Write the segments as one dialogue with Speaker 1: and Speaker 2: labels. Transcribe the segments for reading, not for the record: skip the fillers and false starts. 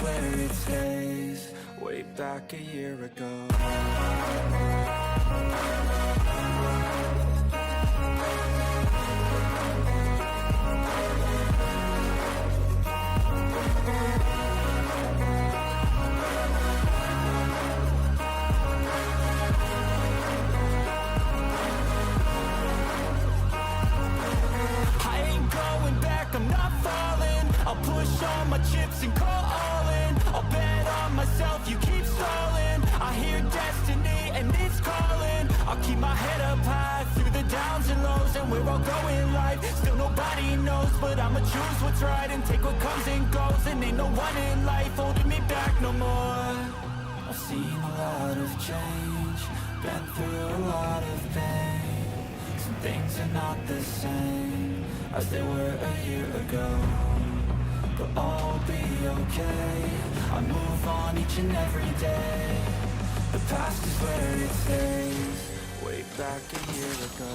Speaker 1: where it stays, way back a year ago. All my chips and call all in. I'll bet on myself, you keep stalling. I hear destiny and it's calling. I'll keep my head up high through the downs and lows. And we're all going live, still nobody knows. But I'ma choose what's right and take what comes and goes. And ain't no one in life holding me back no more. I've seen a lot of change, been through a lot of pain. Some things are not the same as they were a year ago, but I'll be okay. I move on each and every day. The past is where it stays, way back a year ago.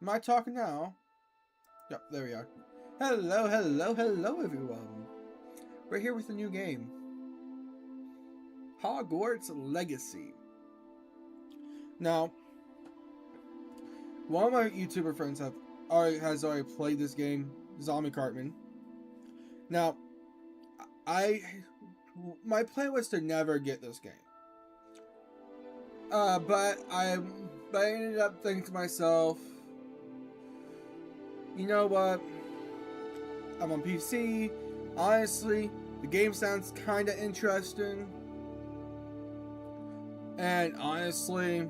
Speaker 2: Am I talking now? Yep, there we are. Hello, hello, hello, everyone. We're here with a new game. Hogwarts Legacy. Now, one of my YouTuber friends has already played this game, Zombie Cartman. Now, my plan was to never get this game. But I ended up thinking to myself, you know what? I'm on PC. Honestly, the game sounds kind of interesting. And honestly,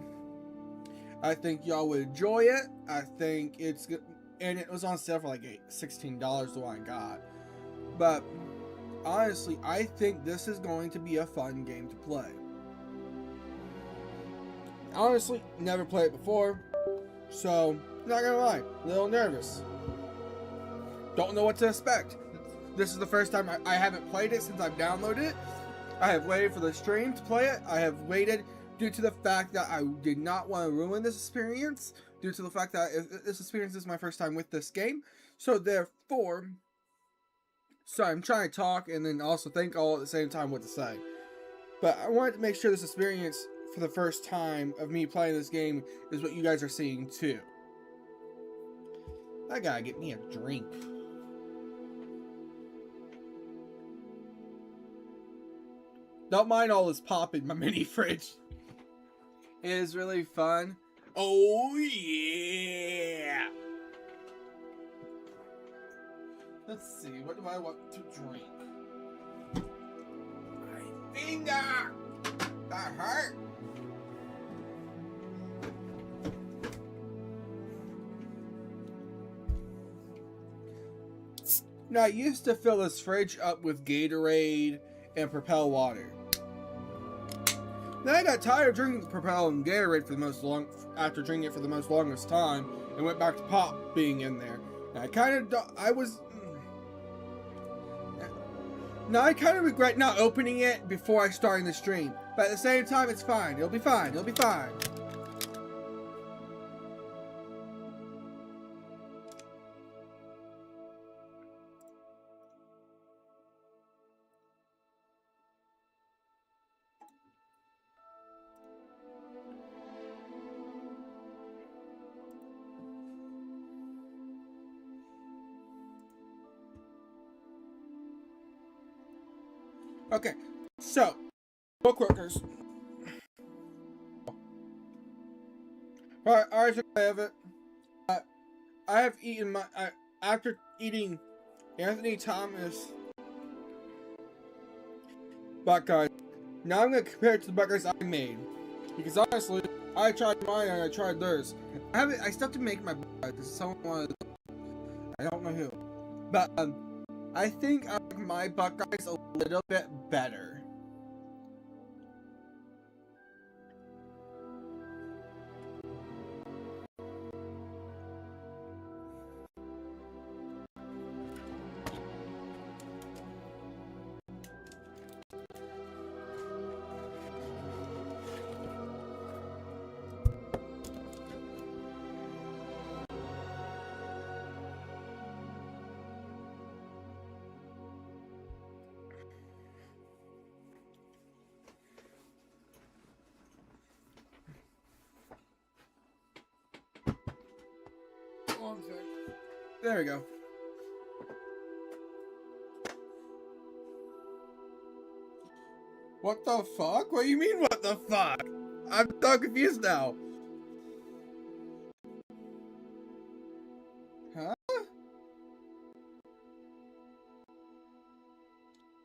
Speaker 2: I think y'all would enjoy it. I think it's good. And it was on sale for like $16 the one I got. But honestly, I think this is going to be a fun game to play. Honestly, never played it before. So, not gonna lie, a little nervous. Don't know what to expect. This is the first time I haven't played it since I've downloaded it. I have waited for the stream to play it. I have waited due to the fact that I did not want to ruin this experience. Due to the fact that this experience is my first time with this game. So therefore, sorry, I'm trying to talk and then also think all at the same time what to say. But I wanted to make sure this experience for the first time of me playing this game is what you guys are seeing too. I gotta get me a drink. Don't mind all this pop in my mini fridge. It is really fun. Oh yeah! Let's see, what do I want to drink? My finger! That hurt! Now, I used to fill this fridge up with Gatorade and Propel water. Then I got tired of drinking Propel and Gatorade after drinking it for the most longest time, and went back to pop being in there. And Now I kind of regret not opening it before I started the stream, but at the same time, it's fine. It'll be fine. It'll be fine. Okay, so bookworkers. Alright, I have it. I have eaten after eating Anthony Thomas Buckeyes. Now I'm gonna compare it to the Buckeyes I made, because honestly, I tried mine and I tried theirs. I still have to make my Buckeyes because someone wanted. I don't know who, but I think I like my Buckeyes a little bit better. There we go. What the fuck? What do you mean, what the fuck? I'm so confused now. Huh?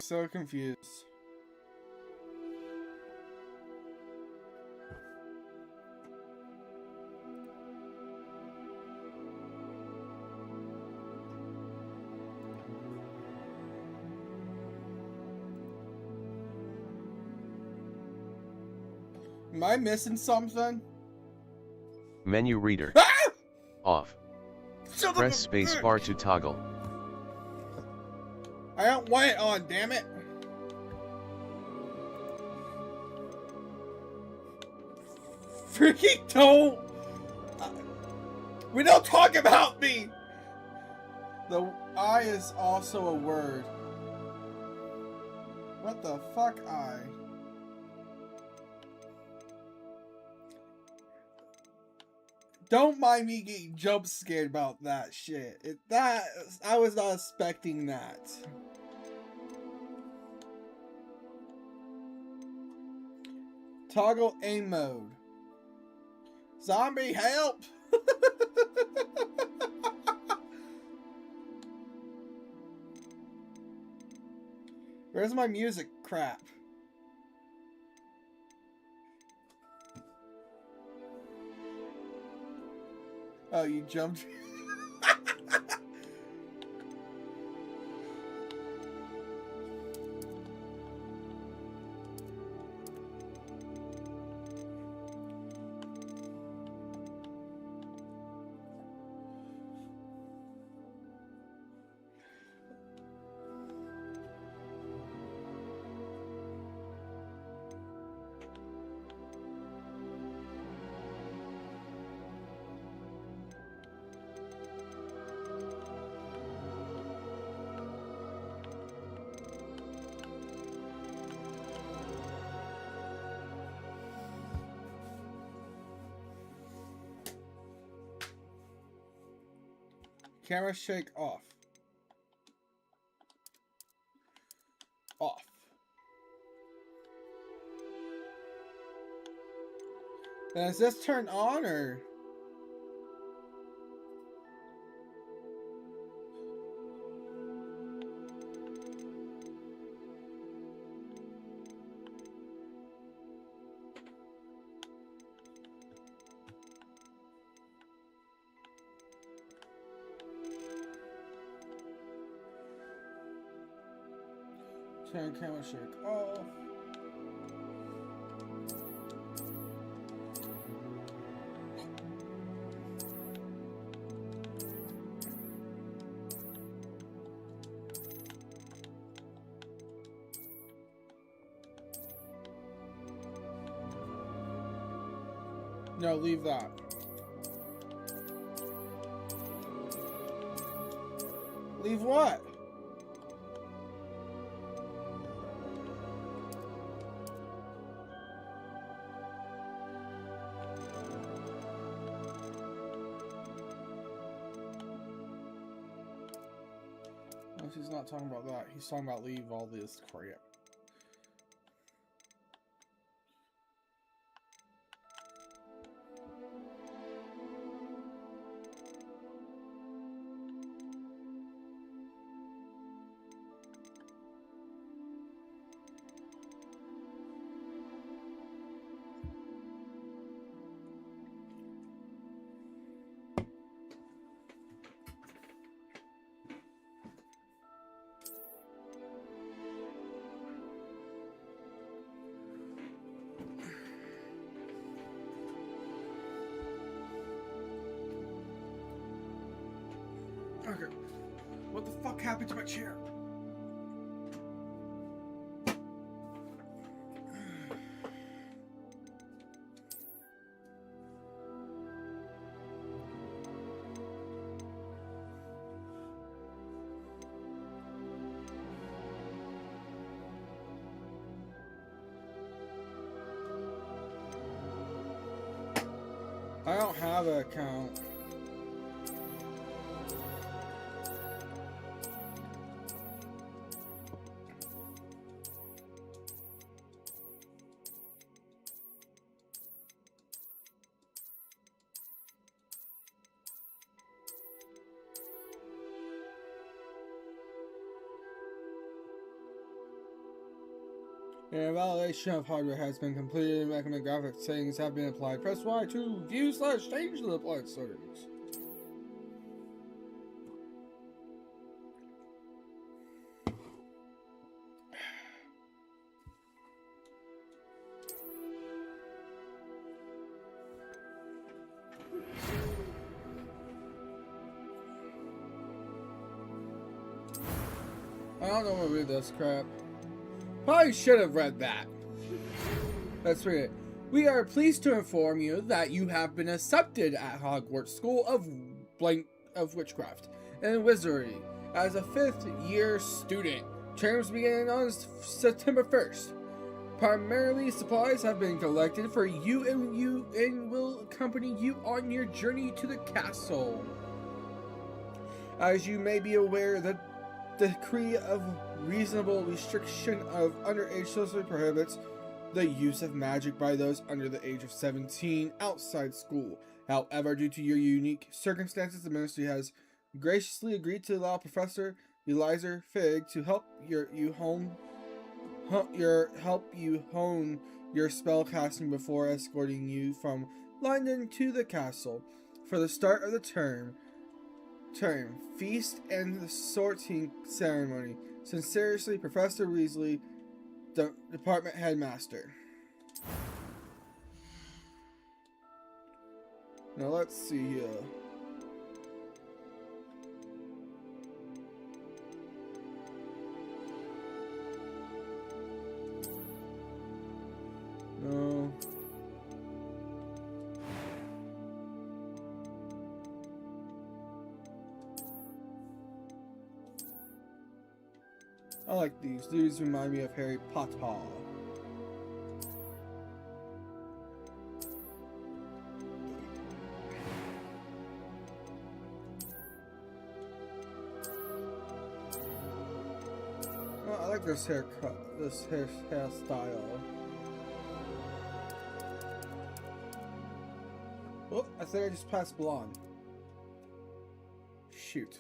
Speaker 2: So confused. Am I missing something?
Speaker 3: Menu reader.
Speaker 2: Ah!
Speaker 3: Off. Press spacebar to toggle.
Speaker 2: I don't want it on, damn it. Freaking don't. We don't talk about me. The I is also a word. What the fuck, I? Don't mind me getting jump scared about that shit. I was not expecting that. Toggle aim mode. Zombie help! Where's my music crap? Oh, you jumped. Camera shake off. Off. Now, is this turned on or? Turn camera shake off. No, leave that. Leave what? No, he's not talking about that. He's talking about leave all this crap. Okay. What the fuck happened to my chair? I don't have an account. An evaluation of hardware has been completed and recommended graphics settings have been applied. Press Y to view/change the applied settings. I don't know what to read this crap. Probably should have read that. Let's read it. We are pleased to inform you that you have been accepted at Hogwarts School of Witchcraft and Wizardry as a 5th year student. Terms begin on September 1st. Primarily, supplies have been collected for you and will accompany you on your journey to the castle. As you may be aware, the decree of reasonable restriction of underage sorcery prohibits the use of magic by those under the age of 17 outside school. However, due to your unique circumstances, the ministry has graciously agreed to allow Professor Eliza Fig to help you hone your spell casting before escorting you from London to the castle. For the start of the term, feast and the sorting ceremony. Sincerely, Professor Weasley, Department Headmaster. Now let's see here. No. I like these. These remind me of Harry Potter. Oh, I like this haircut, this hairstyle. Oh, I think I just passed blonde. Shoot.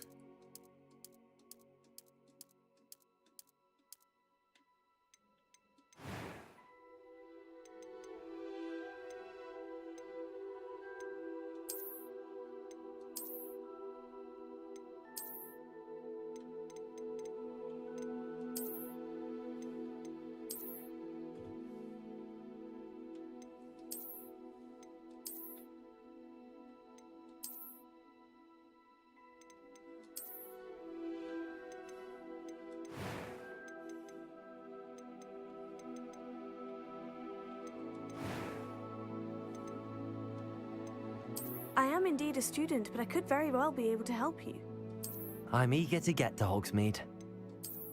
Speaker 4: am indeed a student, but I could very well be able to help you.
Speaker 5: I'm eager to get to Hogsmeade.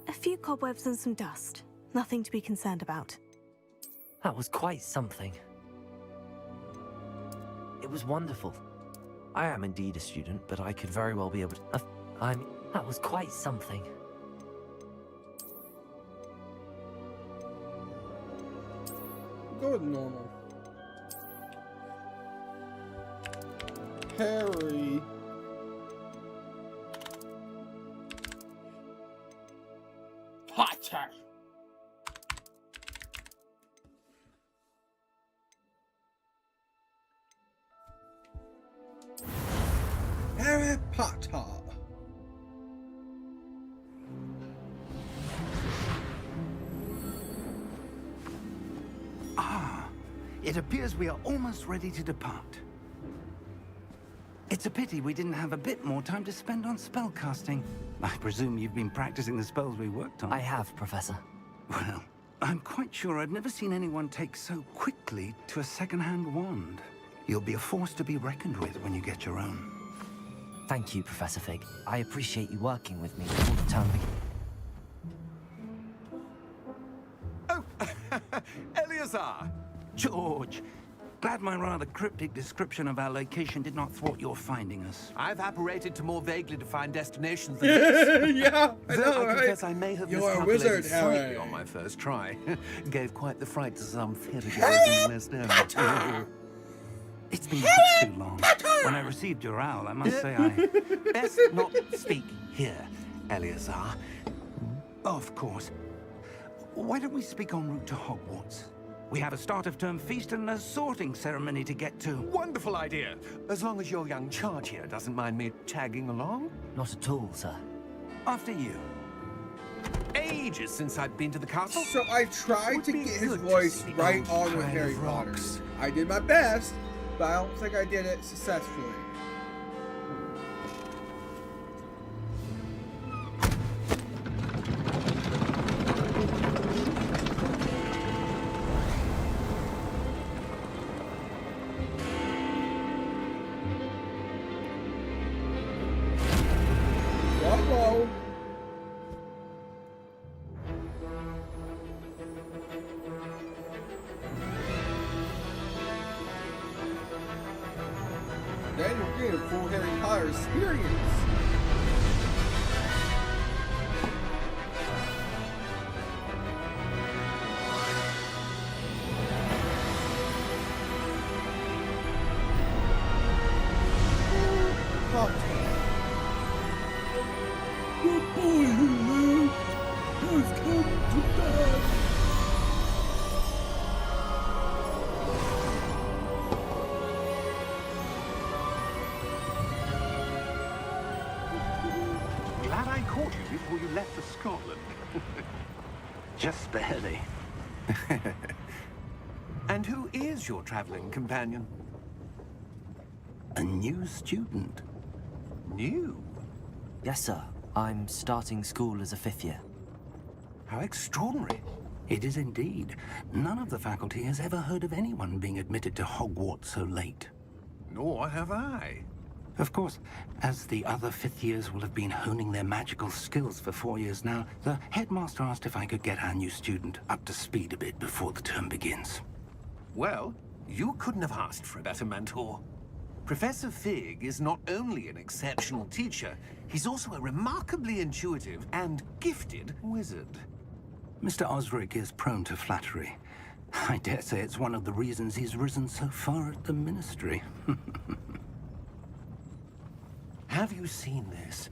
Speaker 4: A few cobwebs and some dust. Nothing to be concerned about.
Speaker 5: That was quite something. It was wonderful. I am indeed a student, but I could very well be able to... That was quite something.
Speaker 2: Go with normal. Harry. Potter. Harry Potter.
Speaker 6: It appears we are almost ready to depart. It's a pity we didn't have a bit more time to spend on spellcasting. I presume you've been practicing the spells we worked on.
Speaker 5: I have, Professor.
Speaker 6: Well, I'm quite sure I've never seen anyone take so quickly to a second-hand wand. You'll be a force to be reckoned with when you get your own.
Speaker 5: Thank you, Professor Fig. I appreciate you working with me before the term begins.
Speaker 6: Oh, Eleazar! George! Glad my rather cryptic description of our location did not thwart your finding us.
Speaker 7: I've apparated to more vaguely defined destinations than this.
Speaker 2: Yeah, I
Speaker 7: Though
Speaker 2: know,
Speaker 7: I
Speaker 2: right?
Speaker 7: confess I may have
Speaker 2: You're a
Speaker 7: miscalculated
Speaker 2: wizard,
Speaker 7: slightly
Speaker 2: Harry.
Speaker 7: on my first try. Gave quite the fright to some theatergoers in West End.
Speaker 6: It's been too long. When I received your owl, I must say
Speaker 7: Best not speak here, Eleazar.
Speaker 6: Of course. Why don't we speak en route to Hogwarts? We have a start-of-term feast and a sorting ceremony to get to.
Speaker 7: Wonderful idea. As long as your young charge here doesn't mind me tagging along.
Speaker 5: Not at all, sir.
Speaker 6: After you.
Speaker 7: Ages since I've been to the castle.
Speaker 2: So I tried
Speaker 7: Would
Speaker 2: to
Speaker 7: be
Speaker 2: get his
Speaker 7: good to
Speaker 2: voice
Speaker 7: see
Speaker 2: right
Speaker 7: old
Speaker 2: on with
Speaker 7: Pile
Speaker 2: Harry
Speaker 7: of
Speaker 2: Potter.
Speaker 7: Rocks.
Speaker 2: I did my best, but I don't think I did it successfully. Uh-oh. Then we're getting a full Harry Potter experience. Potter. The boy who lived has come to die.
Speaker 7: Glad I caught you before you left for Scotland.
Speaker 6: Just barely.
Speaker 7: And who is your traveling companion?
Speaker 6: A new student.
Speaker 7: New?
Speaker 5: Yes, sir. I'm starting school as a 5th year.
Speaker 7: How extraordinary.
Speaker 6: It is indeed. None of the faculty has ever heard of anyone being admitted to Hogwarts so late.
Speaker 7: Nor have I.
Speaker 6: Of course, as the other 5th years will have been honing their magical skills for 4 years now, the headmaster asked if I could get our new student up to speed a bit before the term begins.
Speaker 7: Well, you couldn't have asked for a better mentor. Professor Fig is not only an exceptional teacher, he's also a remarkably intuitive and gifted wizard.
Speaker 6: Mr. Osric is prone to flattery. I dare say it's one of the reasons he's risen so far at the Ministry.
Speaker 7: Have you seen this?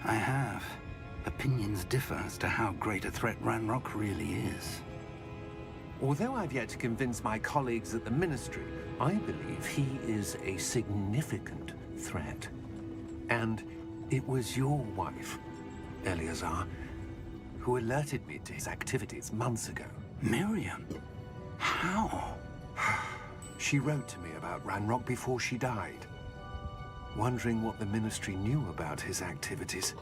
Speaker 6: I have. Opinions differ as to how great a threat Ranrock really is.
Speaker 7: Although I've yet to convince my colleagues at the Ministry, I believe he is a significant threat. And it was your wife, Eleazar, who alerted me to his activities months ago.
Speaker 6: Miriam? How?
Speaker 7: She wrote to me about Ranrock before she died, wondering what the Ministry knew about his activities.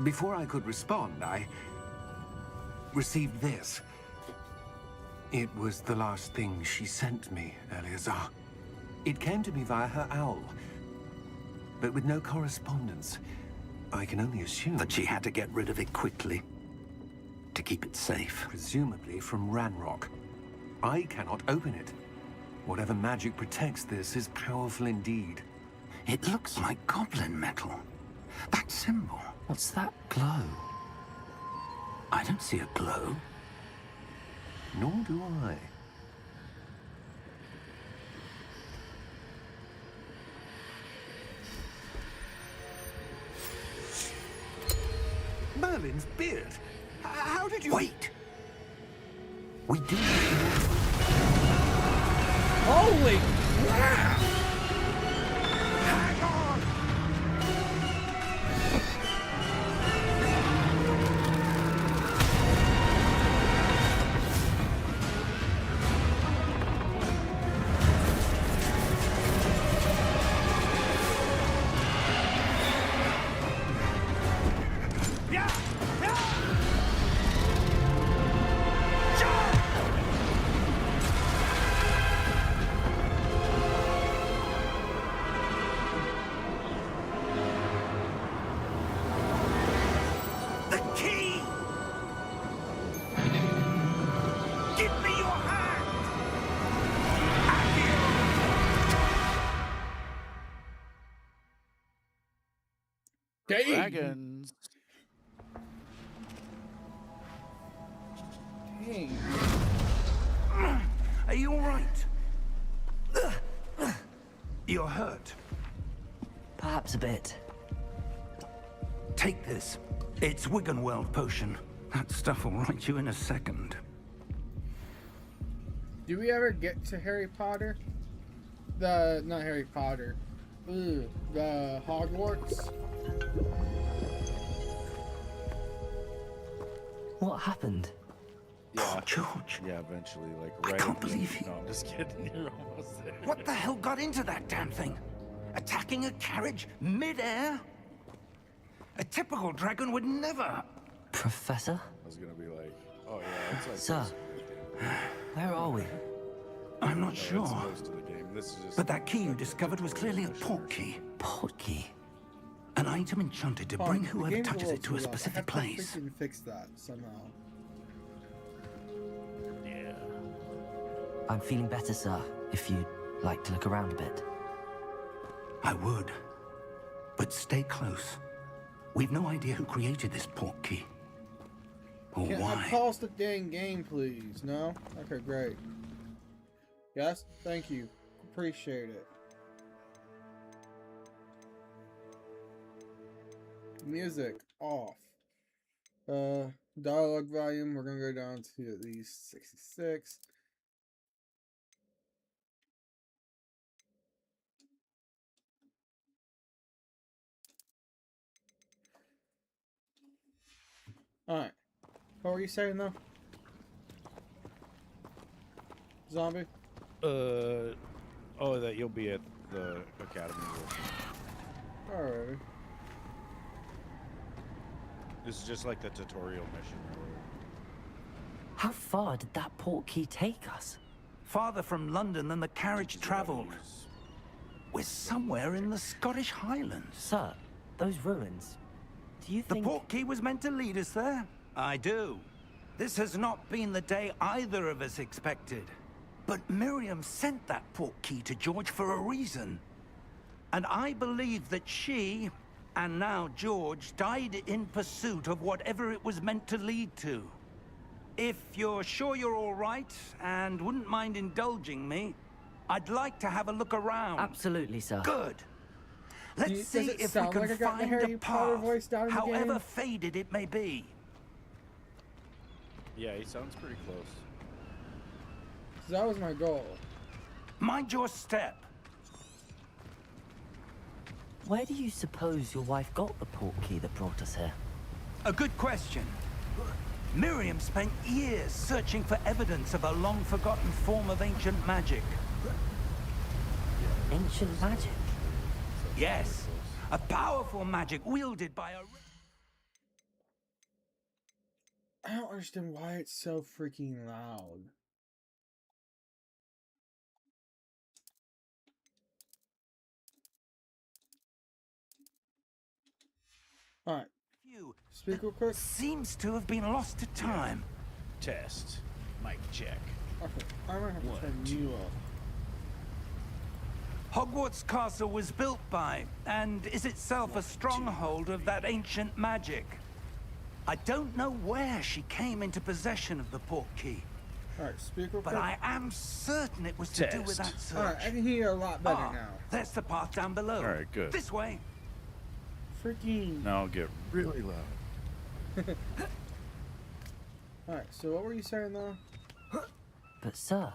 Speaker 7: Before I could respond, I received this. It was the last thing she sent me, Eleazar. It came to me via her owl, but with no correspondence. I can only assume
Speaker 6: That she had to get rid of it quickly to keep it safe.
Speaker 7: presumably from Ranrock. I cannot open it. Whatever magic protects this is powerful indeed.
Speaker 6: It looks like goblin metal. That symbol.
Speaker 5: What's that glow?
Speaker 6: I don't see a glow.
Speaker 7: Nor do I. Merlin's beard. How did you...
Speaker 6: Wait! We do.
Speaker 2: Holy crap!
Speaker 7: Hang on! Yeah! Yeah! The key! Give me your hand!
Speaker 2: Dang.
Speaker 8: Dragons.
Speaker 2: Dang.
Speaker 6: Are you all right? You're hurt.
Speaker 5: Perhaps a bit.
Speaker 6: Take this. It's Wiggenweld potion. That stuff will right you in a second.
Speaker 2: Do we ever get to Harry Potter? Not Harry Potter. The Hogwarts?
Speaker 5: What happened?
Speaker 6: Oh, George.
Speaker 8: Yeah, eventually, like
Speaker 6: I
Speaker 8: right.
Speaker 6: can't believe he-
Speaker 8: No, I'm just kidding. You're almost there.
Speaker 6: What the hell got into that damn thing? Attacking a carriage mid-air? A typical dragon would never.
Speaker 5: Professor?
Speaker 8: I was gonna be like, oh yeah, it's like
Speaker 5: Sir, where are we?
Speaker 6: I'm not
Speaker 8: it's
Speaker 6: sure.
Speaker 8: most of the game. This is just.
Speaker 6: But that key you discovered was clearly a port key.
Speaker 5: Port key.
Speaker 6: An item enchanted to bring whoever touches it to a specific place.
Speaker 2: I have to freaking fix that somehow.
Speaker 8: Yeah.
Speaker 5: I'm feeling better, sir, if you'd like to look around a bit.
Speaker 6: I would. But stay close. We've no idea who created this port key. Or
Speaker 2: Can I
Speaker 6: why.
Speaker 2: pause the dang game, please? No? Okay, great. Yes? Thank you. Appreciate it. Music off. Dialogue volume, we're gonna go down to at least 66. Alright. What were you saying though? Zombie?
Speaker 8: Oh, that you'll be at the academy.
Speaker 2: Alright.
Speaker 8: This is just like the tutorial mission.
Speaker 5: How far did that port key take us?
Speaker 6: Farther from London than the carriage travelled. We're somewhere in the Scottish Highlands.
Speaker 5: Sir, those ruins. Do you
Speaker 6: The
Speaker 5: think...
Speaker 6: port key was meant to lead us there? I do. This has not been the day either of us expected. But Miriam sent that port key to George for a reason. And I believe that she, and now George, died in pursuit of whatever it was meant to lead to. If you're sure you're all right, and wouldn't mind indulging me, I'd like to have a look around.
Speaker 5: Absolutely, sir.
Speaker 6: Good.
Speaker 2: Does
Speaker 6: Let's see
Speaker 2: it
Speaker 6: if we
Speaker 2: sound
Speaker 6: can
Speaker 2: like I got the
Speaker 6: find
Speaker 2: Harry
Speaker 6: a
Speaker 2: Potter
Speaker 6: path,
Speaker 2: voice down in the
Speaker 6: however
Speaker 2: game?
Speaker 6: faded it may be.
Speaker 8: Yeah, he sounds pretty close.
Speaker 2: So that was my goal.
Speaker 6: Mind your step.
Speaker 5: Where do you suppose your wife got the port key that brought us here?
Speaker 6: A good question. Miriam spent years searching for evidence of a long-forgotten form of ancient magic.
Speaker 5: Ancient magic?
Speaker 6: Yes, a powerful magic wielded by a...
Speaker 2: I don't understand why it's so freaking loud. Alright,
Speaker 6: You
Speaker 2: speak real quick.
Speaker 6: seems to have been lost to time.
Speaker 8: Test. Mic check.
Speaker 2: Okay, I might have to
Speaker 8: One,
Speaker 2: turn
Speaker 8: two.
Speaker 2: you off.
Speaker 6: Hogwarts Castle was built by, and is itself a stronghold of that ancient magic. I don't know where she came into possession of the portkey,
Speaker 2: Alright, speak real
Speaker 6: but
Speaker 2: quick.
Speaker 6: I am certain it was to do with that
Speaker 8: Test.
Speaker 6: search.
Speaker 2: Alright, I can hear you a lot better
Speaker 6: Ah,
Speaker 2: now.
Speaker 6: there's the path down below.
Speaker 8: All right, good.
Speaker 6: This way.
Speaker 2: Freaking.
Speaker 8: Now I'll get really loud.
Speaker 2: Alright, so what were you saying though?
Speaker 5: But sir,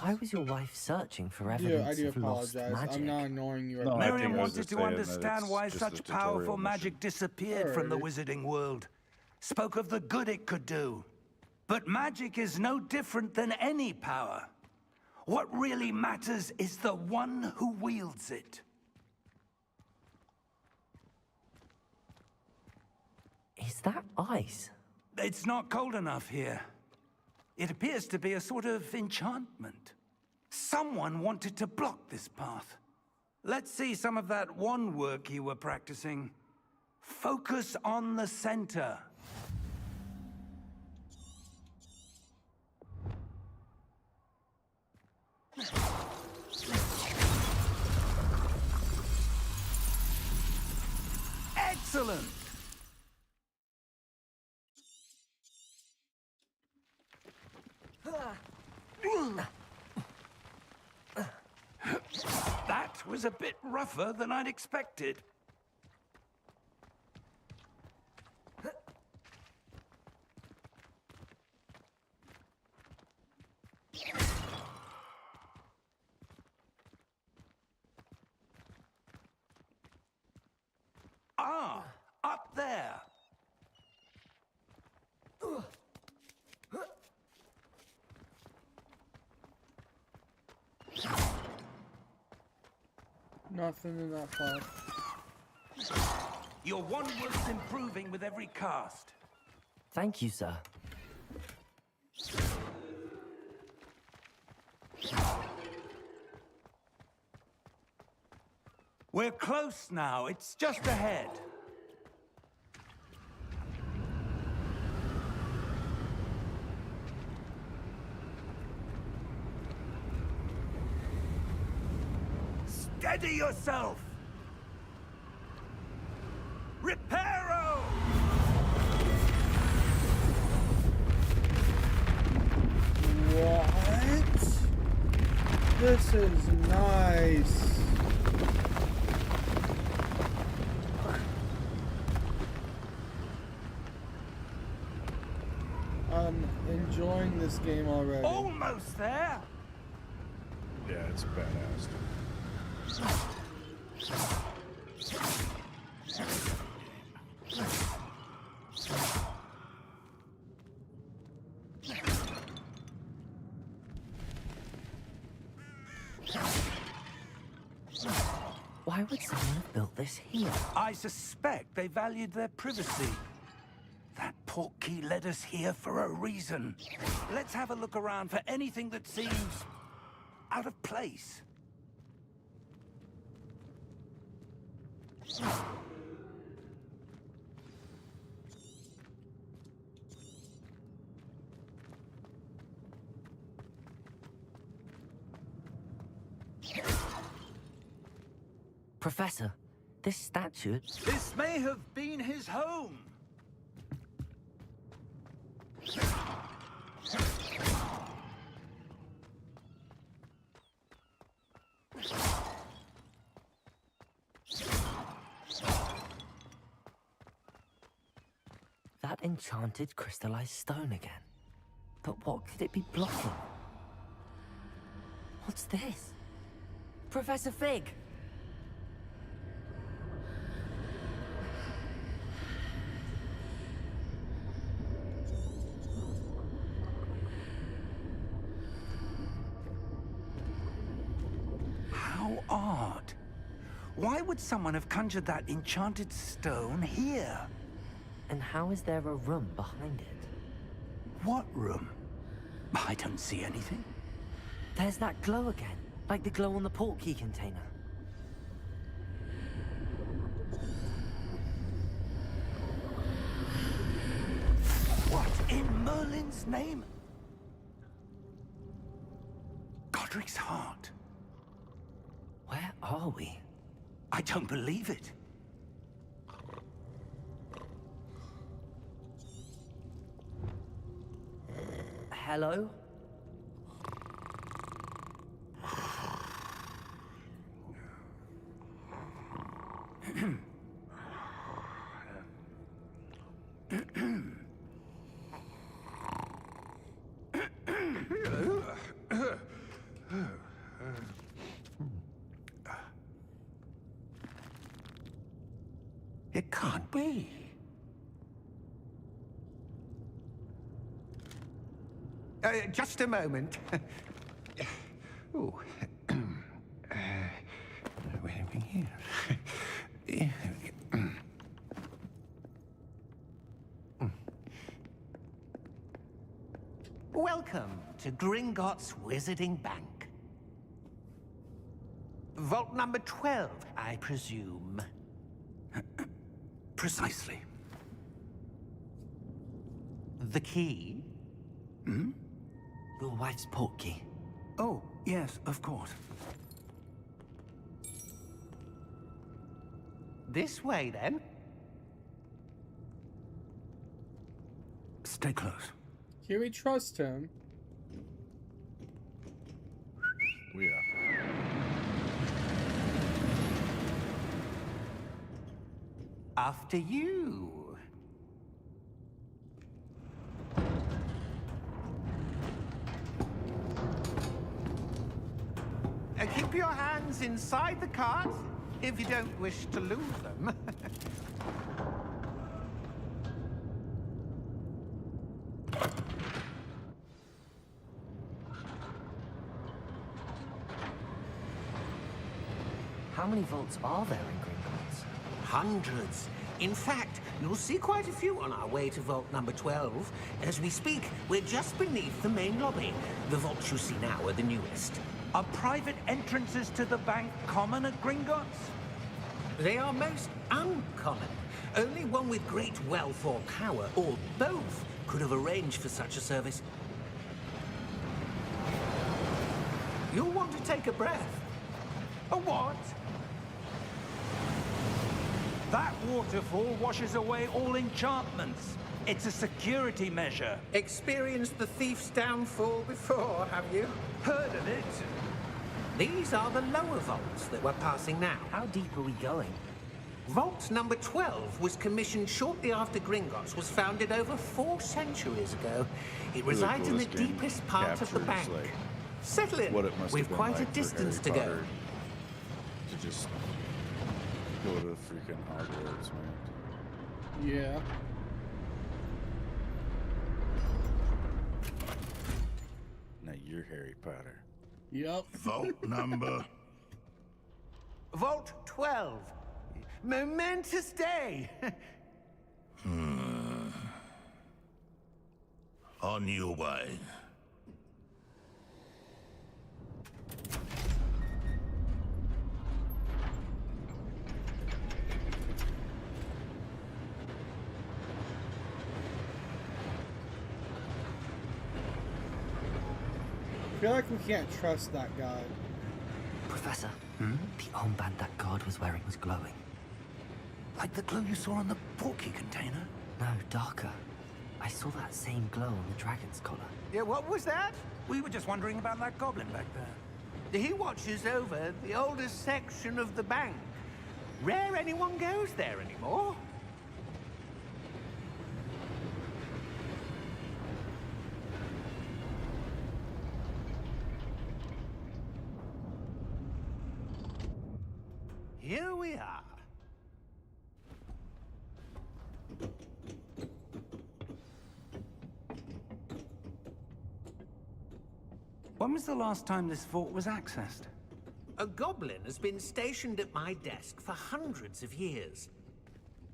Speaker 5: why was your wife searching for
Speaker 2: Yeah, I
Speaker 5: evidence
Speaker 2: do
Speaker 5: of lost
Speaker 2: apologize.
Speaker 5: magic?
Speaker 2: I'm not ignoring you right
Speaker 8: No,
Speaker 2: now.
Speaker 8: I think
Speaker 6: Miriam
Speaker 8: I was
Speaker 6: wanted
Speaker 8: just
Speaker 6: to
Speaker 8: saying that
Speaker 6: understand
Speaker 8: it's
Speaker 6: why
Speaker 8: just
Speaker 6: such
Speaker 8: a tutorial
Speaker 6: powerful magic
Speaker 8: mission.
Speaker 6: disappeared from the
Speaker 2: Alright.
Speaker 6: wizarding world. Spoke of the good it could do. But magic is no different than any power. What really matters is the one who wields it.
Speaker 5: Is that ice?
Speaker 6: It's not cold enough here. It appears to be a sort of enchantment. Someone wanted to block this path. Let's see some of that wand work you were practicing. Focus on the center. Excellent! That was a bit rougher than I'd expected. Ah, up there.
Speaker 2: Nothing in that pot.
Speaker 6: Your wand work's improving with every cast.
Speaker 5: Thank you, sir.
Speaker 6: We're close now. It's just ahead. Steady yourself! Reparo!
Speaker 2: What? This is nice. I'm enjoying this game already.
Speaker 6: Almost there!
Speaker 8: Yeah, it's badass.
Speaker 5: Why would someone have built this here?
Speaker 6: I suspect they valued their privacy. That portkey led us here for a reason. Let's have a look around for anything that seems out of place.
Speaker 5: Professor, this statue...
Speaker 6: This may have been his home.
Speaker 5: That enchanted crystallized stone again. But what could it be blocking? What's this? Professor Fig!
Speaker 6: How odd. Why would someone have conjured that enchanted stone here?
Speaker 5: And how is there a room behind it?
Speaker 6: What room? I don't see anything.
Speaker 5: There's that glow again, like the glow on the portkey container.
Speaker 6: In Merlin's name? Godric's heart.
Speaker 5: Where are we?
Speaker 6: I don't believe it.
Speaker 5: Hello?
Speaker 7: It can't be. Just a moment. Oh. Wait a minute here. Welcome to Gringotts Wizarding Bank. Vault number 12, I presume.
Speaker 6: Precisely.
Speaker 7: The key?
Speaker 5: Your wife's portkey.
Speaker 6: Oh, yes, of course.
Speaker 7: This way, then.
Speaker 6: Stay close.
Speaker 2: Can we trust him?
Speaker 8: We are.
Speaker 7: After you. Keep your hands inside the cart if you don't wish to lose them.
Speaker 5: How many vaults are there in Gringotts?
Speaker 7: Hundreds. In fact, you'll see quite a few on our way to vault number 12. As we speak, we're just beneath the main lobby. The vaults you see now are the newest.
Speaker 6: Are private entrances to the bank common at Gringotts?
Speaker 7: They are most uncommon. Only one with great wealth or power, or both, could have arranged for such a service. You'll want to take a breath.
Speaker 6: A what? That waterfall washes away all enchantments. It's a security measure.
Speaker 7: Experienced the thief's downfall before, have you?
Speaker 6: Heard of it?
Speaker 7: These are the lower vaults that we're passing now.
Speaker 5: How deep are we going?
Speaker 7: Vault number 12 was commissioned shortly after Gringotts was founded over 4 centuries ago. It resides in the
Speaker 8: coolest game
Speaker 7: deepest part of the
Speaker 8: captures,
Speaker 7: bank.
Speaker 8: like,
Speaker 7: Settle in.
Speaker 8: what it must
Speaker 7: We've
Speaker 8: have been
Speaker 7: quite
Speaker 8: like
Speaker 7: a
Speaker 8: for
Speaker 7: distance to
Speaker 8: Harry
Speaker 7: go.
Speaker 8: Potter to just go to freaking Hogwarts, man.
Speaker 2: Yeah.
Speaker 8: Now you're Harry Potter.
Speaker 2: Yep.
Speaker 9: Vault number.
Speaker 7: Vault 12. Momentous day.
Speaker 9: On your way.
Speaker 2: I feel like we can't trust that guy.
Speaker 5: Professor, the armband that guard was wearing was glowing.
Speaker 6: Like the glow you saw on the portkey container?
Speaker 5: No, darker. I saw that same glow on the dragon's collar.
Speaker 7: Yeah, what was that?
Speaker 6: We were just wondering about that goblin back there.
Speaker 7: He watches over the oldest section of the bank. Rare anyone goes there anymore. Here we are.
Speaker 6: When was the last time this vault was accessed?
Speaker 7: A goblin has been stationed at my desk for hundreds of years.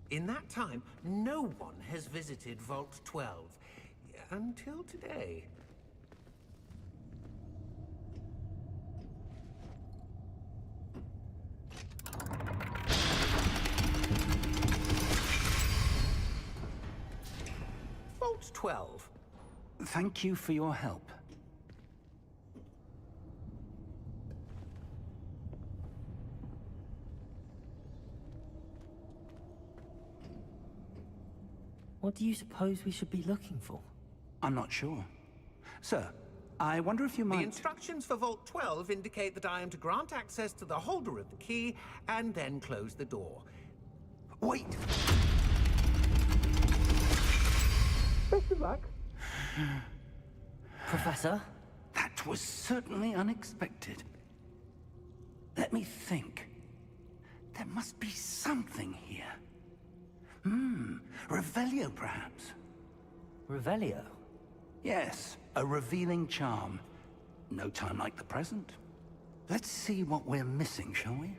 Speaker 7: In that time, no one has visited Vault 12. Until today. Vault 12.
Speaker 6: Thank you for your help.
Speaker 5: What do you suppose we should be looking for?
Speaker 6: I'm not sure. Sir, I wonder if you might...
Speaker 7: The instructions for Vault 12 indicate that I am to grant access to the holder of the key and then close the door.
Speaker 6: Wait!
Speaker 7: Best of luck.
Speaker 5: Professor?
Speaker 6: That was certainly unexpected. Let me think. There must be something here. Revelio, perhaps?
Speaker 5: Revelio?
Speaker 6: Yes, a revealing charm. No time like the present. Let's see what we're missing, shall we?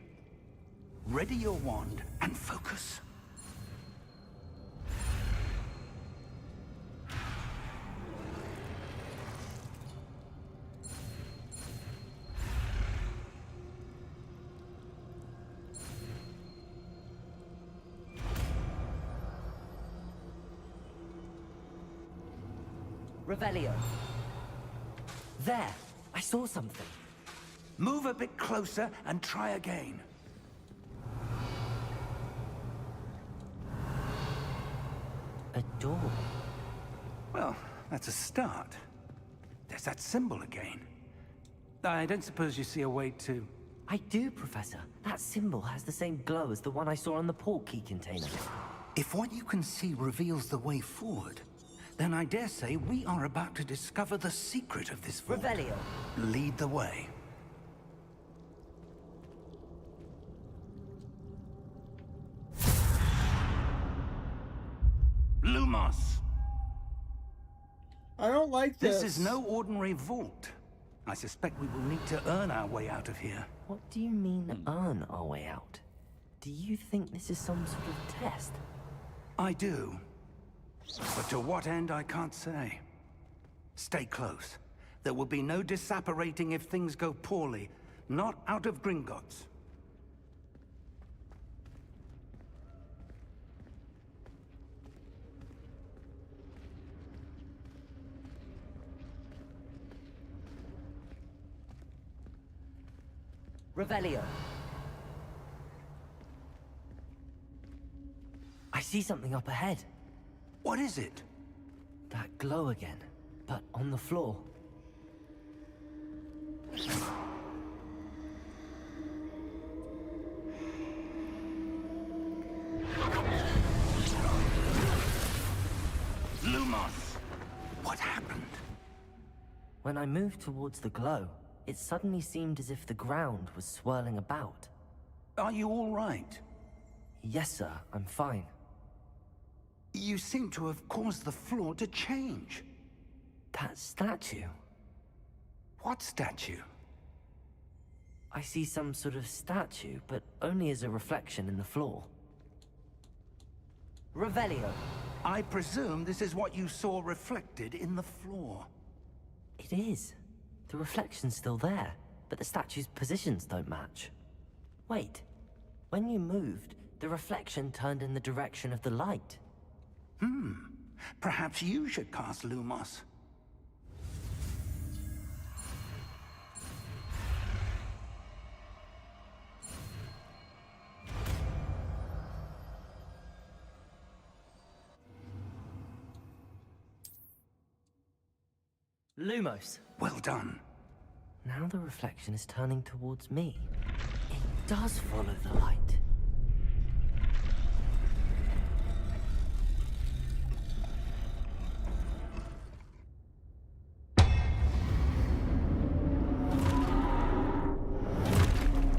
Speaker 6: Ready your wand and focus.
Speaker 5: Revelio. There! I saw something.
Speaker 6: Move a bit closer and try again.
Speaker 5: A door.
Speaker 6: Well, that's a start. There's that symbol again. I don't suppose you see a way to...
Speaker 5: I do, Professor. That symbol has the same glow as the one I saw on the port key container.
Speaker 6: If what you can see reveals the way forward, then I dare say we are about to discover the secret of this vault.
Speaker 5: Revelio.
Speaker 6: Lead the way. Lumos!
Speaker 2: I don't like this.
Speaker 6: This is no ordinary vault. I suspect we will need to earn our way out of here.
Speaker 5: What do you mean, earn our way out? Do you think this is some sort of test?
Speaker 6: I do. But to what end, I can't say. Stay close. There will be no disapparating if things go poorly. Not out of Gringotts.
Speaker 5: Revelio. I see something up ahead.
Speaker 6: What is it?
Speaker 5: That glow again, but on the floor.
Speaker 6: Lumos! What happened?
Speaker 5: When I moved towards the glow, it suddenly seemed as if the ground was swirling about.
Speaker 6: Are you all right?
Speaker 5: Yes, sir, I'm fine.
Speaker 6: You seem to have caused the floor to change.
Speaker 5: That statue.
Speaker 6: What statue?
Speaker 5: I see some sort of statue, but only as a reflection in the floor. Revelio.
Speaker 6: I presume this is what you saw reflected in the floor.
Speaker 5: It is. The reflection's still there, but the statue's positions don't match. Wait. When you moved, the reflection turned in the direction of the light.
Speaker 6: Perhaps you should cast Lumos.
Speaker 5: Lumos.
Speaker 6: Well done.
Speaker 5: Now the reflection is turning towards me. It does follow the light.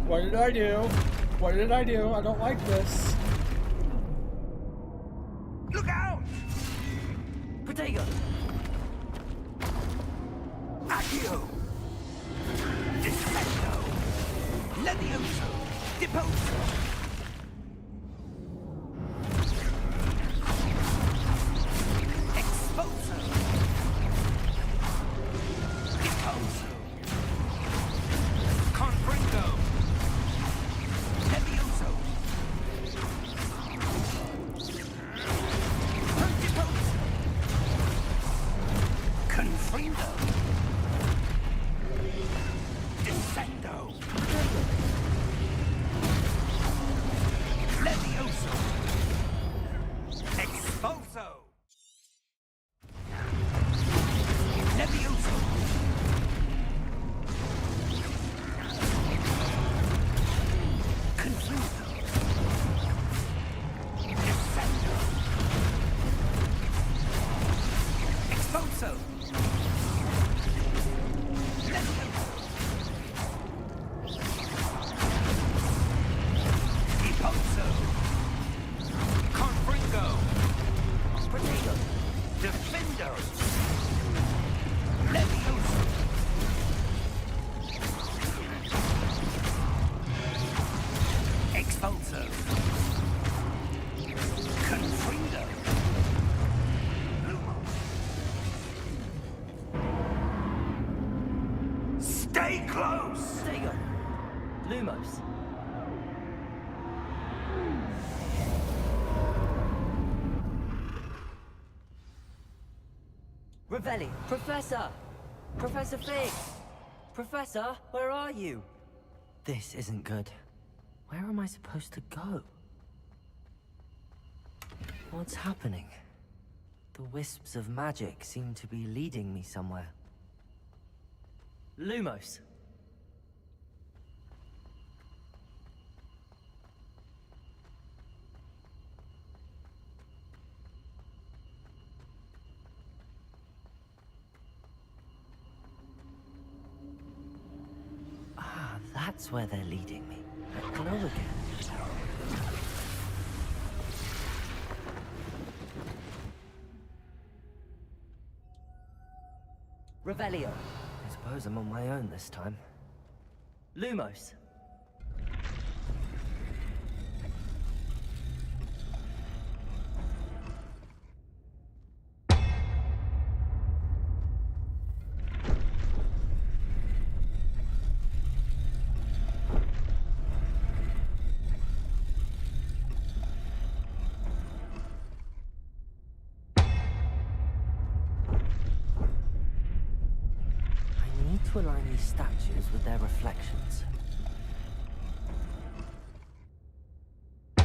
Speaker 2: What did I do? What did I do? I don't like this.
Speaker 6: Look out!
Speaker 5: Protego!
Speaker 6: Accio! Defendo! Levioso! Deposo! Exposo! Deposo! Confringo! Levioso! Deposo! Falso. Confrido. Lumos. Stay close!
Speaker 5: Stego. Lumos. Revelli. Professor! Professor Fig! Professor, where are you? This isn't good. Where am I supposed to go? What's happening? The wisps of magic seem to be leading me somewhere. Lumos. Ah, that's where they're leading me. That glow again. Revelio. I suppose I'm on my own this time. Lumos. To align these statues with their reflections. It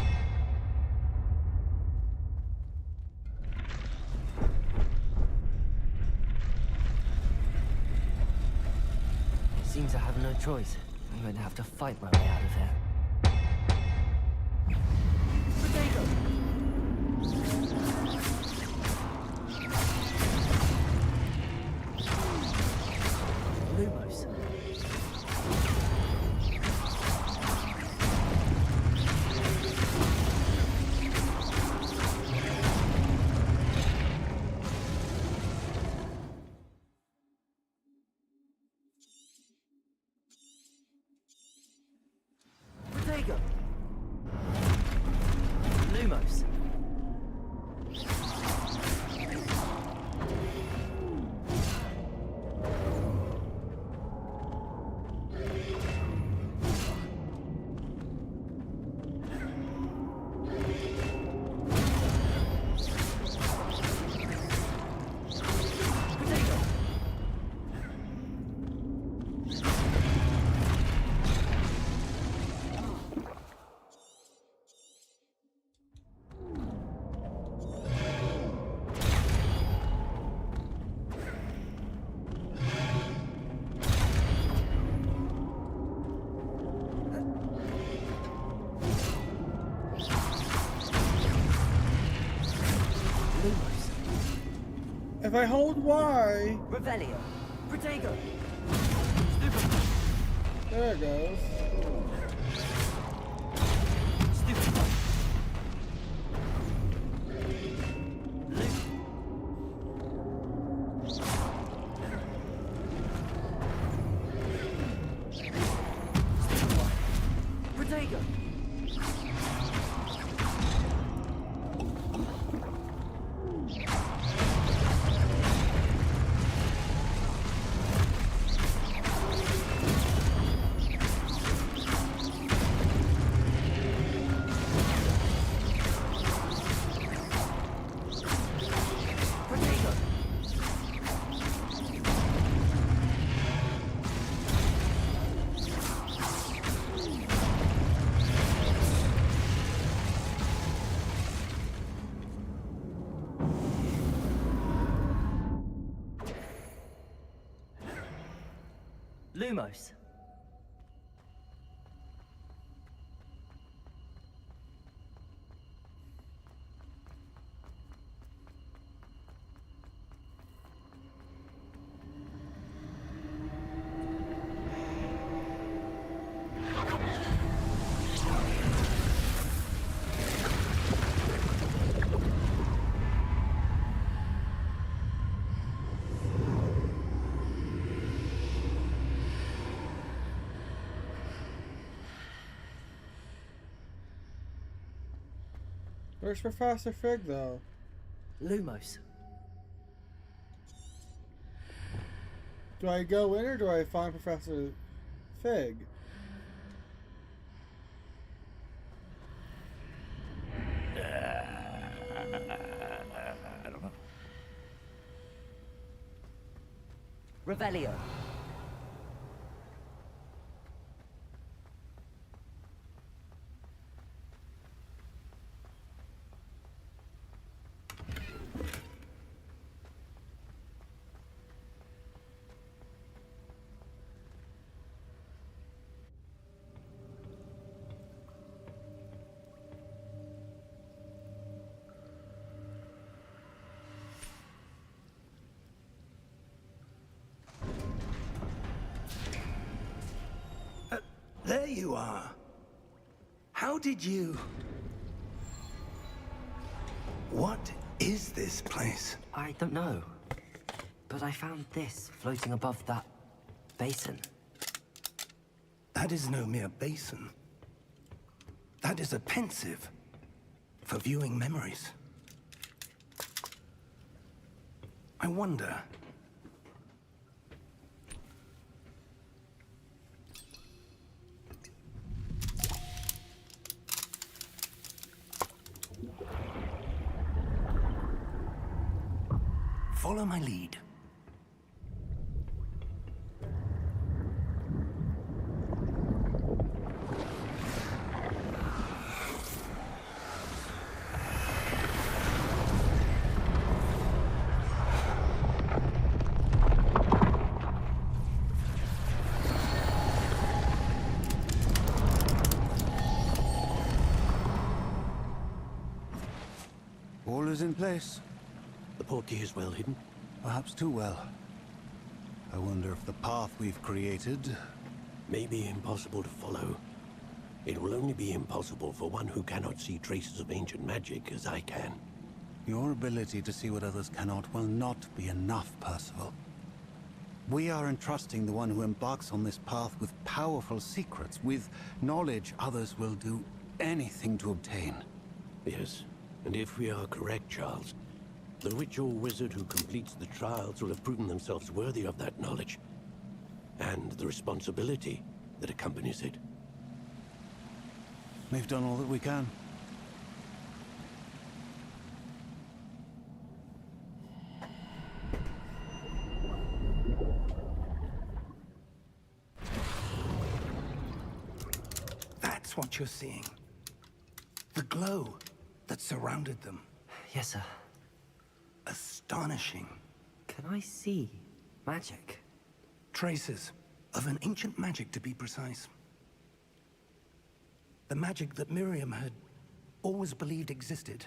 Speaker 5: seems I have no choice. I'm going to have to fight my way out of here. Potato! Lumos. Potato. Lumos.
Speaker 2: If I hold Y,
Speaker 5: Revelio. Protego.
Speaker 2: there it goes.
Speaker 5: Stupid. Protego. Lumos.
Speaker 2: Where's Professor Fig, though?
Speaker 5: Lumos.
Speaker 2: Do I go in or do I find Professor Fig?
Speaker 8: I don't know.
Speaker 5: Revelio.
Speaker 6: There you are. How did you... What is this place?
Speaker 5: I don't know. But I found this floating above that basin.
Speaker 6: That is no mere basin. That is a pensive for viewing memories. I wonder... Follow my lead.
Speaker 10: All is in place.
Speaker 11: The portkey is well hidden.
Speaker 10: Perhaps too well. I wonder if the path we've created...
Speaker 11: May be impossible to follow. It will only be impossible for one who cannot see traces of ancient magic as I can.
Speaker 10: Your ability to see what others cannot will not be enough, Percival. We are entrusting the one who embarks on this path with powerful secrets, with knowledge others will do anything to obtain.
Speaker 11: Yes, and if we are correct, Charles, the witch or wizard who completes the trials will have proven themselves worthy of that knowledge, and the responsibility that accompanies it.
Speaker 10: We've done all that we can.
Speaker 6: That's what you're seeing. The glow that surrounded them.
Speaker 5: Yes, sir.
Speaker 6: Astonishing.
Speaker 5: Can I see magic?
Speaker 6: Traces of an ancient magic, to be precise. The magic that Miriam had always believed existed,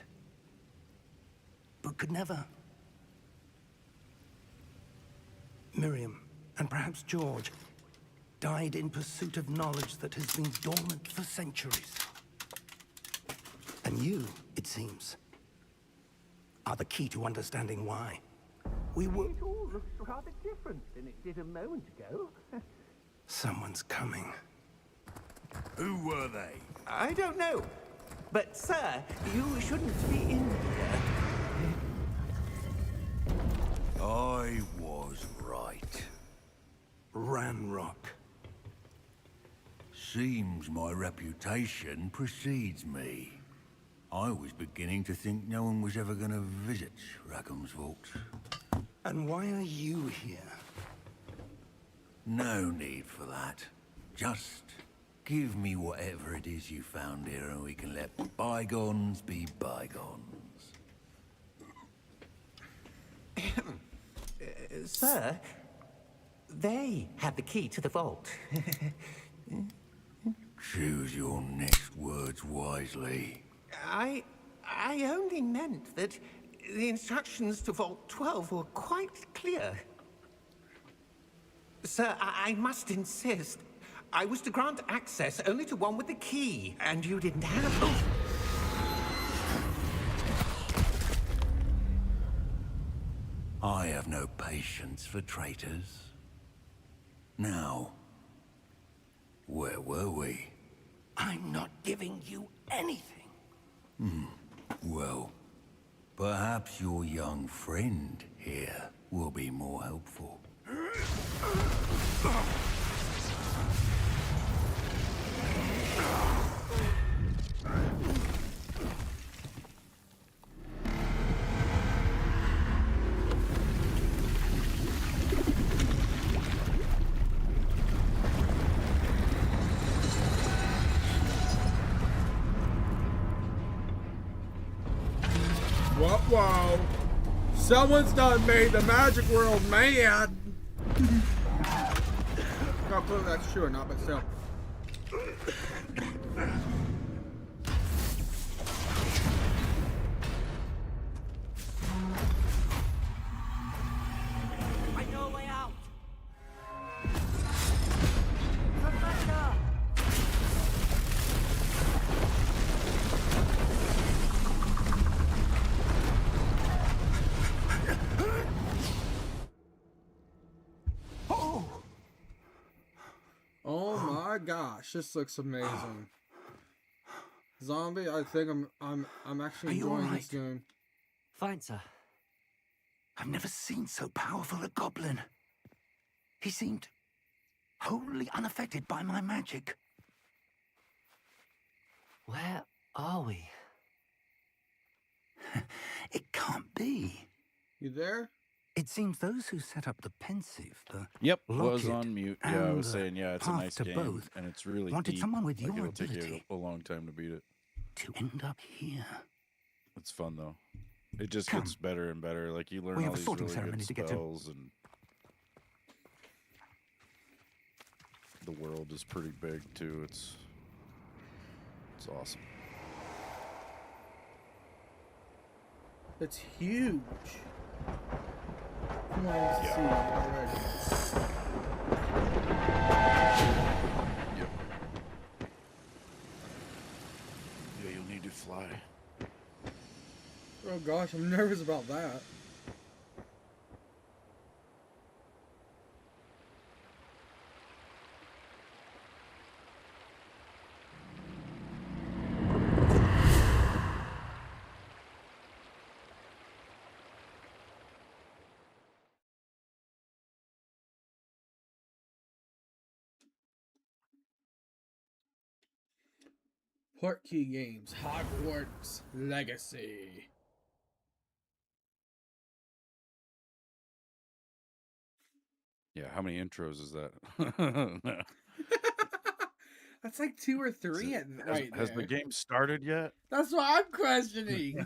Speaker 6: but could never. Miriam, and perhaps George, died in pursuit of knowledge that has been dormant for centuries. And you, it seems, are the key to understanding why. We were...
Speaker 7: It all looks rather different than it did a moment ago.
Speaker 6: Someone's coming.
Speaker 9: Who were they?
Speaker 7: I don't know. But, sir, you shouldn't be in here.
Speaker 9: I was right.
Speaker 6: Ranrock.
Speaker 9: Seems my reputation precedes me. I was beginning to think no one was ever going to visit Rackham's vault.
Speaker 6: And why are you here?
Speaker 9: No need for that. Just give me whatever it is you found here and we can let bygones be bygones.
Speaker 7: Sir, they have the key to the vault.
Speaker 9: Choose your next words wisely.
Speaker 7: I only meant that the instructions to Vault 12 were quite clear. Sir, I must insist. I was to grant access only to one with the key, and you didn't have it.
Speaker 9: I have no patience for traitors. Now, where were we?
Speaker 6: I'm not giving you anything.
Speaker 9: Well, perhaps your young friend here will be more helpful.
Speaker 2: Whoa. Someone's done made the magic world mad. Not clear if that's true or not, but still.
Speaker 5: I know a way out.
Speaker 2: Oh my gosh, this looks amazing. Zombie, I think I'm actually enjoying this game.
Speaker 5: Fine, sir.
Speaker 6: I've never seen so powerful a goblin. He seemed wholly unaffected by my magic.
Speaker 5: Where are we?
Speaker 6: It can't be.
Speaker 2: You there?
Speaker 6: It seems those who set up the pensive, the
Speaker 8: Yep,
Speaker 6: locket,
Speaker 8: was on mute. Yeah, I was
Speaker 6: and
Speaker 8: saying, yeah, it's a
Speaker 6: path
Speaker 8: nice
Speaker 6: to
Speaker 8: game,
Speaker 6: both
Speaker 8: and it's really
Speaker 6: wanted
Speaker 8: deep.
Speaker 6: someone with
Speaker 8: Like,
Speaker 6: your
Speaker 8: it'll take you
Speaker 6: ability
Speaker 8: a long time to beat it.
Speaker 6: to end up here.
Speaker 8: It's fun though. It just
Speaker 6: Come.
Speaker 8: gets better and better. Like you learn
Speaker 6: We
Speaker 8: all
Speaker 6: have a
Speaker 8: these
Speaker 6: sorting
Speaker 8: really
Speaker 6: ceremony
Speaker 8: good
Speaker 6: to get to.
Speaker 8: spells, and the world is pretty big too. It's awesome.
Speaker 2: It's huge. Come on, let's see already.
Speaker 8: Yep. Yeah, you'll need to fly.
Speaker 2: Oh gosh, I'm nervous about that. Portkey Games, Hogwarts Legacy.
Speaker 8: Yeah, how many intros is that?
Speaker 2: That's like 2 or 3 right
Speaker 8: Has
Speaker 2: there.
Speaker 8: the game started yet?
Speaker 2: That's what I'm questioning.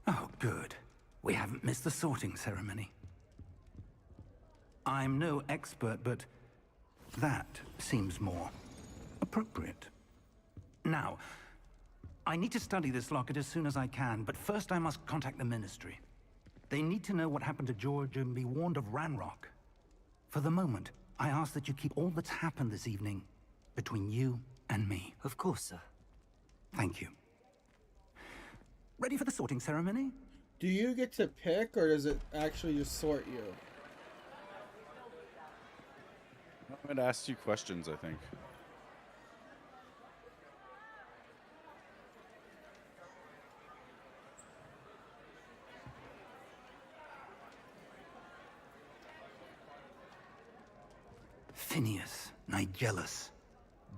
Speaker 6: Oh, good. We haven't missed the sorting ceremony. I'm no expert, but that seems more appropriate. Now, I need to study this locket as soon as I can, but first I must contact the Ministry. They need to know what happened to George and be warned of Ranrock. For the moment, I ask that you keep all that's happened this evening between you and me.
Speaker 5: Of course, sir.
Speaker 6: Thank you. Ready for the sorting ceremony?
Speaker 2: Do you get to pick, or does it actually just sort you?
Speaker 8: It asks you questions, I think.
Speaker 6: Phineas, Nigellus,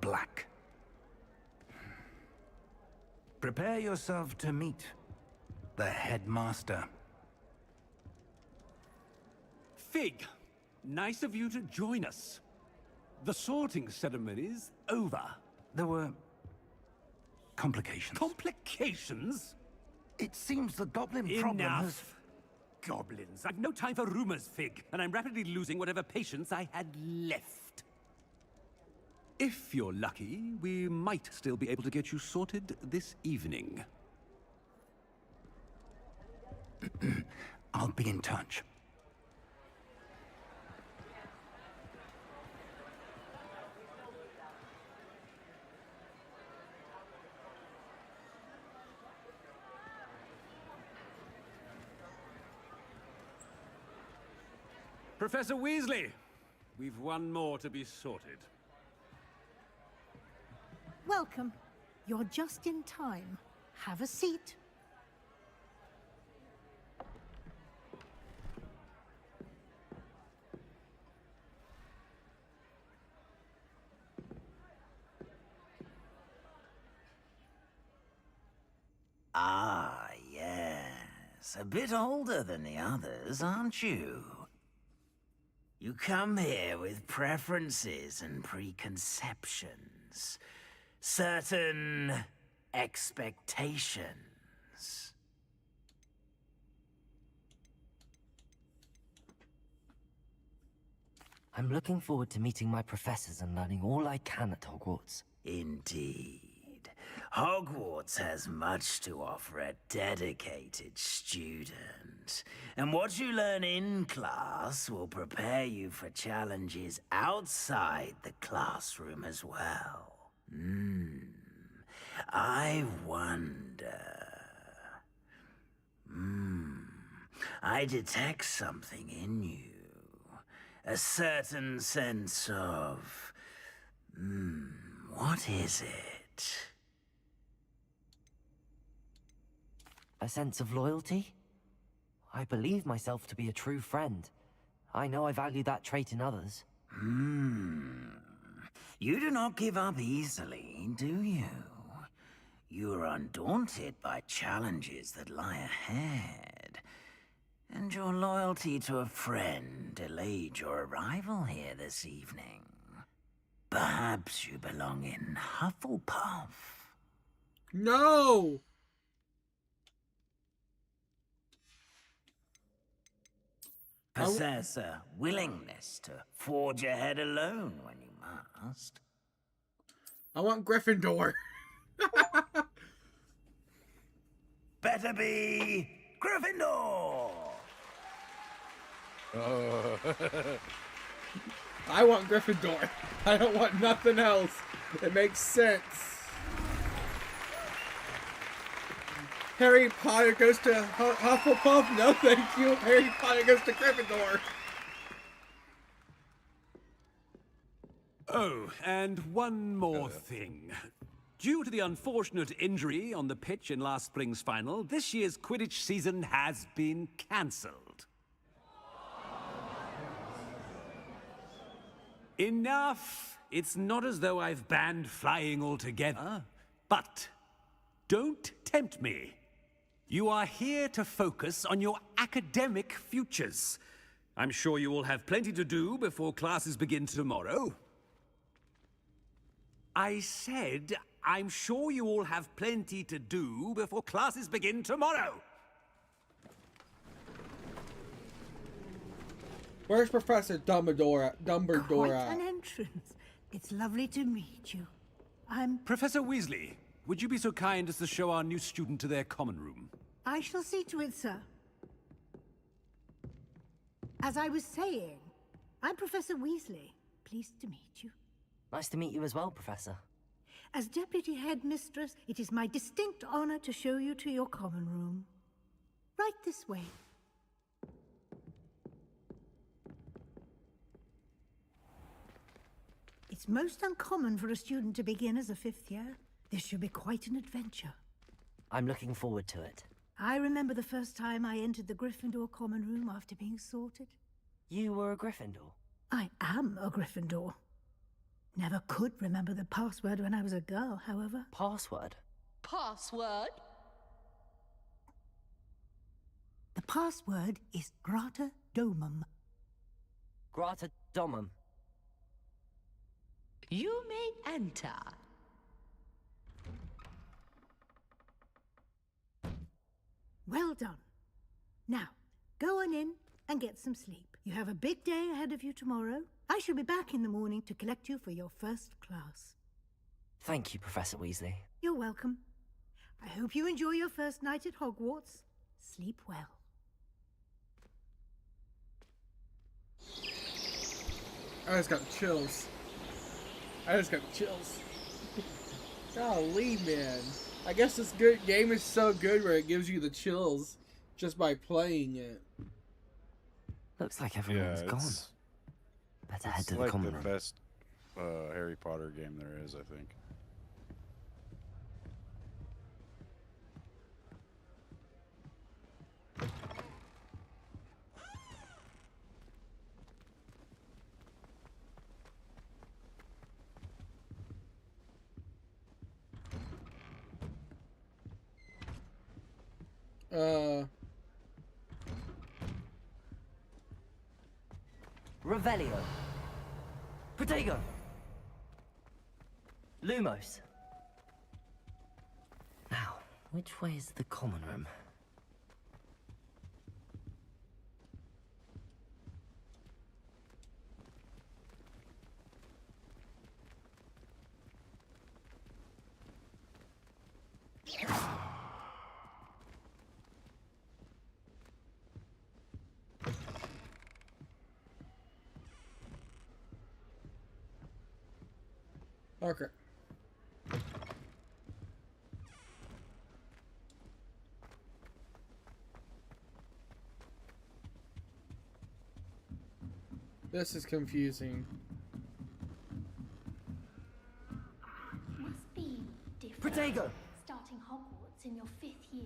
Speaker 6: Black. Prepare yourself to meet the headmaster.
Speaker 11: Fig, nice of you to join us. The sorting ceremony's over.
Speaker 6: There were complications.
Speaker 11: Complications?
Speaker 6: It seems the goblin problem has...
Speaker 11: Enough. Goblins. I've no time for rumors, Fig, and I'm rapidly losing whatever patience I had left. If you're lucky, we might still be able to get you sorted this evening.
Speaker 6: I'll be in touch.
Speaker 11: Professor Weasley,
Speaker 12: We've one more to be sorted.
Speaker 13: Welcome. You're just in time. Have a seat.
Speaker 14: Ah, yes. A bit older than the others, aren't you? You come here with preferences and preconceptions. Certain expectations.
Speaker 5: I'm looking forward to meeting my professors and learning all I can at Hogwarts.
Speaker 14: Indeed. Hogwarts has much to offer a dedicated student. And what you learn in class will prepare you for challenges outside the classroom as well. I wonder... I detect something in you. A certain sense of... what is it?
Speaker 5: A sense of loyalty? I believe myself to be a true friend. I know I value that trait in others.
Speaker 14: You do not give up easily, do you? You are undaunted by challenges that lie ahead. And your loyalty to a friend delayed your arrival here this evening. Perhaps you belong in Hufflepuff.
Speaker 2: No!
Speaker 14: Possess a willingness to forge ahead alone when you must.
Speaker 2: I want Gryffindor.
Speaker 14: Better be Gryffindor!
Speaker 2: I want Gryffindor. I don't want nothing else. It makes sense. Harry Potter goes to Hufflepuff? No, thank you. Harry Potter goes to Gryffindor.
Speaker 12: Oh, and one more thing. Due to the unfortunate injury on the pitch in last spring's final, this year's Quidditch season has been cancelled. Enough! It's not as though I've banned flying altogether. But don't tempt me. You are here to focus on your academic futures. I'm sure you will have plenty to do before classes begin tomorrow. I said, I'm sure you all have plenty to do before classes begin tomorrow.
Speaker 2: Where's Professor Dumbledore
Speaker 13: Quite
Speaker 2: at?
Speaker 13: an entrance. It's lovely to meet you. I'm...
Speaker 12: Professor Weasley, would you be so kind as to show our new student to their common room?
Speaker 13: I shall see to it, sir. As I was saying, I'm Professor Weasley. Pleased to meet you.
Speaker 5: Nice to meet you as well, Professor.
Speaker 13: As Deputy Headmistress, it is my distinct honor to show you to your common room. Right this way. It's most uncommon for a student to begin as a fifth year. This should be quite an adventure.
Speaker 5: I'm looking forward to it.
Speaker 13: I remember the first time I entered the Gryffindor common room after being sorted.
Speaker 5: You were a Gryffindor?
Speaker 13: I am a Gryffindor. Never could remember the password when I was a girl, however.
Speaker 5: Password?
Speaker 15: Password?
Speaker 13: The password is Grata Domum.
Speaker 5: Grata Domum.
Speaker 15: You may enter.
Speaker 13: Well done. Now, go on in and get some sleep. You have a big day ahead of you tomorrow. I shall be back in the morning to collect you for your first class.
Speaker 5: Thank you, Professor Weasley.
Speaker 13: You're welcome. I hope you enjoy your first night at Hogwarts. Sleep well.
Speaker 2: I just got chills. Golly, man. I guess this game is so good where it gives you the chills just by playing it.
Speaker 5: Looks like everyone's gone. Better head
Speaker 8: It's
Speaker 5: to the
Speaker 8: like
Speaker 5: common
Speaker 8: the
Speaker 5: room.
Speaker 8: best Harry Potter game there is, I think.
Speaker 5: Revelio. Protego. Lumos. Now, which way is the common room?
Speaker 2: Okay. This is confusing.
Speaker 16: Must be different.
Speaker 5: Protego!
Speaker 16: Starting Hogwarts in your 5th year.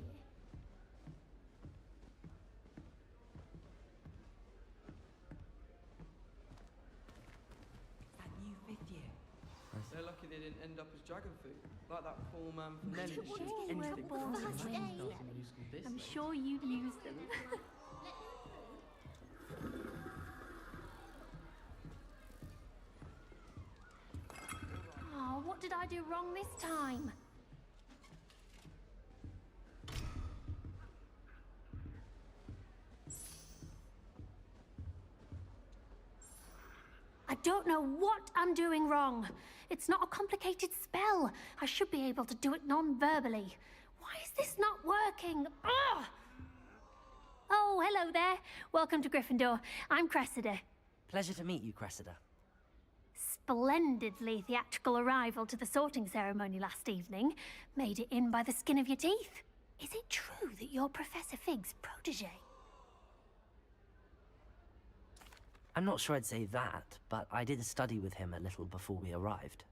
Speaker 17: That new 5th year. They're lucky they didn't end up as dragon food, like that poor man from Nelly.
Speaker 16: Anything I'm sure you'd use them. Oh, what did I do wrong this time? I don't know what I'm doing wrong. It's not a complicated spell. I should be able to do it non-verbally. Why is this not working? Ugh! Oh, hello there. Welcome to Gryffindor. I'm Cressida.
Speaker 5: Pleasure to meet you, Cressida.
Speaker 16: Splendidly theatrical arrival to the sorting ceremony last evening. Made it in by the skin of your teeth. Is it true that you're Professor Fig's protege?
Speaker 5: I'm not sure I'd say that, but I did study with him a little before we arrived.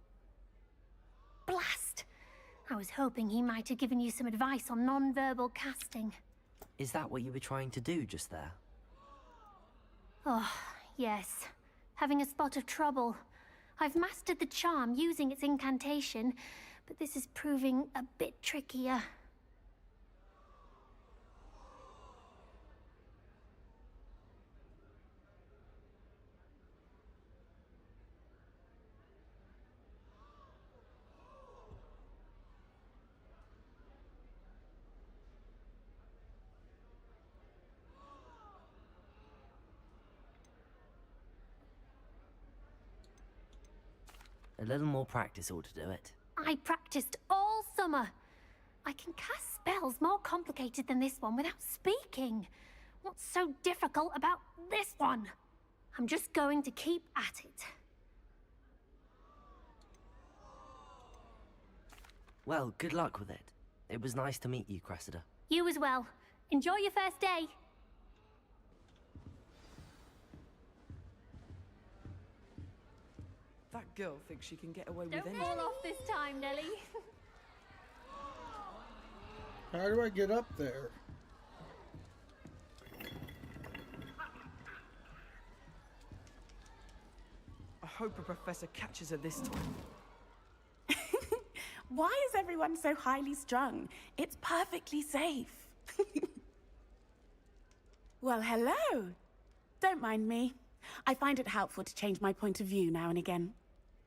Speaker 16: Blast! I was hoping he might have given you some advice on non-verbal casting.
Speaker 5: Is that what you were trying to do just there?
Speaker 16: Oh, yes. Having a spot of trouble. I've mastered the charm using its incantation, but this is proving a bit trickier.
Speaker 5: A little more practice ought to do it.
Speaker 16: I practiced all summer. I can cast spells more complicated than this one without speaking. What's so difficult about this one? I'm just going to keep at it.
Speaker 5: Well, good luck with it. It was nice to meet you, Cressida.
Speaker 16: You as well. Enjoy your first day.
Speaker 17: That girl thinks she can get away with
Speaker 16: Don't
Speaker 17: anything.
Speaker 16: fall off this time, Nelly.
Speaker 2: How do I get up there?
Speaker 17: I hope a professor catches her this time.
Speaker 18: Why is everyone so highly strung? It's perfectly safe. Well, hello. Don't mind me. I find it helpful to change my point of view now and again.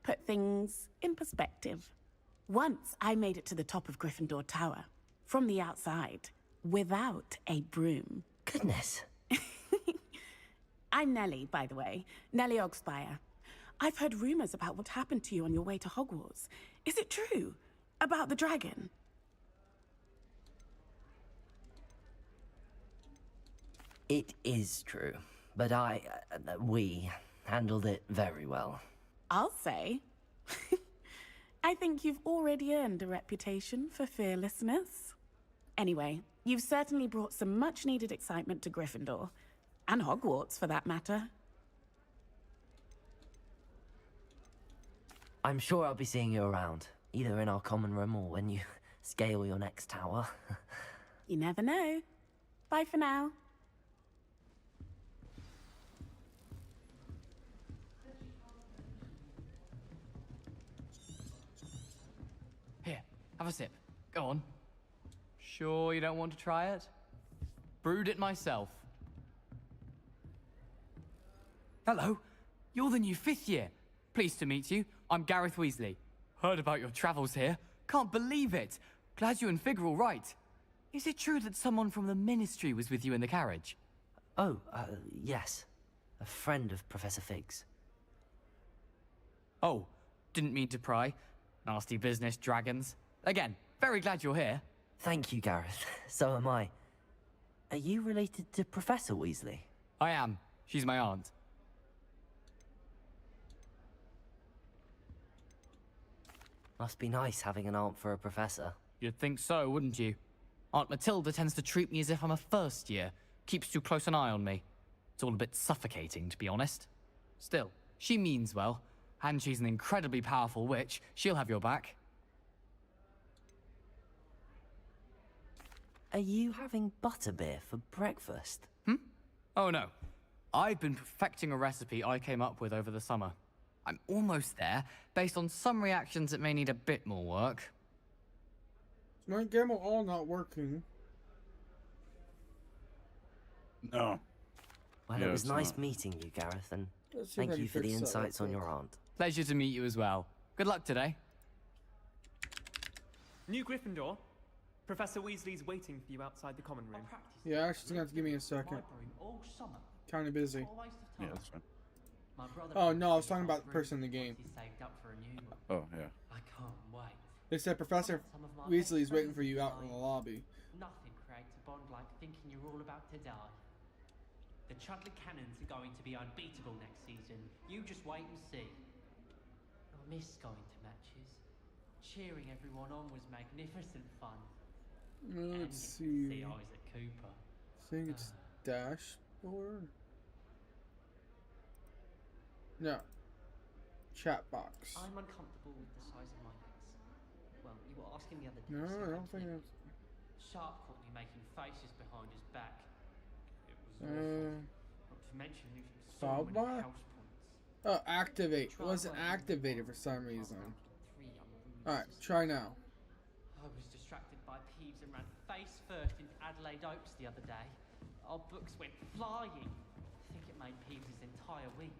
Speaker 18: Put things in perspective. Once I made it to the top of Gryffindor Tower, from the outside, without a broom.
Speaker 5: Goodness.
Speaker 18: I'm Nellie, by the way. Nellie Ogspire. I've heard rumors about what happened to you on your way to Hogwarts. Is it true? About the dragon?
Speaker 5: It is true, but we handled it very well.
Speaker 18: I'll say. I think you've already earned a reputation for fearlessness. Anyway, you've certainly brought some much-needed excitement to Gryffindor. And Hogwarts, for that matter.
Speaker 5: I'm sure I'll be seeing you around, either in our common room or when you scale your next tower.
Speaker 18: You never know. Bye for now.
Speaker 19: Here, have a sip. Go on. Sure you don't want to try it? Brewed it myself. Hello, you're the new 5th year. Pleased to meet you. I'm Gareth Weasley. Heard about your travels here. Can't believe it. Glad you and Fig are all right. Is it true that someone from the Ministry was with you in the carriage?
Speaker 5: Oh, yes. A friend of Professor Fig's.
Speaker 19: Oh, didn't mean to pry. Nasty business, dragons. Again, very glad you're here.
Speaker 5: Thank you, Gareth. So am I. Are you related to Professor Weasley?
Speaker 19: I am. She's my aunt.
Speaker 5: Must be nice having an aunt for a professor.
Speaker 19: You'd think so, wouldn't you? Aunt Matilda tends to treat me as if I'm a first year. Keeps too close an eye on me. It's all a bit suffocating, to be honest. Still, she means well. And she's an incredibly powerful witch. She'll have your back.
Speaker 5: Are you having butterbeer for breakfast?
Speaker 19: Oh no. I've been perfecting a recipe I came up with over the summer. I'm almost there. Based on some reactions, it may need a bit more work.
Speaker 2: Is my gamma all not working?
Speaker 8: No.
Speaker 5: Well,
Speaker 8: Yeah,
Speaker 5: it was
Speaker 8: it's
Speaker 5: nice
Speaker 8: not.
Speaker 5: meeting you, Gareth, and
Speaker 2: Let's see if I
Speaker 5: thank
Speaker 2: can
Speaker 5: you for the
Speaker 2: fix that real
Speaker 5: insights on
Speaker 2: quick.
Speaker 5: your aunt.
Speaker 19: Pleasure to meet you as well. Good luck today.
Speaker 20: New Gryffindor. Professor Weasley's waiting for you outside the common room.
Speaker 2: Yeah, she's gonna have to give me a second. Kind of busy.
Speaker 8: Yeah, that's fine.
Speaker 2: Oh no, I was talking about the person in the game.
Speaker 8: Oh, yeah.
Speaker 20: I can't wait.
Speaker 2: They said Professor Weasley's waiting for you out in the lobby.
Speaker 20: Nothing creates a bond like thinking you're all about to die. The Chudley Cannons are going to be unbeatable next season. You just wait and see. I miss going to matches. Cheering everyone on was magnificent fun.
Speaker 2: Let's see.
Speaker 20: See Isaac Cooper.
Speaker 2: I think it's dashboard. No. Chat box.
Speaker 20: I'm uncomfortable with the size of my legs. Well, you were asking the other day.
Speaker 2: No, I don't think that's.
Speaker 20: Sharp caught me making faces behind his back. It was awful. Not to mention losing so many
Speaker 2: Bar?
Speaker 20: house points.
Speaker 2: Oh, activate. It wasn't activated for some reason. Alright, try now.
Speaker 20: I was distracted by Peeves and ran face first into Adelaide Oaks the other day. Our books went flying. I think it made Peeves' entire week.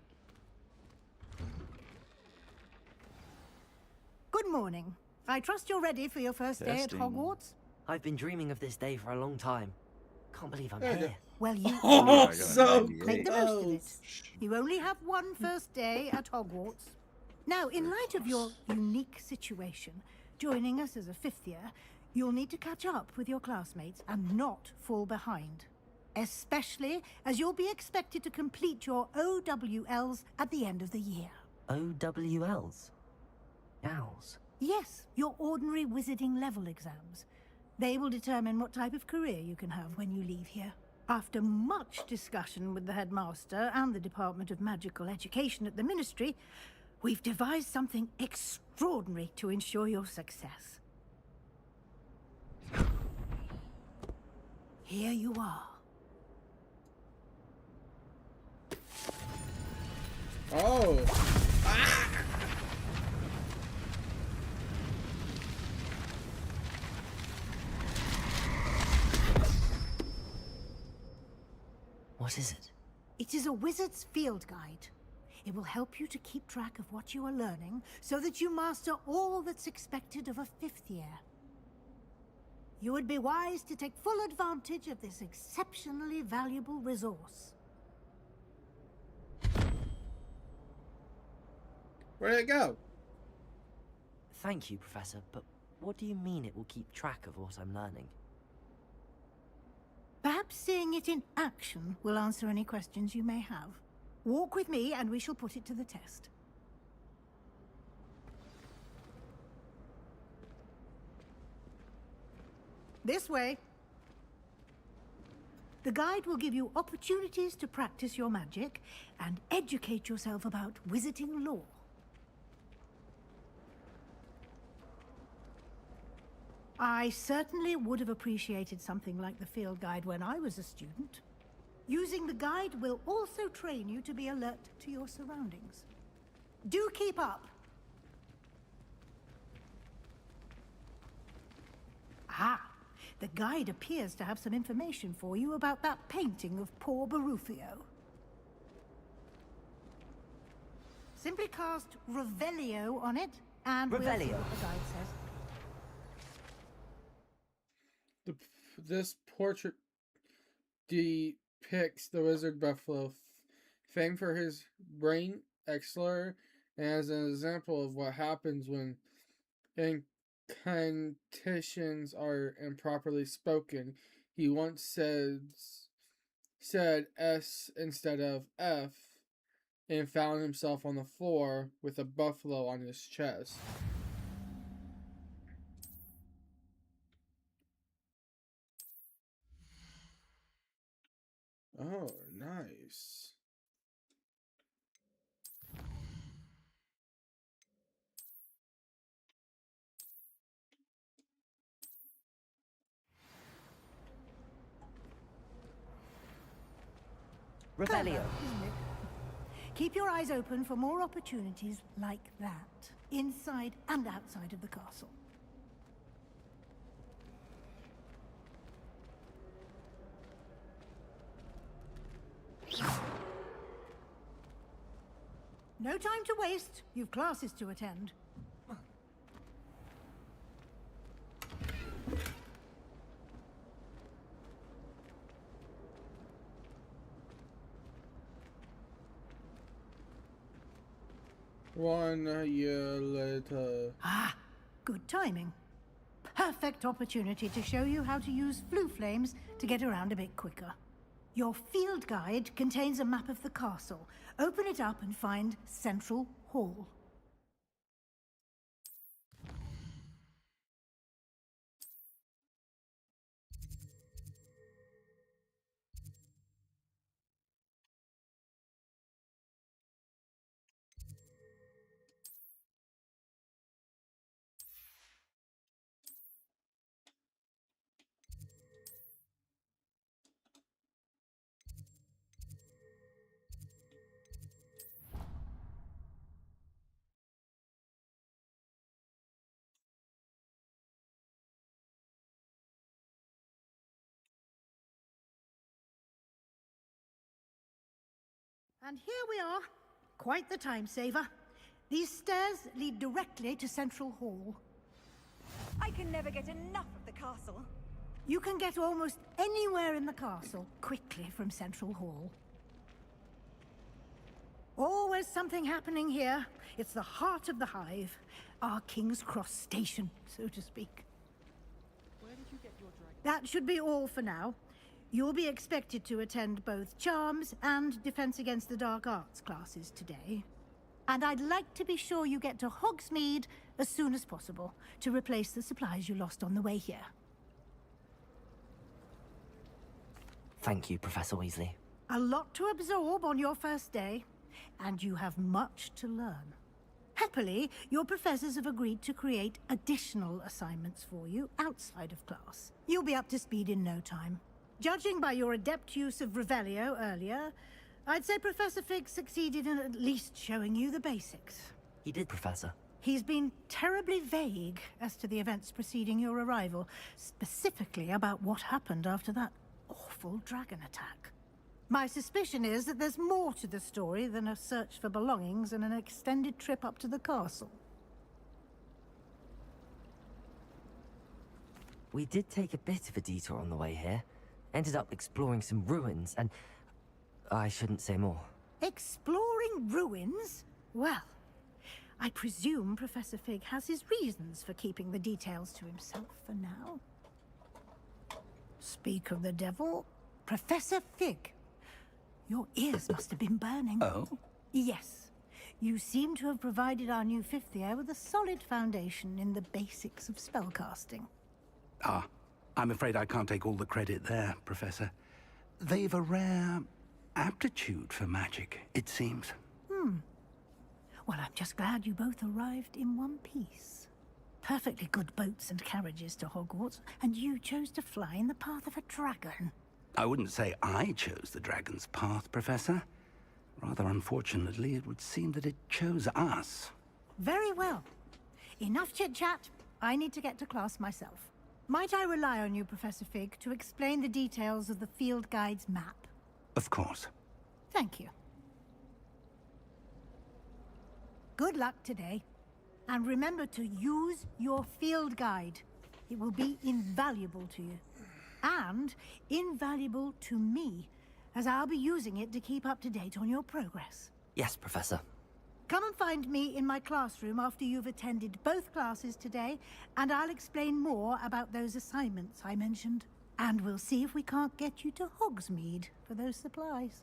Speaker 13: Good morning. I trust you're ready for your first day at
Speaker 5: Testing.
Speaker 13: Hogwarts?
Speaker 5: I've been dreaming of this day for a long time. Can't believe I'm
Speaker 2: There you go.
Speaker 5: here.
Speaker 13: Well, you
Speaker 2: Oh,
Speaker 13: are.
Speaker 2: so
Speaker 13: Make the most of
Speaker 2: close.
Speaker 13: it. You only have one first day at Hogwarts. Now, in light of your unique situation, joining us as a 5th year, you'll need to catch up with your classmates and not fall behind. Especially as you'll be expected to complete your OWLs at the end of the year.
Speaker 5: OWLs? Owls?
Speaker 13: Yes, your ordinary wizarding level exams. They will determine what type of career you can have when you leave here. After much discussion with the headmaster and the Department of Magical Education at the Ministry, we've devised something extraordinary to ensure your success. Here you are.
Speaker 2: Oh.
Speaker 5: What is it?
Speaker 13: It is a wizard's field guide. It will help you to keep track of what you are learning so that you master all that's expected of a 5th year. You would be wise to take full advantage of this exceptionally valuable resource.
Speaker 2: Where'd it go?
Speaker 5: Thank you, Professor, but what do you mean it will keep track of what I'm learning?
Speaker 13: Perhaps seeing it in action will answer any questions you may have. Walk with me and we shall put it to the test. This way. The guide will give you opportunities to practice your magic and educate yourself about wizarding lore. I certainly would have appreciated something like the field guide when I was a student. Using the guide will also train you to be alert to your surroundings. Do keep up! Ah, the guide appears to have some information for you about that painting of poor Barufio. Simply cast Revelio on it, and we'll see what the guide says.
Speaker 2: This portrait depicts the wizard Buffalo, famed for his brain excellence, as an example of what happens when incantations are improperly spoken. He once said S instead of F, and found himself on the floor with a buffalo on his chest. Oh, nice.
Speaker 13: Revelio. Keep your eyes open for more opportunities like that, inside and outside of the castle. No time to waste. You've classes to attend.
Speaker 2: One year later.
Speaker 13: Ah, good timing. Perfect opportunity to show you how to use flue flames to get around a bit quicker. Your field guide contains a map of the castle. Open it up and find Central Hall. And here we are. Quite the time saver. These stairs lead directly to Central Hall.
Speaker 21: I can never get enough of the castle.
Speaker 13: You can get almost anywhere in the castle quickly from Central Hall. Always something happening here. It's the heart of the hive. Our King's Cross station, so to speak.
Speaker 17: Where did you get your dragon?
Speaker 13: That should be all for now. You'll be expected to attend both Charms and Defense Against the Dark Arts classes today. And I'd like to be sure you get to Hogsmeade as soon as possible to replace the supplies you lost on the way here.
Speaker 5: Thank you, Professor Weasley.
Speaker 13: A lot to absorb on your first day, and you have much to learn. Happily, your professors have agreed to create additional assignments for you outside of class. You'll be up to speed in no time. Judging by your adept use of Revelio earlier, I'd say Professor Fig succeeded in at least showing you the basics.
Speaker 5: He did, Professor.
Speaker 13: He's been terribly vague as to the events preceding your arrival, specifically about what happened after that awful dragon attack. My suspicion is that there's more to the story than a search for belongings and an extended trip up to the castle.
Speaker 5: We did take a bit of a detour on the way here. Ended up exploring some ruins, and I shouldn't say more.
Speaker 13: Exploring ruins? Well, I presume Professor Fig has his reasons for keeping the details to himself for now. Speak of the devil, Professor Fig. Your ears must have been burning.
Speaker 6: Oh?
Speaker 13: Yes. You seem to have provided our new fifth year with a solid foundation in the basics of spellcasting.
Speaker 6: Ah, I'm afraid I can't take all the credit there, Professor. They've a rare aptitude for magic, it seems.
Speaker 13: Well, I'm just glad you both arrived in one piece. perfectly good boats and carriages to Hogwarts, and you chose to fly in the path of a dragon.
Speaker 6: I wouldn't say I chose the dragon's path, Professor. Rather unfortunately, it would seem that it chose us.
Speaker 13: Very well. Enough chit-chat. I need to get to class myself. Might I rely on you, Professor Fig, to explain the details of the field guide's map?
Speaker 6: Of course.
Speaker 13: Thank you. Good luck today. And remember to use your field guide. It will be invaluable to you. And invaluable to me, as I'll be using it to keep up to date on your progress.
Speaker 5: Yes, Professor.
Speaker 13: Come and find me in my classroom after you've attended both classes today, and I'll explain more about those assignments I mentioned. And we'll see if we can't get you to Hogsmeade for those supplies.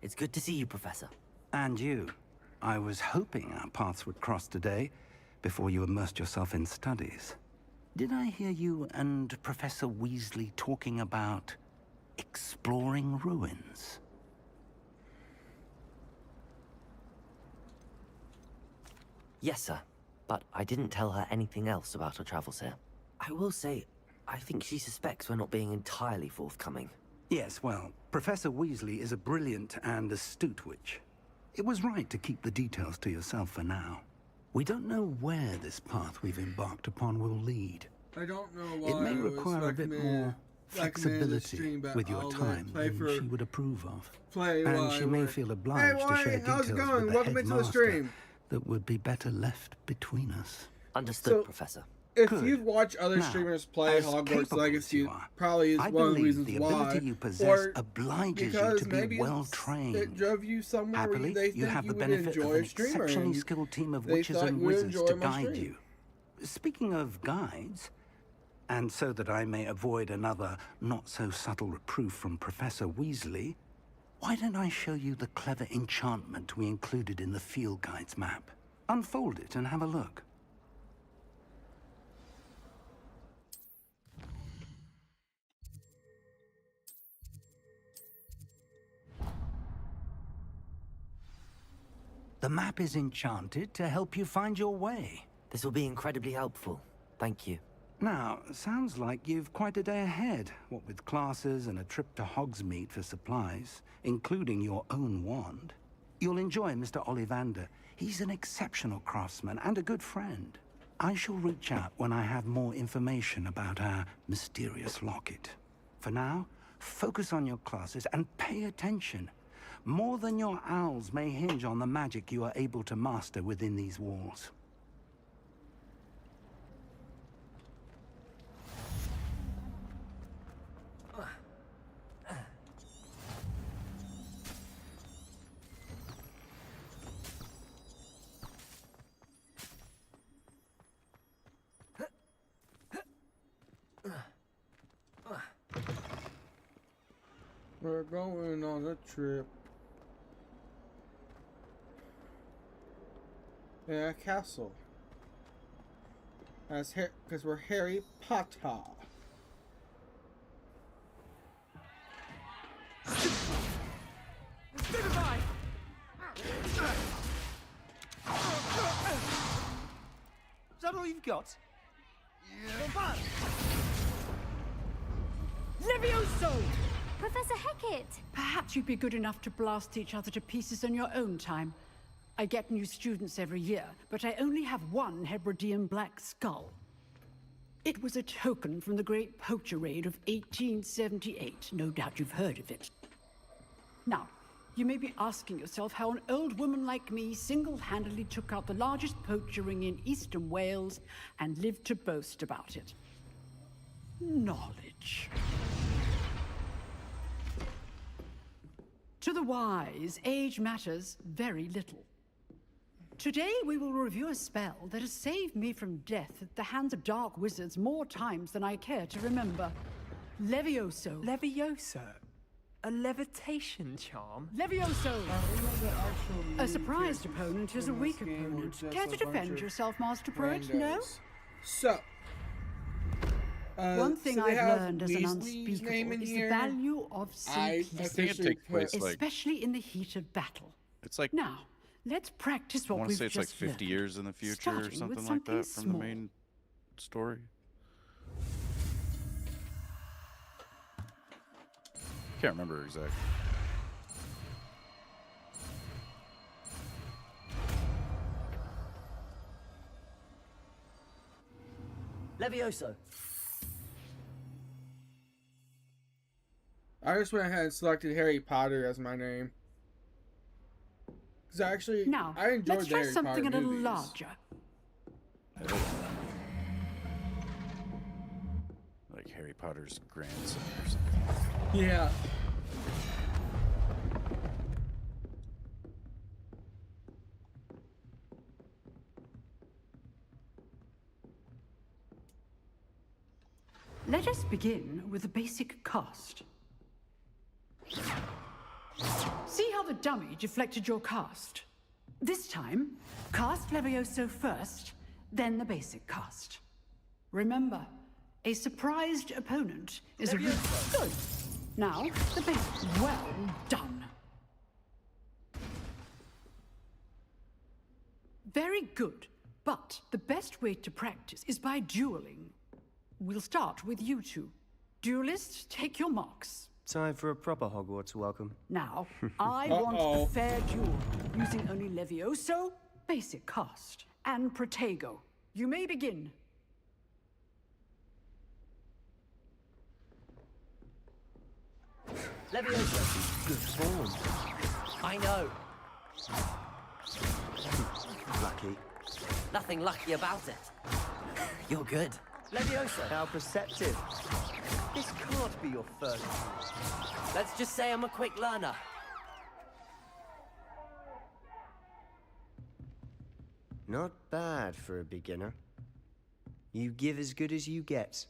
Speaker 5: It's good to see you, Professor.
Speaker 6: And you. I was hoping our paths would cross today, before you immersed yourself in studies. Did I hear you and Professor Weasley talking about exploring ruins?
Speaker 5: Yes, sir. But I didn't tell her anything else about her travels here. I will say, I think she suspects we're not being entirely forthcoming.
Speaker 6: Yes, well, Professor Weasley is a brilliant and astute witch. It was right to keep the details to yourself for now. We don't know where this path we've embarked upon will lead.
Speaker 2: I don't know why
Speaker 6: it may require a bit more flexibility with your time than she would approve of. And she may feel obliged to share details with the headmaster that would be better left between us.
Speaker 5: Understood, Professor.
Speaker 2: If you've watched other streamers play Hogwarts Legacy, probably is one of the reasons
Speaker 6: the
Speaker 2: why.
Speaker 6: ability you possess obliges you to be well trained.
Speaker 2: It drove you somewhere
Speaker 6: Happily,
Speaker 2: where
Speaker 6: you have the benefit of an exceptionally skilled team of witches and wizards to guide you. Speaking of guides, and so that I may avoid another not-so-subtle reproof from Professor Weasley, why don't I show you the clever enchantment we included in the field guide's map? Unfold it and have a look. The map is enchanted to help you find your way.
Speaker 5: This will be incredibly helpful. Thank you.
Speaker 6: Now, sounds like you've quite a day ahead, what with classes and a trip to Hogsmeade for supplies, including your own wand. You'll enjoy Mr. Ollivander. He's an exceptional craftsman and a good friend. I shall reach out when I have more information about our mysterious locket. For now, focus on your classes and pay attention. More than your owls may hinge on the magic you are able to master within these walls.
Speaker 2: We're going on a trip. In a castle. Because we're Harry Potter.
Speaker 1: Is that all you've got? Yeah.
Speaker 22: Levioso!
Speaker 16: Professor Hecat!
Speaker 22: Perhaps you'd be good enough to blast each other to pieces in your own time. I get new students every year, but I only have one Hebridean black skull. It was a token from the Great Poacher Raid of 1878. No doubt you've heard of it. Now, you may be asking yourself how an old woman like me single-handedly took out the largest poacher ring in eastern Wales and lived to boast about it. Knowledge. To the wise, age matters very little. Today we will review a spell that has saved me from death at the hands of dark wizards more times than I care to remember. Levioso.
Speaker 1: Levioso?
Speaker 3: A levitation charm?
Speaker 22: Levioso! A surprised opponent is a weak opponent. Care to defend yourself, Master Poet? No?
Speaker 2: So,
Speaker 22: one thing
Speaker 2: so they
Speaker 22: I've
Speaker 2: have
Speaker 22: learned as an
Speaker 2: Weasley's name
Speaker 22: unspeakable
Speaker 2: in
Speaker 22: is
Speaker 2: here.
Speaker 22: the value of
Speaker 2: I
Speaker 22: simplicity,
Speaker 8: think it takes place like
Speaker 22: especially in the heat of battle.
Speaker 8: it's like
Speaker 22: Now, let's practice
Speaker 8: I
Speaker 22: what
Speaker 8: want
Speaker 22: we've
Speaker 8: to say it's like
Speaker 22: just
Speaker 8: 50
Speaker 22: learned,
Speaker 8: years in the future or
Speaker 22: starting with
Speaker 8: something like that from
Speaker 22: small.
Speaker 8: the main story. Can't remember exactly.
Speaker 5: Levioso.
Speaker 2: I just went ahead and selected Harry Potter as my name. Because actually,
Speaker 22: Now,
Speaker 2: I enjoyed
Speaker 22: let's
Speaker 2: the
Speaker 22: try
Speaker 2: Harry
Speaker 22: something
Speaker 2: Potter
Speaker 22: a little
Speaker 2: movies.
Speaker 22: larger.
Speaker 8: Like Harry Potter's grandson or something.
Speaker 2: Yeah.
Speaker 22: Let us begin with the basic cast. See how the dummy deflected your cast? This time, cast Levioso first, then the basic cast. Remember, a surprised opponent is a good. Now, the basic. Well done. Very good, but the best way to practice is by dueling. We'll start with you two. Duelists, take your marks.
Speaker 3: Time for a proper Hogwarts welcome.
Speaker 22: Now, I want a fair duel, using only Levioso, basic cast, and Protego. You may begin.
Speaker 5: Levioso.
Speaker 3: Good form.
Speaker 5: I know.
Speaker 3: Lucky.
Speaker 5: Nothing lucky about it. You're good. Levioso.
Speaker 3: How perceptive. This can't be your first.
Speaker 5: Let's just say I'm a quick learner.
Speaker 3: Not bad for a beginner. You give as good as you get.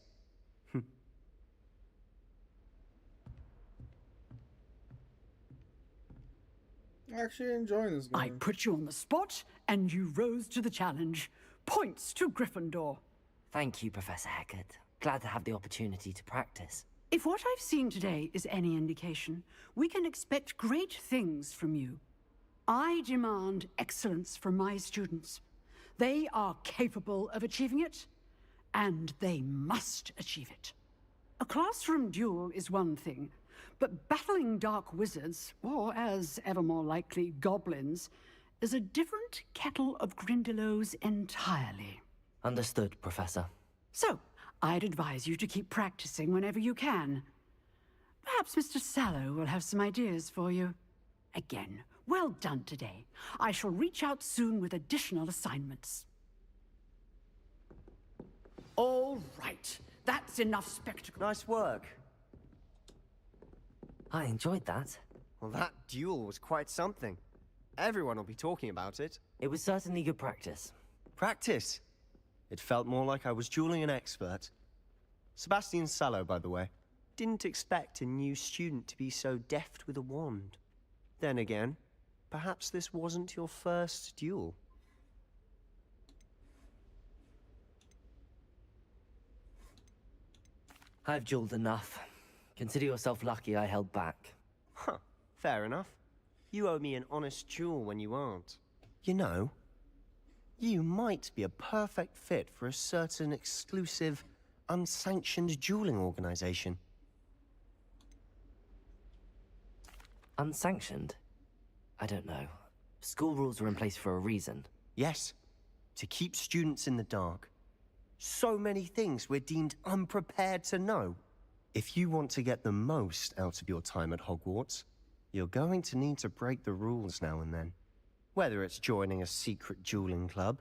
Speaker 2: Actually enjoying this game.
Speaker 22: I put you on the spot, and you rose to the challenge. Points to Gryffindor.
Speaker 5: Thank you, Professor Hecat. Glad to have the opportunity to practice.
Speaker 22: If what I've seen today is any indication, we can expect great things from you. I demand excellence from my students. They are capable of achieving it, and they must achieve it. A classroom duel is one thing, but battling dark wizards, or as ever more likely, goblins, is a different kettle of Grindylows entirely.
Speaker 5: Understood, Professor.
Speaker 22: So, I'd advise you to keep practicing whenever you can. Perhaps Mr. Sallow will have some ideas for you. Again, well done today. I shall reach out soon with additional assignments. All right, that's enough spectacle.
Speaker 3: Nice work.
Speaker 5: I enjoyed that.
Speaker 3: Well, that duel was quite something. Everyone will be talking about it.
Speaker 5: It was certainly good practice.
Speaker 3: Practice? It felt more like I was dueling an expert. Sebastian Sallow, by the way. Didn't expect a new student to be so deft with a wand. Then again, perhaps this wasn't your first duel.
Speaker 5: I've dueled enough. Consider yourself lucky I held back.
Speaker 3: Huh, fair enough. You owe me an honest duel when you aren't. You know, you might be a perfect fit for a certain exclusive, unsanctioned dueling organization.
Speaker 5: Unsanctioned? I don't know. School rules are in place for a reason.
Speaker 3: Yes, to keep students in the dark. So many things we're deemed unprepared to know. If you want to get the most out of your time at Hogwarts, you're going to need to break the rules now and then. Whether it's joining a secret dueling club,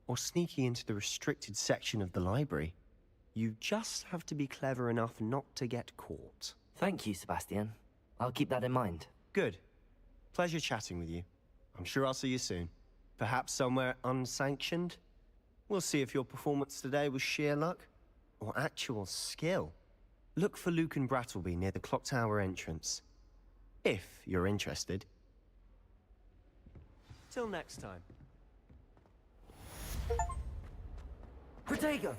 Speaker 3: or sneaking into the restricted section of the library, you just have to be clever enough not to get caught.
Speaker 5: Thank you, Sebastian. I'll keep that in mind.
Speaker 3: Good. Pleasure chatting with you. I'm sure I'll see you soon. Perhaps somewhere unsanctioned? We'll see if your performance today was sheer luck, or actual skill. Look for Luke and Brattleby near the clock tower entrance. If you're interested. Till next time.
Speaker 5: Protego!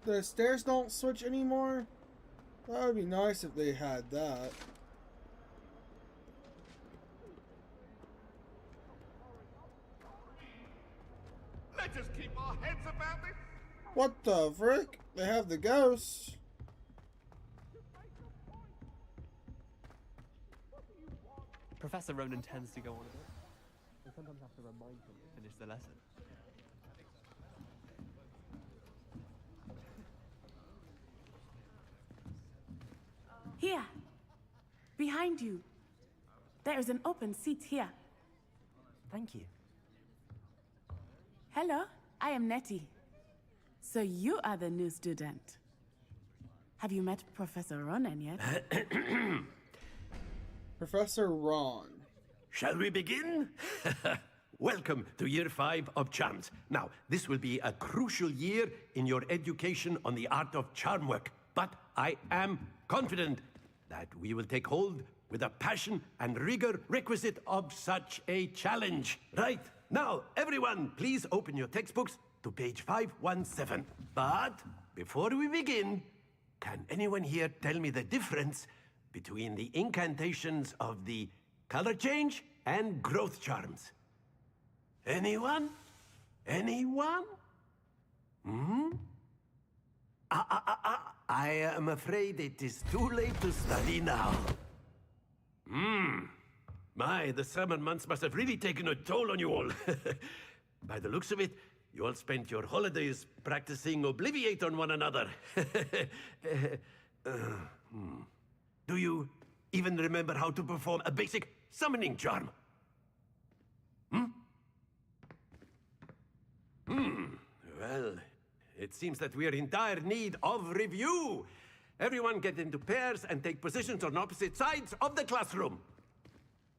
Speaker 2: The stairs don't switch anymore? That would be nice if they had that.
Speaker 4: Let's just keep our heads about this.
Speaker 2: What the frick? They have the ghosts.
Speaker 10: Professor Ronan tends to go on a bit. I sometimes have to remind him to finish the lesson.
Speaker 18: Here. Behind you. There is an open seat here.
Speaker 5: Thank you.
Speaker 18: Hello, I am Nettie. So you are the new student. Have you met Professor Ronan yet?
Speaker 2: Professor Ron.
Speaker 11: Shall we begin? Welcome to Year 5 of Charms. Now, this will be a crucial year in your education on the art of charm work. But I am confident that we will take hold with the passion and rigor requisite of such a challenge. Right, now, everyone, please open your textbooks to page 517. But before we begin, can anyone here tell me the difference between the incantations of the color change and growth charms? Anyone? Anyone? Hmm? I am afraid it is too late to study now. My, the summer months must have really taken a toll on you all. By the looks of it, you all spent your holidays practicing Obliviate on one another. Do you even remember how to perform a basic summoning charm? Well, it seems that we are in dire need of review. Everyone get into pairs and take positions on opposite sides of the classroom.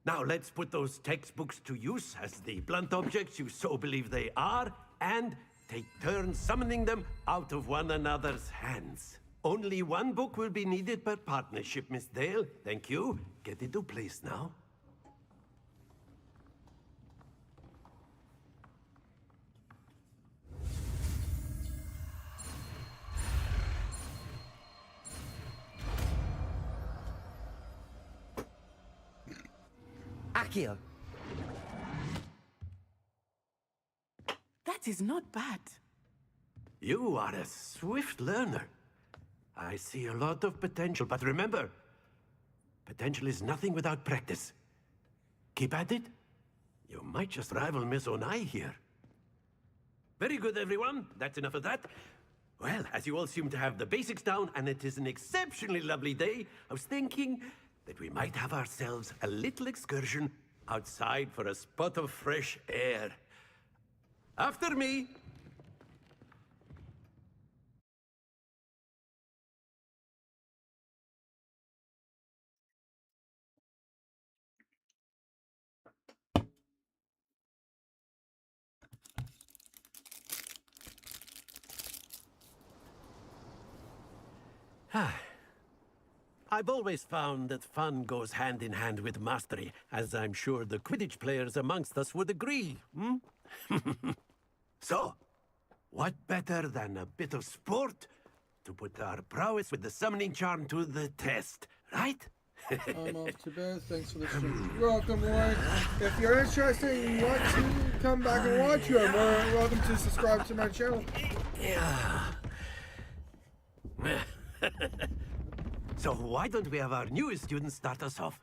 Speaker 11: Now let's put those textbooks to use as the blunt objects you so believe they are, and take turns summoning them out of one another's hands. Only one book will be needed per partnership, Miss Dale. Thank you. Get into place now.
Speaker 5: Accio!
Speaker 18: That is not bad.
Speaker 11: You are a swift learner. I see a lot of potential, but remember, potential is nothing without practice. Keep at it. You might just rival Miss Onai here. Very good, everyone. That's enough of that. Well, as you all seem to have the basics down, and it is an exceptionally lovely day, I was thinking that we might have ourselves a little excursion outside for a spot of fresh air. After me. I've always found that fun goes hand in hand with mastery, as I'm sure the Quidditch players amongst us would agree. So, what better than a bit of sport to put our prowess with the summoning charm to the test, right?
Speaker 2: I'm off to bed. Thanks for the stream. You're welcome, Roy. If you're interested and you want to come back and watch, you are more welcome to subscribe to my channel.
Speaker 11: Yeah. So why don't we have our newest student start us off?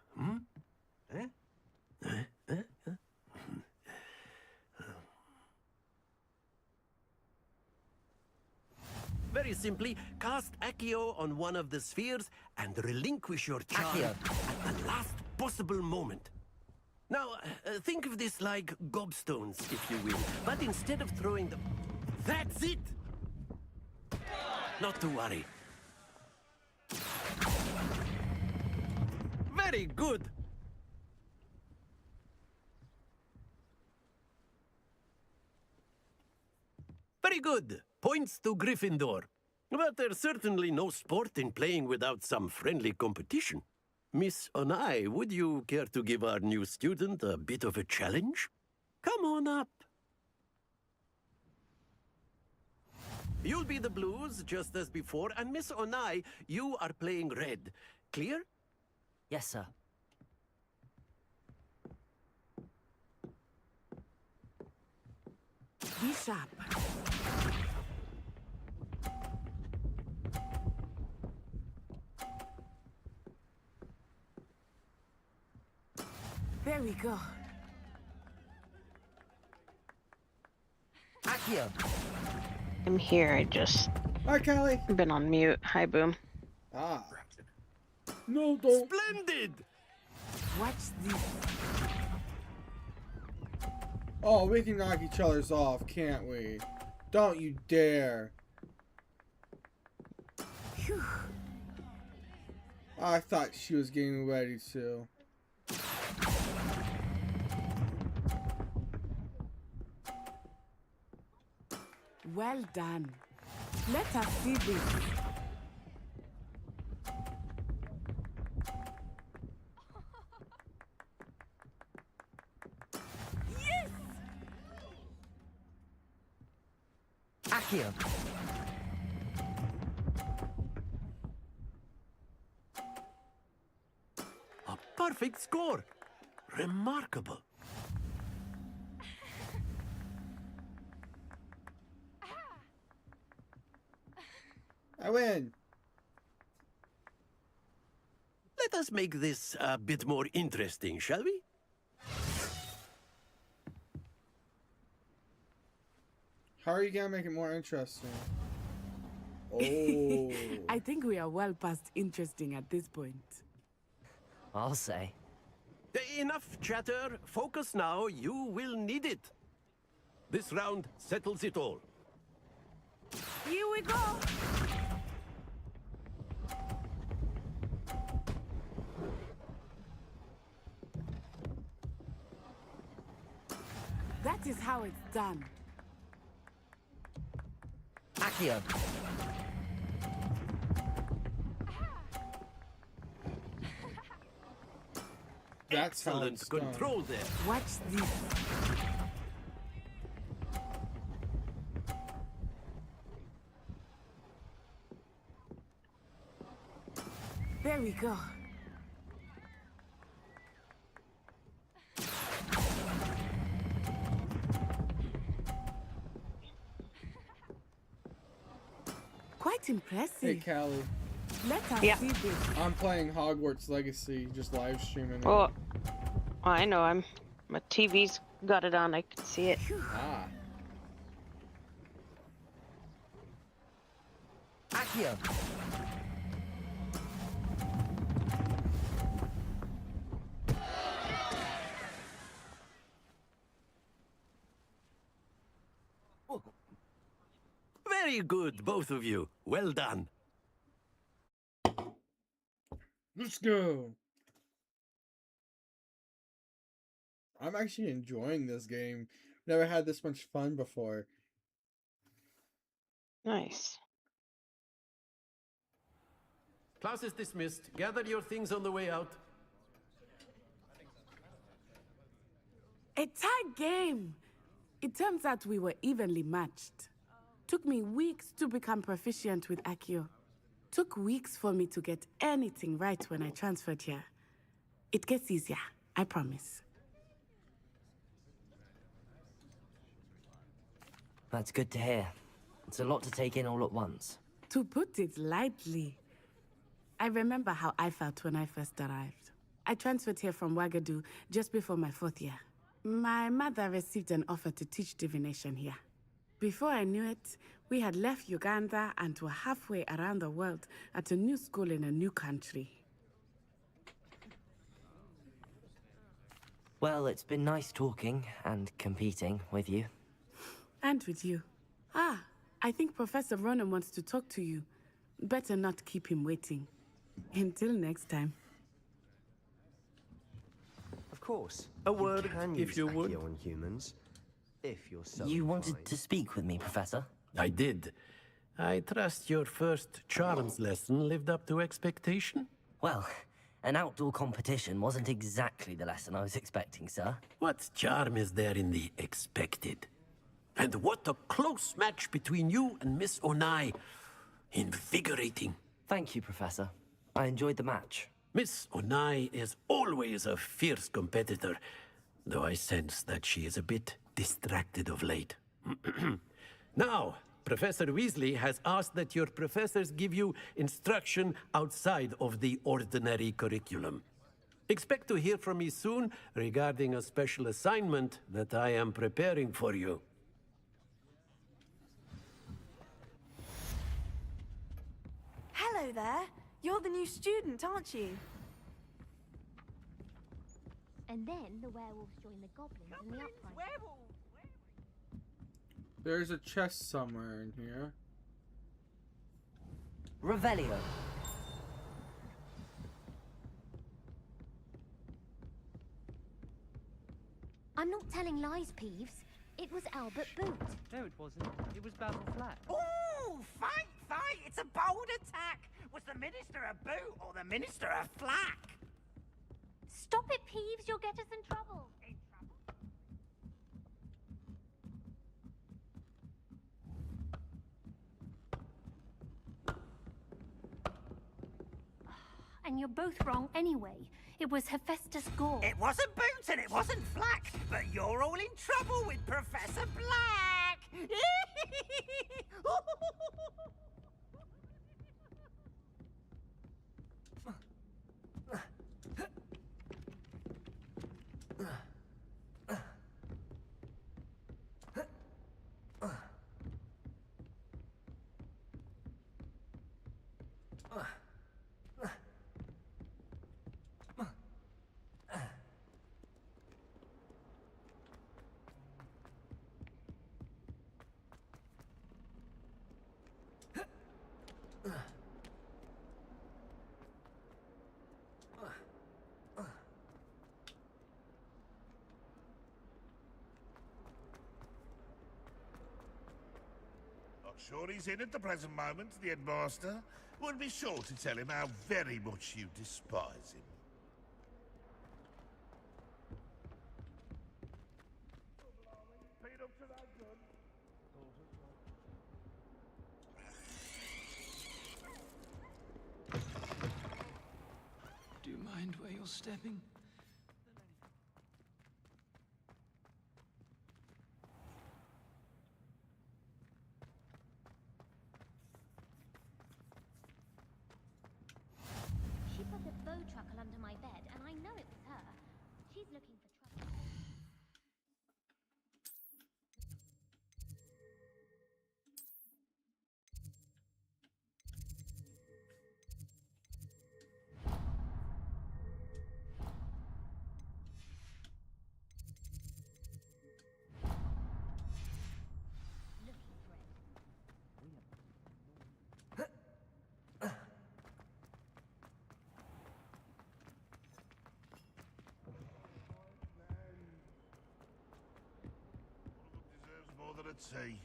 Speaker 11: Very simply, cast Accio on one of the spheres and relinquish your charm at the last possible moment. Now, think of this like gobstones, if you will, but instead of throwing them... That's it! Not to worry. Very good. Very good. Points to Gryffindor. But there's certainly no sport in playing without some friendly competition. Miss Onai, would you care to give our new student a bit of a challenge? Come on up. You'll be the blues, just as before, and Miss Onai, you are playing red. Clear?
Speaker 5: Yes, sir.
Speaker 18: Be sharp. There we go.
Speaker 5: Accio.
Speaker 7: I'm here. I just.
Speaker 2: Hi, Callie.
Speaker 7: Been on mute. Hi, Boom.
Speaker 2: Ah. No, don't.
Speaker 11: Splendid!
Speaker 18: Watch this.
Speaker 2: Oh, we can knock each other's off, can't we? Don't you dare.
Speaker 18: Phew.
Speaker 2: I thought she was getting ready to.
Speaker 18: Well done. Let us see this. Yes!
Speaker 5: Accio.
Speaker 11: A perfect score. Remarkable.
Speaker 2: I win.
Speaker 11: Let us make this a bit more interesting, shall we?
Speaker 2: How are you gonna make it more interesting? Oh.
Speaker 18: I think we are well past interesting at this point.
Speaker 5: I'll say.
Speaker 11: Enough chatter. Focus now. You will need it. This round settles it all.
Speaker 18: Here we go. That is how it's done.
Speaker 5: Accio.
Speaker 2: That's how
Speaker 11: Excellent
Speaker 2: it's done.
Speaker 11: control there.
Speaker 18: Watch this. There we go. Quite impressive.
Speaker 2: Hey, Callie.
Speaker 18: Let us
Speaker 7: Yeah.
Speaker 18: see this.
Speaker 2: I'm playing Hogwarts Legacy, just live streaming it.
Speaker 7: Well, I know. My TV's got it on. I can see it.
Speaker 2: Ah.
Speaker 5: Accio.
Speaker 11: Very good, both of you. Well done.
Speaker 2: Let's go. I'm actually enjoying this game. Never had this much fun before.
Speaker 7: Nice.
Speaker 11: Class is dismissed. Gather your things on the way out.
Speaker 18: A tight game. It turns out we were evenly matched. Took me weeks to become proficient with Accio. Took weeks for me to get anything right when I transferred here. It gets easier, I promise.
Speaker 5: That's good to hear. It's a lot to take in all at once.
Speaker 18: To put it lightly, I remember how I felt when I first arrived. I transferred here from Wagadu just before my 4th year. My mother received an offer to teach divination here. Before I knew it, we had left Uganda and were halfway around the world at a new school in a new country.
Speaker 5: Well, it's been nice talking and competing with you.
Speaker 18: And with you. Ah, I think Professor Ronan wants to talk to you. Better not keep him waiting. Until next time.
Speaker 3: course.
Speaker 11: A word,
Speaker 3: can
Speaker 11: if
Speaker 3: use
Speaker 11: you would.
Speaker 3: Accio on humans, if you're so
Speaker 5: You wanted
Speaker 3: inclined.
Speaker 5: to speak with me, Professor?
Speaker 11: I did. I trust your first charms lesson lived up to expectation?
Speaker 5: Well, an outdoor competition wasn't exactly the lesson I was expecting, sir.
Speaker 11: What charm is there in the expected? And what a close match between you and Miss Onai. Invigorating.
Speaker 5: Thank you, Professor. I enjoyed the match.
Speaker 11: Miss Onai is always a fierce competitor, though I sense that she is a bit distracted of late. Now, Professor Weasley has asked that your professors give you instruction outside of the ordinary curriculum. Expect to hear from me soon regarding a special assignment that I am preparing for you.
Speaker 21: Hello there. You're the new student, aren't you?
Speaker 16: And then the werewolves join the goblins in the uprising.
Speaker 2: There's a chest somewhere in here.
Speaker 5: Revelio.
Speaker 16: I'm not telling lies, Peeves. It was Albert Boot.
Speaker 10: No, it wasn't. It was Basil Flat.
Speaker 6: Ooh, fight, fight! It's a bold attack! Was the Minister a boot or the Minister a flack?
Speaker 16: Stop it, Peeves. You'll get us in trouble. And you're both wrong anyway. It was Hephaestus Gore.
Speaker 6: It wasn't boot and it wasn't flack, but you're all in trouble with Professor Black!
Speaker 4: Sure he's in at the present moment, the headmaster. We'll be sure to tell him how very much you despise him.
Speaker 17: Do you mind where you're stepping?
Speaker 16: She put a bow truckle under my bed, and I know it was her. She's looking for trouble.
Speaker 4: Deserves more than a tea.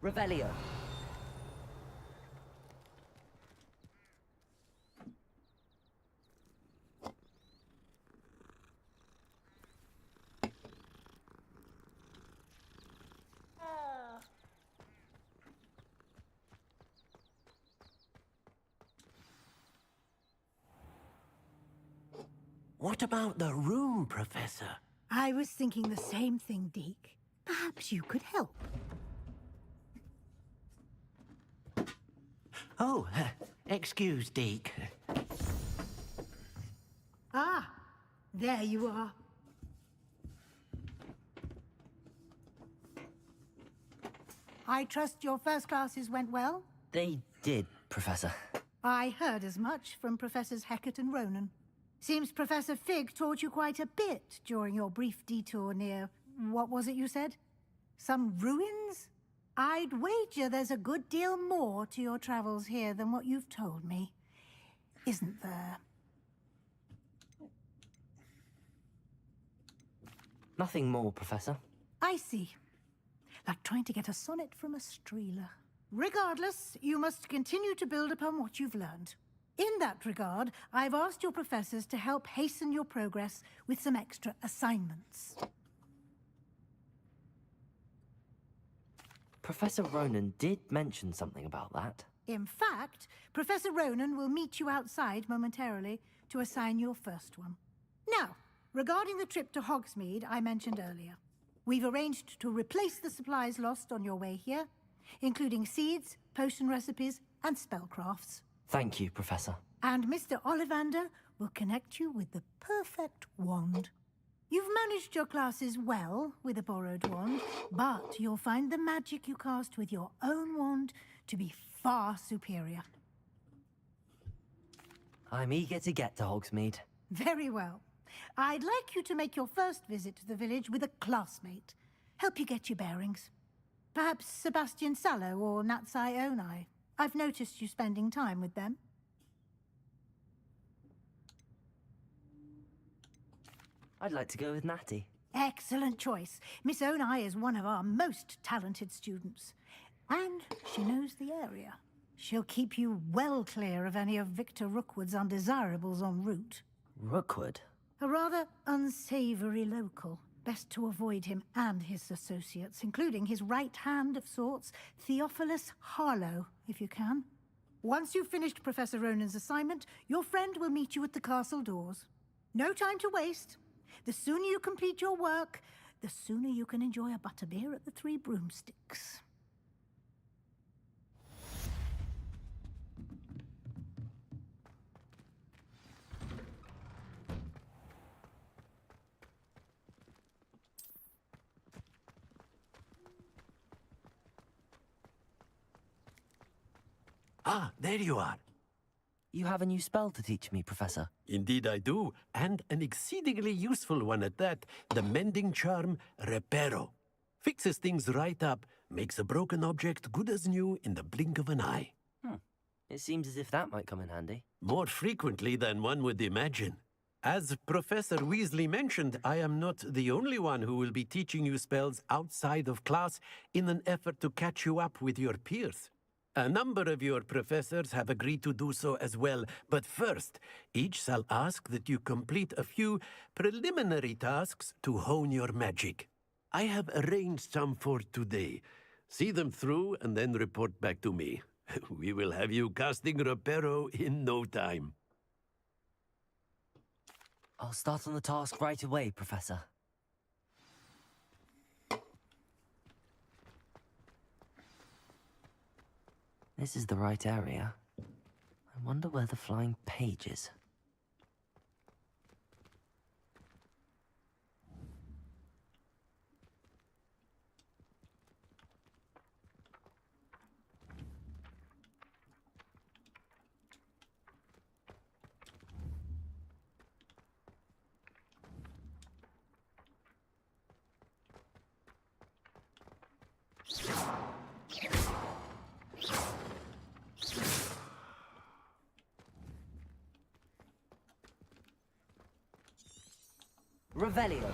Speaker 5: Revelio.
Speaker 11: What about the room, Professor?
Speaker 13: I was thinking the same thing, Deke. Perhaps you could help.
Speaker 11: Oh, excuse, Deke.
Speaker 13: Ah, there you are. I trust your first classes went well?
Speaker 5: They did, Professor.
Speaker 13: I heard as much from Professors Hecat and Ronan. Seems Professor Fig taught you quite a bit during your brief detour near... what was it you said? Some ruins? I'd wager there's a good deal more to your travels here than what you've told me. Isn't there?
Speaker 5: Nothing more, Professor.
Speaker 13: I see. Like trying to get a sonnet from a streeler. Regardless, you must continue to build upon what you've learned. In that regard, I've asked your professors to help hasten your progress with some extra assignments.
Speaker 5: Professor Ronan did mention something about that.
Speaker 13: In fact, Professor Ronan will meet you outside momentarily to assign your first one. Now, regarding the trip to Hogsmeade I mentioned earlier, we've arranged to replace the supplies lost on your way here, including seeds, potion recipes, and spellcrafts.
Speaker 5: Thank you, Professor.
Speaker 13: And Mr. Ollivander will connect you with the perfect wand. You've managed your classes well with a borrowed wand, but you'll find the magic you cast with your own wand to be far superior.
Speaker 5: I'm eager to get to Hogsmeade.
Speaker 13: Very well. I'd like you to make your first visit to the village with a classmate. Help you get your bearings. Perhaps Sebastian Sallow or Natsai Onai. I've noticed you spending time with them.
Speaker 5: I'd like to go with Natty.
Speaker 13: Excellent choice. Miss Onai is one of our most talented students. And she knows the area. She'll keep you well clear of any of Victor Rookwood's undesirables en route.
Speaker 5: Rookwood?
Speaker 13: A rather unsavory local. Best to avoid him and his associates, including his right hand of sorts, Theophilus Harlow, if you can. Once you've finished Professor Ronan's assignment, your friend will meet you at the castle doors. No time to waste. The sooner you complete your work, the sooner you can enjoy a butterbeer at the Three Broomsticks.
Speaker 11: Ah, there you are.
Speaker 5: You have a new spell to teach me, Professor.
Speaker 11: Indeed I do, and an exceedingly useful one at that. The mending charm, Reparo. Fixes things right up, makes a broken object good as new in the blink of an eye.
Speaker 5: It seems as if that might come in handy.
Speaker 11: More frequently than one would imagine. As Professor Weasley mentioned, I am not the only one who will be teaching you spells outside of class in an effort to catch you up with your peers. A number of your professors have agreed to do so as well, but first, each shall ask that you complete a few preliminary tasks to hone your magic. I have arranged some for today. See them through and then report back to me. We will have you casting Reparo in no time.
Speaker 5: I'll start on the task right away, Professor. This is the right area. I wonder where the flying page is. Revelio.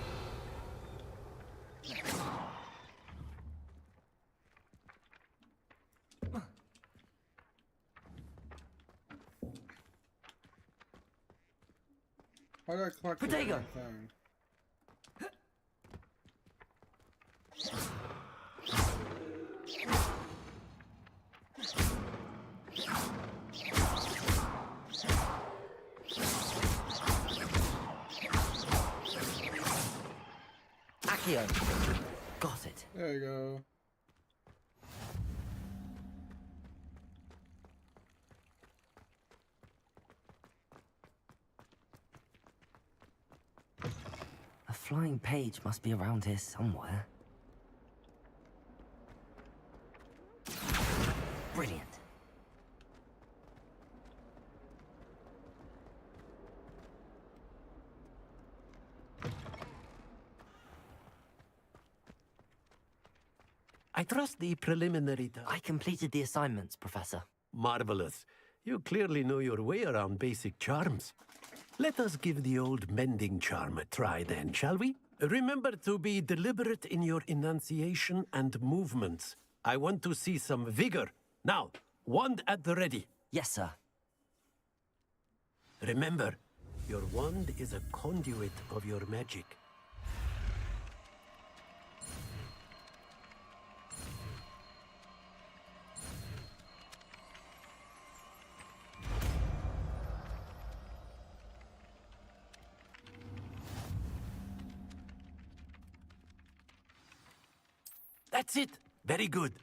Speaker 2: How do I collect
Speaker 5: Protego.
Speaker 2: thing?
Speaker 5: Accio. Got it.
Speaker 2: There you go.
Speaker 5: A flying page must be around here somewhere. Brilliant.
Speaker 11: I trust the preliminary...
Speaker 5: I completed the assignments, Professor.
Speaker 11: Marvelous. You clearly know your way around basic charms. Let us give the old mending charm a try then, shall we? Remember to be deliberate in your enunciation and movements. I want to see some vigor. Now, wand at the ready.
Speaker 5: Yes, sir.
Speaker 11: Remember, your wand is a conduit of your magic. That's it. Very good.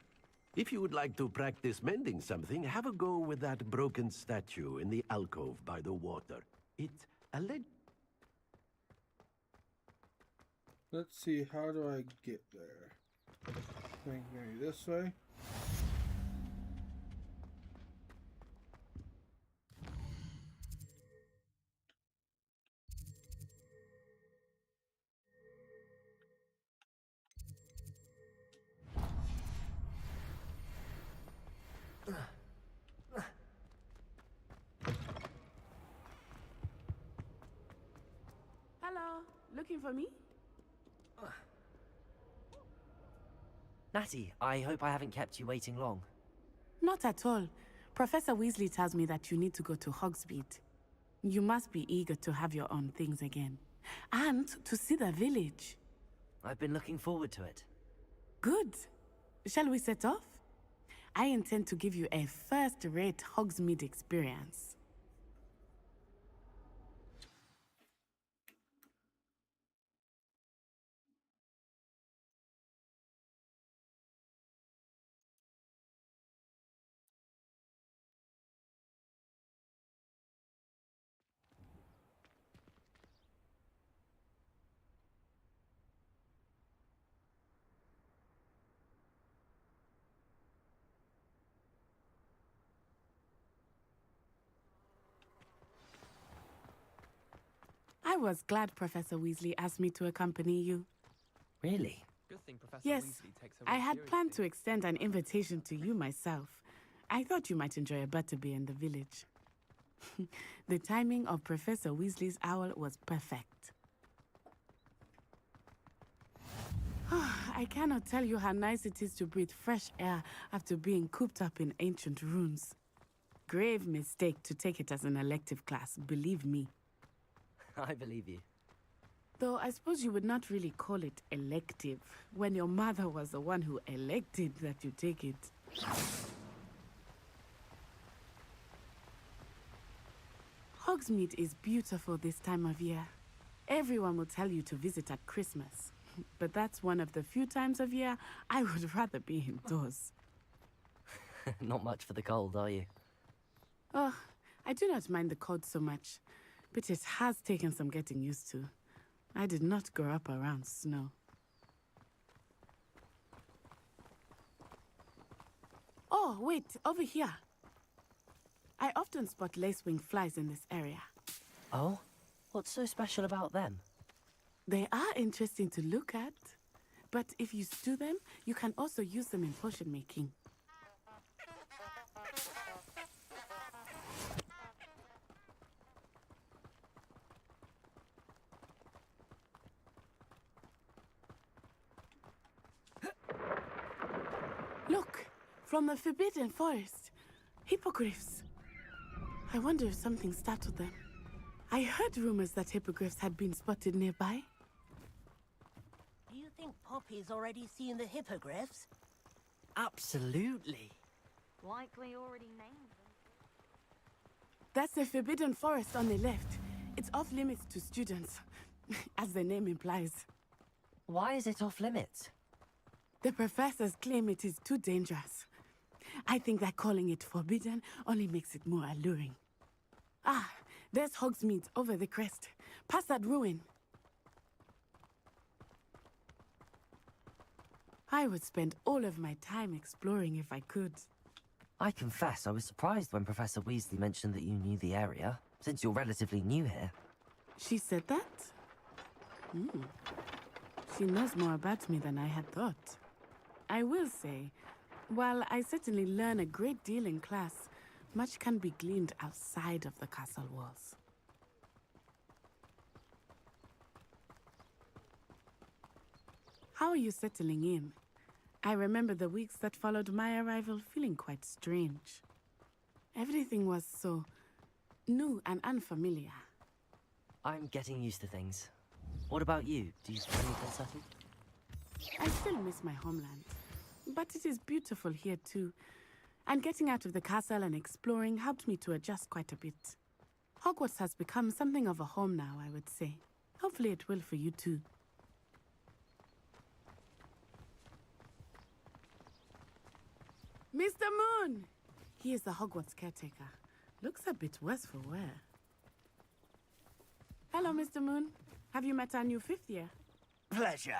Speaker 11: If you would like to practice mending something, have a go with that broken statue in the alcove by the water. It's a
Speaker 2: Let's see, how do I get there? I think maybe this way.
Speaker 18: Hello, looking for me?
Speaker 5: Natty, I hope I haven't kept you waiting long.
Speaker 18: Not at all. Professor Weasley tells me that you need to go to Hogsmeade. You must be eager to have your own things again. And to see the village.
Speaker 5: I've been looking forward to it.
Speaker 18: Good. Shall we set off? I intend to give you a first-rate Hogsmeade experience. I was glad Professor Weasley asked me to accompany you.
Speaker 5: Really?
Speaker 10: Good thing Professor
Speaker 18: Yes,
Speaker 10: Weasley takes her
Speaker 18: I
Speaker 10: work
Speaker 18: had planned to
Speaker 10: seriously.
Speaker 18: extend an invitation to you myself. I thought you might enjoy a butterbeer in the village. The timing of Professor Weasley's owl was perfect. I cannot tell you how nice it is to breathe fresh air after being cooped up in ancient ruins. Grave mistake to take it as an elective class, believe me.
Speaker 5: I believe you.
Speaker 18: Though I suppose you would not really call it elective, when your mother was the one who elected that you take it. Hogsmeade is beautiful this time of year. Everyone will tell you to visit at Christmas. But that's one of the few times of year I would rather be indoors.
Speaker 5: Not much for the cold, are you?
Speaker 18: Oh, I do not mind the cold so much, but it has taken some getting used to. I did not grow up around snow. Oh, wait, over here. I often spot lacewing flies in this area.
Speaker 5: Oh? What's so special about them?
Speaker 18: They are interesting to look at, but if you stew them, you can also use them in potion making. Look, from the Forbidden Forest, hippogriffs. I wonder if something startled them. I heard rumors that hippogriffs had been spotted nearby.
Speaker 9: Do you think Poppy's already seen the hippogriffs?
Speaker 5: Absolutely.
Speaker 16: Likely already named them.
Speaker 18: That's the Forbidden Forest on the left. It's off limits to students, as the name implies.
Speaker 5: Why is it off limits?
Speaker 18: The professors claim it is too dangerous. I think that calling it forbidden only makes it more alluring. Ah, there's Hogsmeade over the crest. Past that ruin. I would spend all of my time exploring if I could.
Speaker 5: I confess I was surprised when Professor Weasley mentioned that you knew the area, since you're relatively new here.
Speaker 18: She said that? She knows more about me than I had thought. I will say, while I certainly learn a great deal in class, much can be gleaned outside of the castle walls. How are you settling in? I remember the weeks that followed my arrival feeling quite strange. Everything was so new and unfamiliar.
Speaker 5: I'm getting used to things. What about you? Do you find yourself settled?
Speaker 18: I still miss my homeland, but it is beautiful here too. And getting out of the castle and exploring helped me to adjust quite a bit. Hogwarts has become something of a home now, I would say. Hopefully it will for you too. Mr. Moon! He is the Hogwarts caretaker. Looks a bit worse for wear. Hello, Mr. Moon. Have you met our new 5th year?
Speaker 12: Pleasure.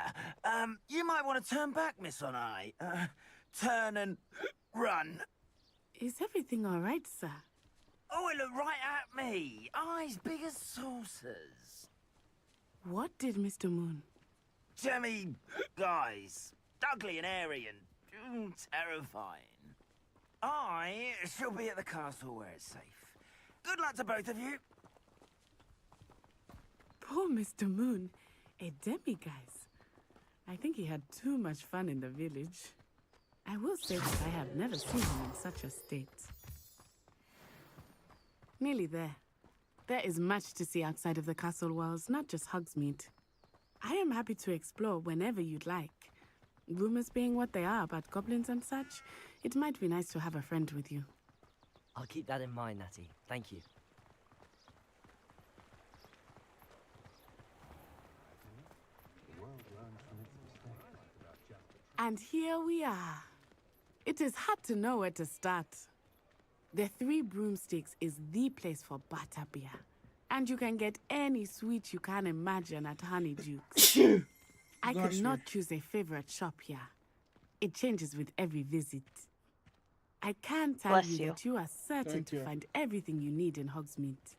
Speaker 12: You might want to turn back, Miss Onai. Turn and run.
Speaker 18: Is everything all right, sir?
Speaker 12: Oh, it looked right at me. Eyes big as saucers.
Speaker 18: What did Mr. Moon?
Speaker 12: Jemmy guys. Ugly and airy and terrifying. I shall be at the castle where it's safe. Good luck to both of you.
Speaker 18: Poor Mr. Moon. A demiguise. I think he had too much fun in the village. I will say that I have never seen him in such a state. Nearly there. There is much to see outside of the castle walls, not just Hogsmeade. I am happy to explore whenever you'd like. Rumors being what they are about goblins and such, it might be nice to have a friend with you.
Speaker 5: I'll keep that in mind, Natty. Thank you.
Speaker 18: And here we are. It is hard to know where to start. The Three Broomsticks is the place for butterbeer. And you can get any sweet you can imagine at Honeyduke's. I could not choose a favorite shop here. It changes with every visit. I can tell you that you are certain to find everything you need in Hogsmeade.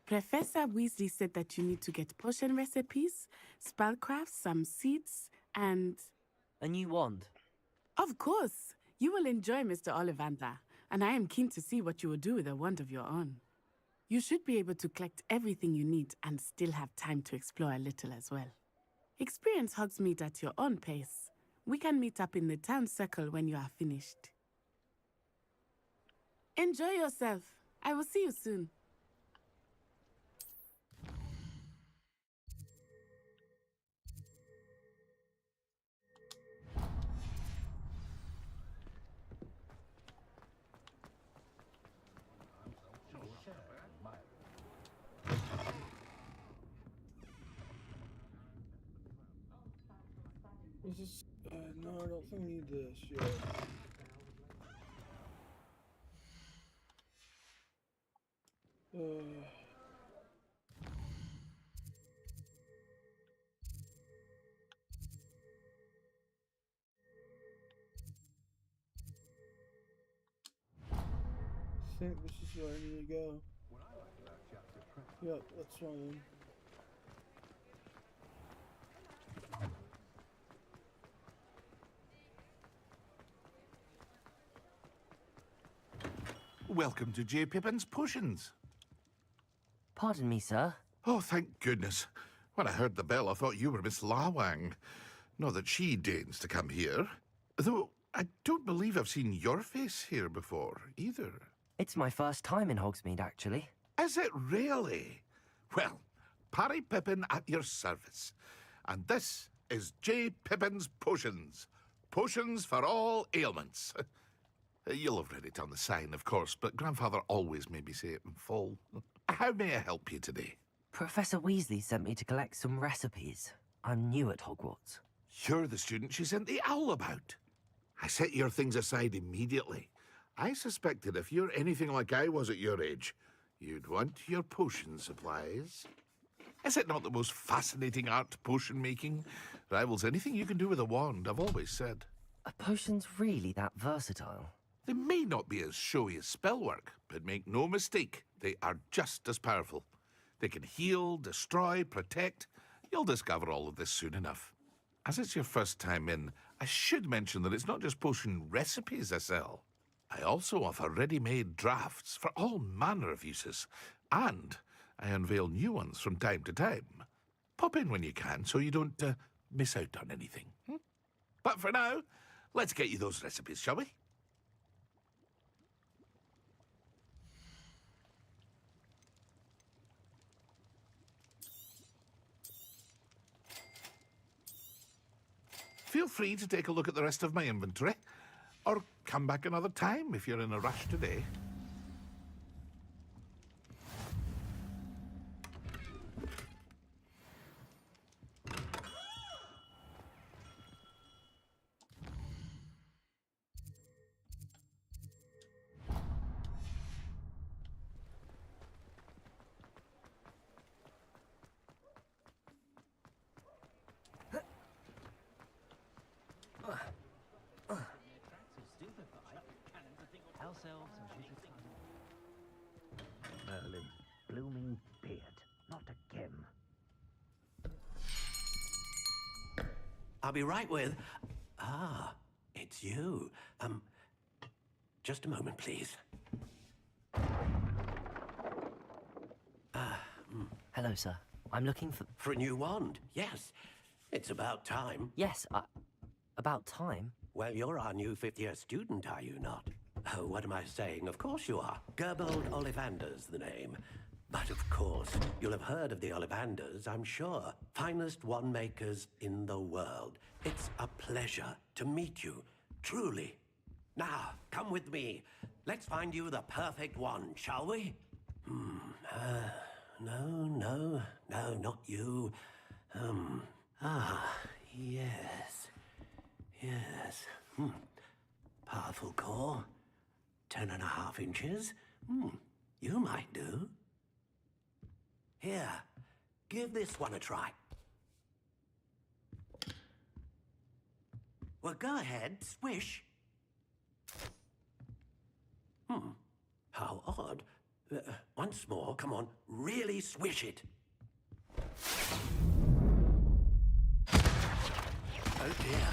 Speaker 18: Professor Weasley said that you need to get potion recipes, spellcrafts, some seeds, and...
Speaker 5: A new wand.
Speaker 18: Of course! You will enjoy Mr. Ollivander, and I am keen to see what you will do with a wand of your own. You should be able to collect everything you need and still have time to explore a little as well. Experience Hogsmeade at your own pace. We can meet up in the town circle when you are finished. Enjoy yourself. I will see you soon.
Speaker 2: Is this, no, I don't think we need this yet. I think this is where I need to go. Yep, that's fine.
Speaker 4: Welcome to J. Pippin's Potions.
Speaker 5: Pardon me, sir.
Speaker 4: Oh, thank goodness. When I heard the bell, I thought you were Miss Lawang. Not that she deigns to come here. Though, I don't believe I've seen your face here before, either.
Speaker 5: It's my first time in Hogsmeade, actually.
Speaker 4: Is it really? Well, Parry Pippin at your service. And this is J. Pippin's Potions. Potions for all ailments. You'll have read it on the sign, of course, but Grandfather always made me say it in full. How may I help you today?
Speaker 5: Professor Weasley sent me to collect some recipes. I'm new at Hogwarts.
Speaker 4: You're the student she sent the owl about. I set your things aside immediately. I suspected if you're anything like I was at your age, you'd want your potion supplies. Is it not the most fascinating art, potion making? Rivals anything you can do with a wand, I've always said.
Speaker 5: Are potions really that versatile?
Speaker 4: They may not be as showy as spellwork, but make no mistake, they are just as powerful. They can heal, destroy, protect, You'll discover all of this soon enough. As it's your first time in, I should mention that it's not just potion recipes I sell. I also offer ready-made drafts for all manner of uses, and I unveil new ones from time to time. Pop in when you can so you don't miss out on anything. But for now, let's get you those recipes, shall we? Feel free to take a look at the rest of my inventory, or come back another time if you're in a rush today.
Speaker 12: Merlin's blooming beard. Not again.
Speaker 11: I'll be right with... Ah, it's you. Just a moment, please.
Speaker 5: Hello, sir. I'm looking for...
Speaker 11: For a new wand, yes. It's about time.
Speaker 5: Yes, about time?
Speaker 11: Well, you're our new fifth-year student, are you not? Oh, what am I saying? Of course you are. Gerbold Ollivander's the name. But of course, you'll have heard of the Ollivanders, I'm sure. Finest wand makers in the world. It's a pleasure to meet you, truly. Now, come with me. Let's find you the perfect wand, shall we? No, not you. Yes. Powerful core. 10.5 inches. You might do. Here, give this one a try. Well, go ahead, swish. How odd. Once more, come on, really swish it. Oh dear.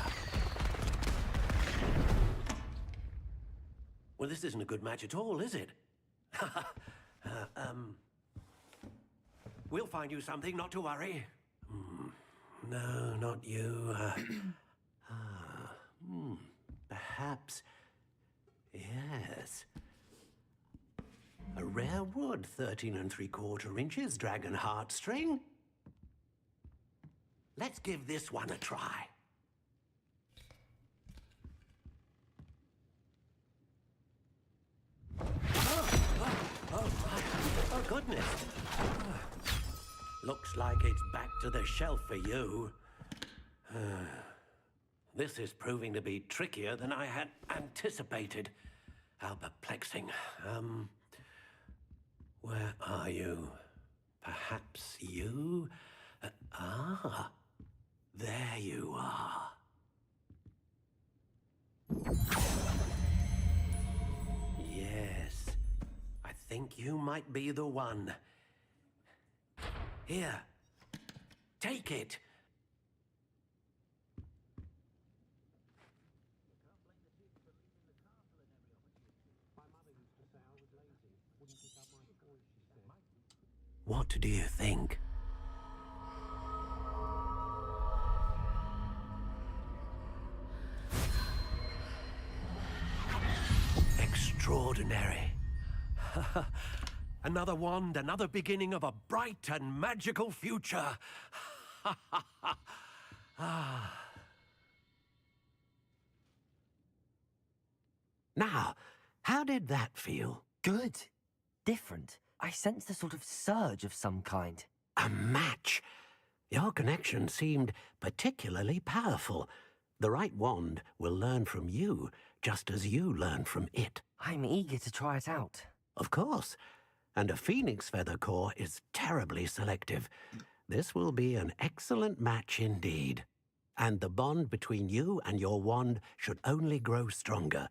Speaker 11: Well, this isn't a good match at all, is it? We'll find you something, not to worry. No, not you. Perhaps... Yes. A rare wood, 13 3/4 inches, dragon heartstring. Let's give this one a try. Oh, goodness. Looks like it's back to the shelf for you. This is proving to be trickier than I had anticipated. How perplexing. Where are you? Perhaps you? There you are. Yes, I think you might be the one. Here, take it. What do you think? Extraordinary. Another wand, another beginning of a bright and magical future. Now, how did that feel?
Speaker 5: Good. Different. I sensed a sort of surge of some kind.
Speaker 11: A match? Your connection seemed particularly powerful. The right wand will learn from you, just as you learn from it.
Speaker 5: I'm eager to try it out.
Speaker 11: Of course. And a phoenix feather core is terribly selective. This will be an excellent match indeed. And the bond between you and your wand should only grow stronger.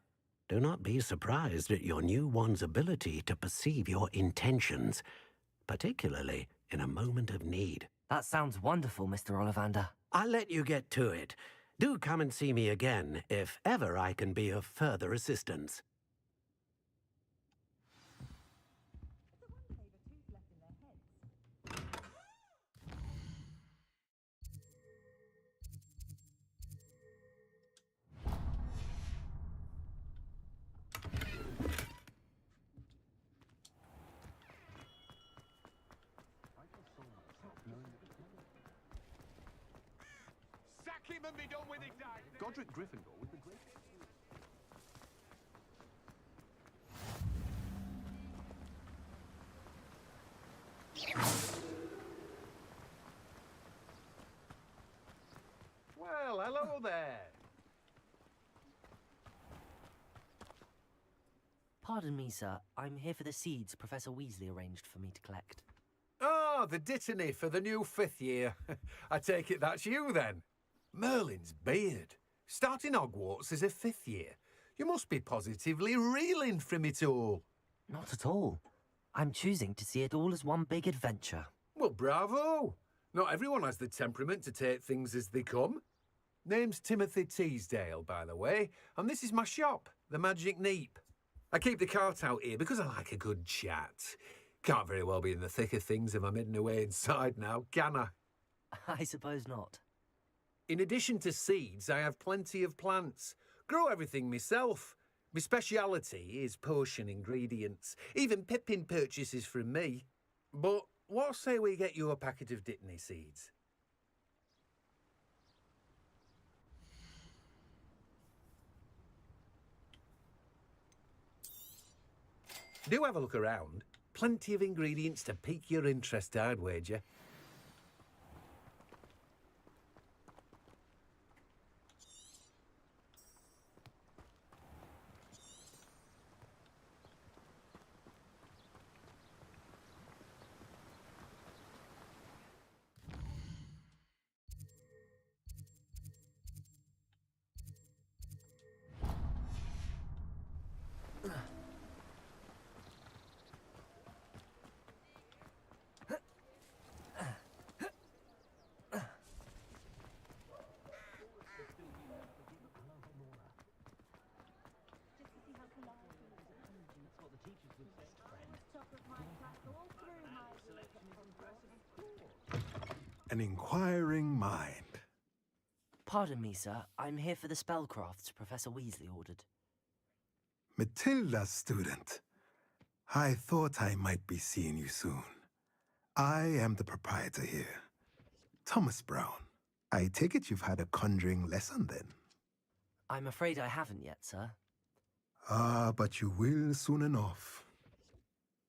Speaker 11: Do not be surprised at your new wand's ability to perceive your intentions, particularly in a moment of need.
Speaker 5: That sounds wonderful, Mr. Ollivander.
Speaker 11: I'll let you get to it. Do come and see me again if ever I can be of further assistance.
Speaker 14: Sack him and be done with it, Dad. Godric Gryffindor with the great... Well, hello there.
Speaker 5: Pardon me, sir. I'm here for the seeds Professor Weasley arranged for me to collect.
Speaker 14: Oh, the dittany for the new 5th year. I take it that's you, then. Merlin's beard. Starting Hogwarts as a 5th year. You must be positively reeling from it all.
Speaker 5: Not at all. I'm choosing to see it all as one big adventure.
Speaker 14: Well, bravo. Not everyone has the temperament to take things as they come. Name's Timothy Teasdale, by the way, and this is my shop, the Magic Neep. I keep the cart out here because I like a good chat. Can't very well be in the thick of things if I'm hidden away inside now, can I?
Speaker 5: I suppose not.
Speaker 14: In addition to seeds, I have plenty of plants. Grow everything myself. My speciality is potion ingredients. Even Pippin purchases from me. But what say we get you a packet of Dittany seeds? Do have a look around. Plenty of ingredients to pique your interest, I'd wager.
Speaker 15: An inquiring mind.
Speaker 5: Pardon me, sir. I'm here for the spellcrafts Professor Weasley ordered.
Speaker 15: Matilda, student. I thought I might be seeing you soon. I am the proprietor here, Thomas Brown. I take it you've had a conjuring lesson then?
Speaker 5: I'm afraid I haven't yet, sir.
Speaker 15: Ah, but you will soon enough.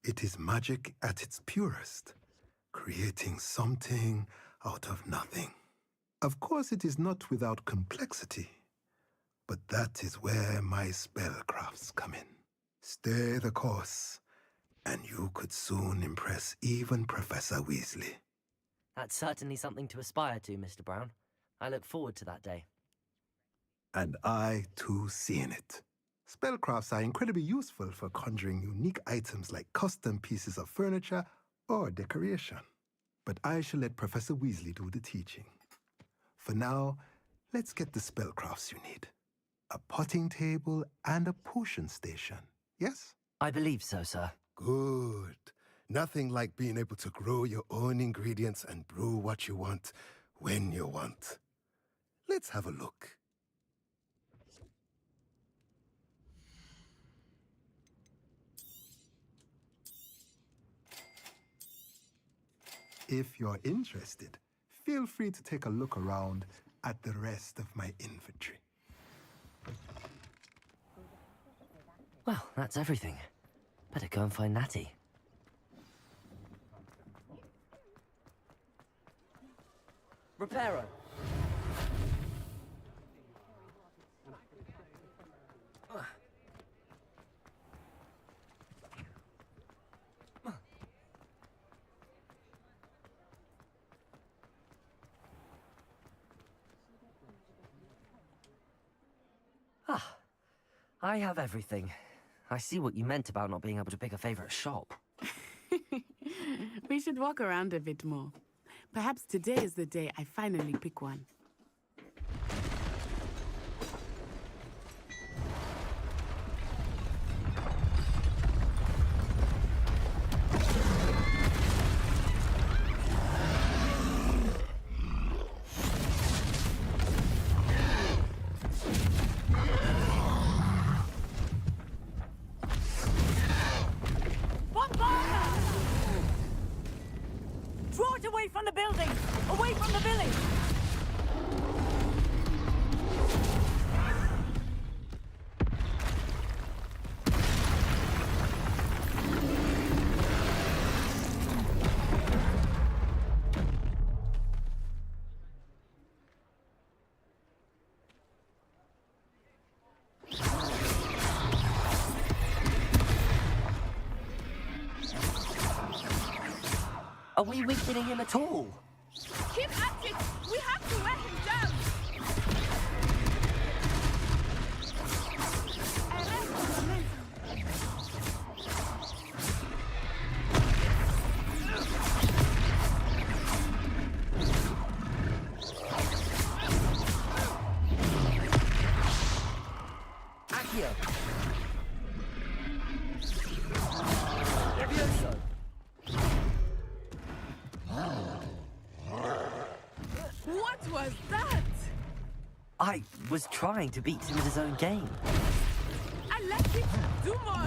Speaker 15: It is magic at its purest, creating something out of nothing. Of course, it is not without complexity, but that is where my spellcrafts come in. Stay the course, and you could soon impress even Professor Weasley.
Speaker 5: That's certainly something to aspire to, Mr. Brown. I look forward to that day.
Speaker 15: And I, too, see in it. Spellcrafts are incredibly useful for conjuring unique items like custom pieces of furniture or decoration. But I shall let Professor Weasley do the teaching. For now, let's get the spellcrafts you need. A potting table and a potion station, yes?
Speaker 5: I believe so, sir.
Speaker 15: Good. Nothing like being able to grow your own ingredients and brew what you want when you want. Let's have a look. If you're interested, feel free to take a look around at the rest of my inventory.
Speaker 5: Well, that's everything. Better go and find Natty. Reparo! Ah, I have everything. I see what you meant about not being able to pick a favorite shop.
Speaker 18: We should walk around a bit more. Perhaps today is the day I finally pick one.
Speaker 9: Draw it away from the building! Away from the village!
Speaker 5: Are we weakening him at all?
Speaker 18: Keep at it! We have to wear him down!
Speaker 5: Accio!
Speaker 18: What was that?
Speaker 5: I was trying to beat him at his own game.
Speaker 18: I like it! Do more!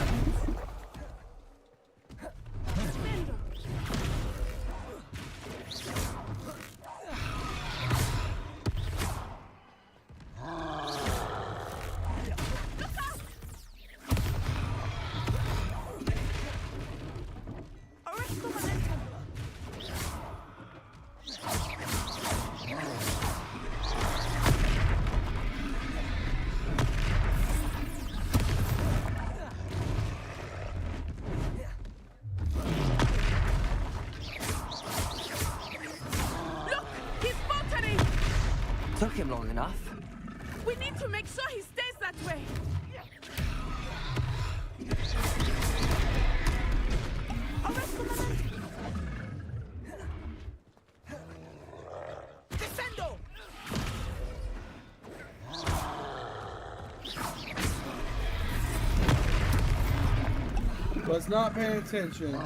Speaker 5: Took him long enough.
Speaker 18: We need to make sure he stays that way.
Speaker 9: Descendo!
Speaker 2: Was not paying attention.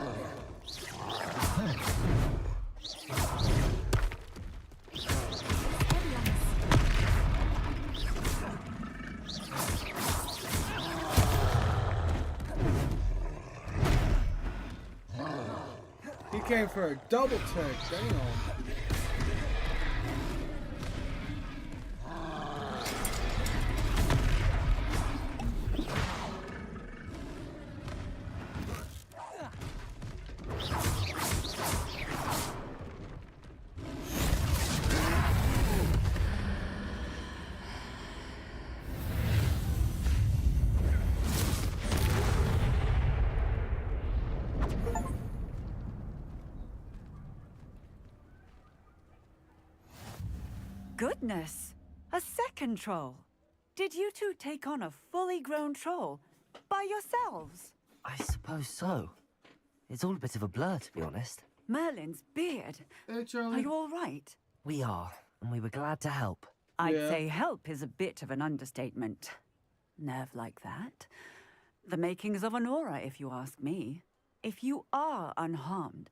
Speaker 2: He came for a double take. Damn.
Speaker 19: Goodness! A second troll! Did you two take on a fully grown troll by yourselves?
Speaker 5: I suppose so. It's all a bit of a blur, to be honest.
Speaker 19: Merlin's beard. Are you all right?
Speaker 5: We are, and we were glad to help.
Speaker 19: I'd say help is a bit of an understatement. Nerve like that. The makings of an aura, if you ask me. If you are unharmed,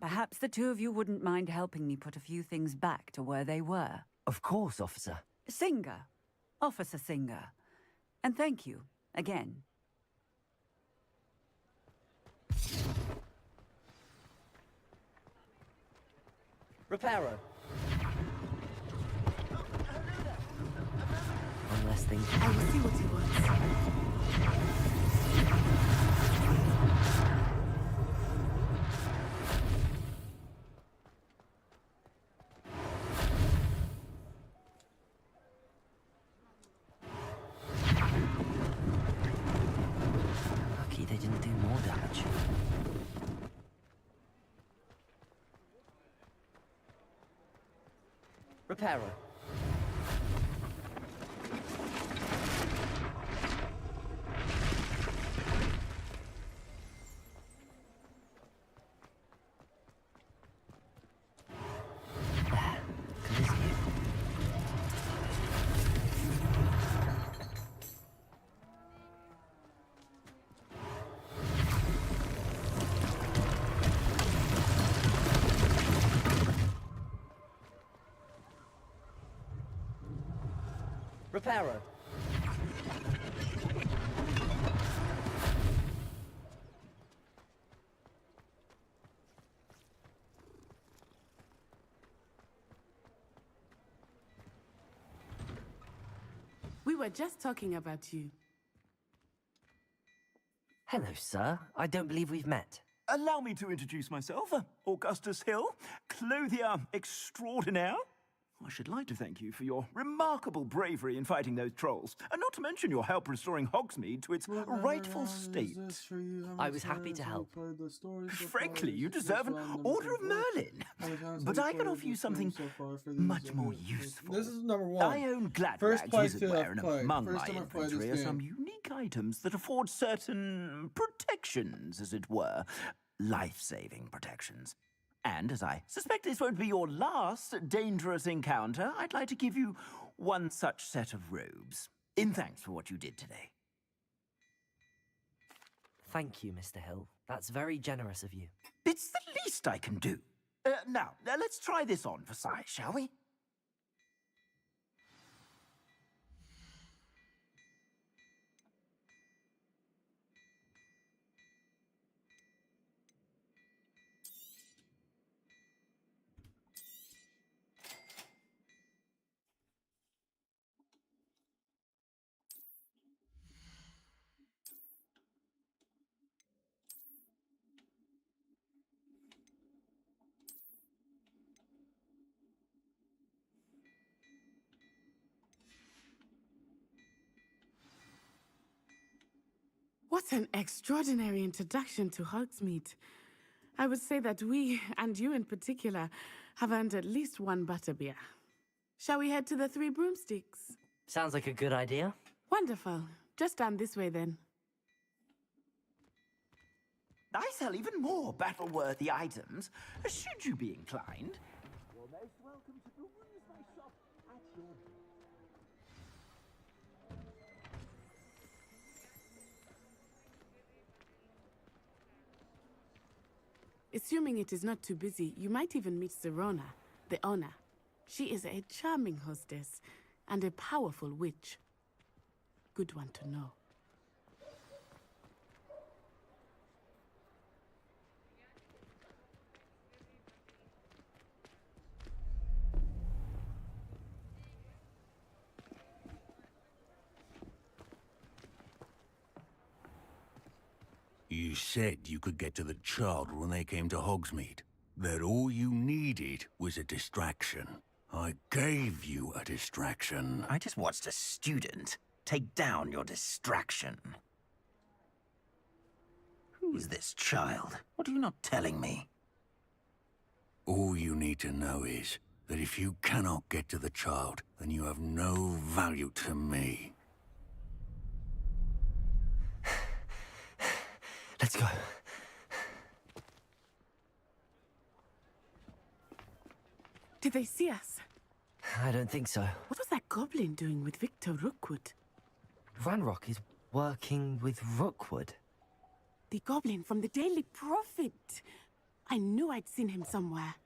Speaker 19: perhaps the two of you wouldn't mind helping me put a few things back to where they were.
Speaker 5: Of course, officer.
Speaker 19: Singer. Officer Singer. And thank you, again.
Speaker 5: Reparo. One less thing.
Speaker 19: I will see what he wants.
Speaker 5: Lucky they didn't do more damage. Reparo. Pharaoh.
Speaker 18: We were just talking about you.
Speaker 5: Hello, sir. I don't believe we've met.
Speaker 12: Allow me to introduce myself, Augustus Hill, clothier extraordinaire. I should like to thank you for your remarkable bravery in fighting those trolls, and not to mention your help restoring Hogsmeade to its rightful state.
Speaker 5: I was happy to help.
Speaker 12: Frankly, you deserve an Order of Merlin. But I can offer you something much more useful.
Speaker 2: This is number 1.
Speaker 12: I own
Speaker 2: First
Speaker 12: Gladrag's
Speaker 2: place
Speaker 12: wizardware, and
Speaker 2: play.
Speaker 12: among
Speaker 2: First
Speaker 12: my
Speaker 2: time I played
Speaker 12: inventory are
Speaker 2: this
Speaker 12: some
Speaker 2: game.
Speaker 12: unique items that afford certain protections, as it were. Life-saving protections. And as I suspect this won't be your last dangerous encounter, I'd like to give you one such set of robes, in thanks for what you did today.
Speaker 5: Thank you, Mr. Hill. That's very generous of you.
Speaker 12: It's the least I can do. Now, let's try this on for size, shall we?
Speaker 18: What an extraordinary introduction to Hogsmeade. I would say that we, and you in particular, have earned at least one butterbeer. Shall we head to the Three Broomsticks?
Speaker 5: Sounds like a good idea.
Speaker 18: Wonderful. Just down this way then.
Speaker 12: I sell even more battle-worthy items, should you be inclined. You're most welcome to peruse my shop at your...
Speaker 18: Assuming it is not too busy, you might even meet Serona, the owner. She is a charming hostess and a powerful witch. Good one to know.
Speaker 11: You said you could get to the child when they came to Hogsmeade. That all you needed was a distraction. I gave you a distraction.
Speaker 12: I just watched a student take down your distraction. Who is this child? What are you not telling me?
Speaker 11: All you need to know is that if you cannot get to the child, then you have no value to me.
Speaker 5: Let's go.
Speaker 18: Did they see us?
Speaker 5: I don't think so.
Speaker 18: What was that goblin doing with Victor Rookwood?
Speaker 5: Ranrock is working with Rookwood.
Speaker 18: The goblin from the Daily Prophet. I knew I'd seen him somewhere.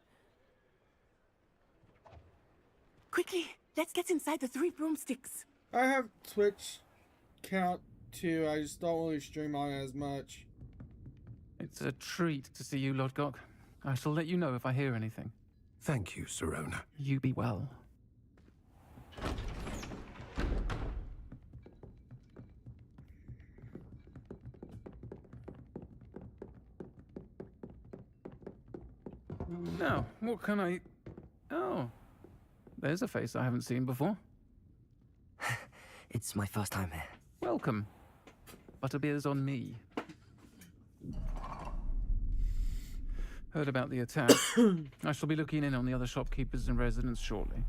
Speaker 18: Quickly, let's get inside the Three Broomsticks.
Speaker 2: I have Twitch count too. I just don't really stream on it as much.
Speaker 1: It's a treat to see you, Lodgok. I shall let you know if I hear anything.
Speaker 14: Thank you, Serona.
Speaker 1: You be well. Now, what can I... Oh, there's a face I haven't seen before.
Speaker 5: It's my first time here.
Speaker 1: Welcome. Butterbeer's on me. Heard about the attack. I shall be looking in on the other shopkeepers and residents shortly.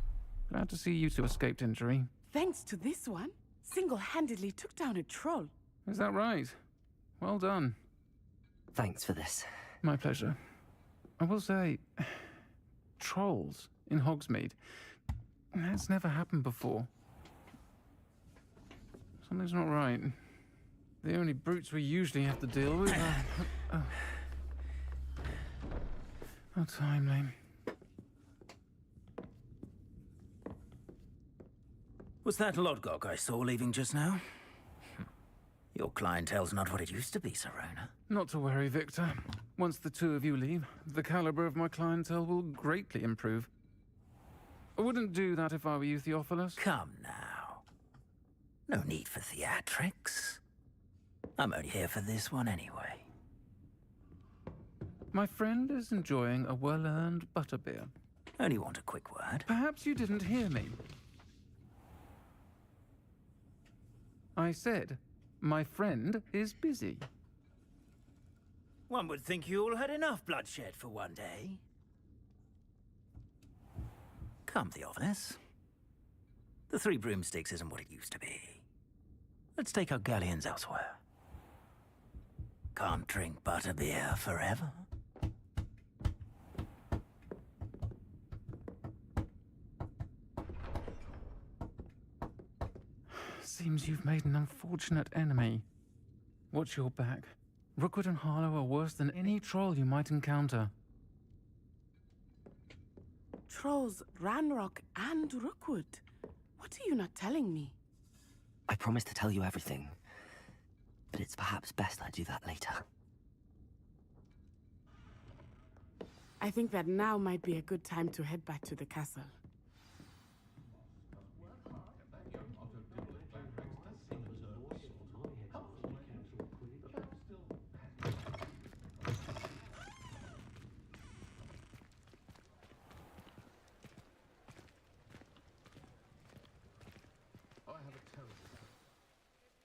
Speaker 1: Glad to see you two escaped injury.
Speaker 18: Thanks to this one, single-handedly took down a troll.
Speaker 1: Is that right? Well done.
Speaker 5: Thanks for this.
Speaker 1: My pleasure. I will say, trolls in Hogsmeade. That's never happened before. Something's not right. The only brutes we usually have to deal with are... How timely.
Speaker 12: Was that Lodgok I saw leaving just now? Your clientele's not what it used to be, Serona.
Speaker 1: Not to worry, Victor. Once the two of you leave, the caliber of my clientele will greatly improve. I wouldn't do that if I were you, Theophilus.
Speaker 12: Come now. No need for theatrics. I'm only here for this one anyway.
Speaker 1: My friend is enjoying a well-earned butterbeer.
Speaker 12: Only want a quick word.
Speaker 1: Perhaps you didn't hear me. I said, my friend is busy.
Speaker 12: One would think you all had enough bloodshed for one day. Come, Theophilus. The Three Broomsticks isn't what it used to be. Let's take our galleons elsewhere. Can't drink butterbeer forever.
Speaker 1: Seems you've made an unfortunate enemy. Watch your back. Rookwood and Harlow are worse than any troll you might encounter.
Speaker 18: Trolls, Ranrock, and Rookwood. What are you not telling me?
Speaker 5: I promised to tell you everything, but it's perhaps best I do that later.
Speaker 18: I think that now might be a good time to head back to the castle.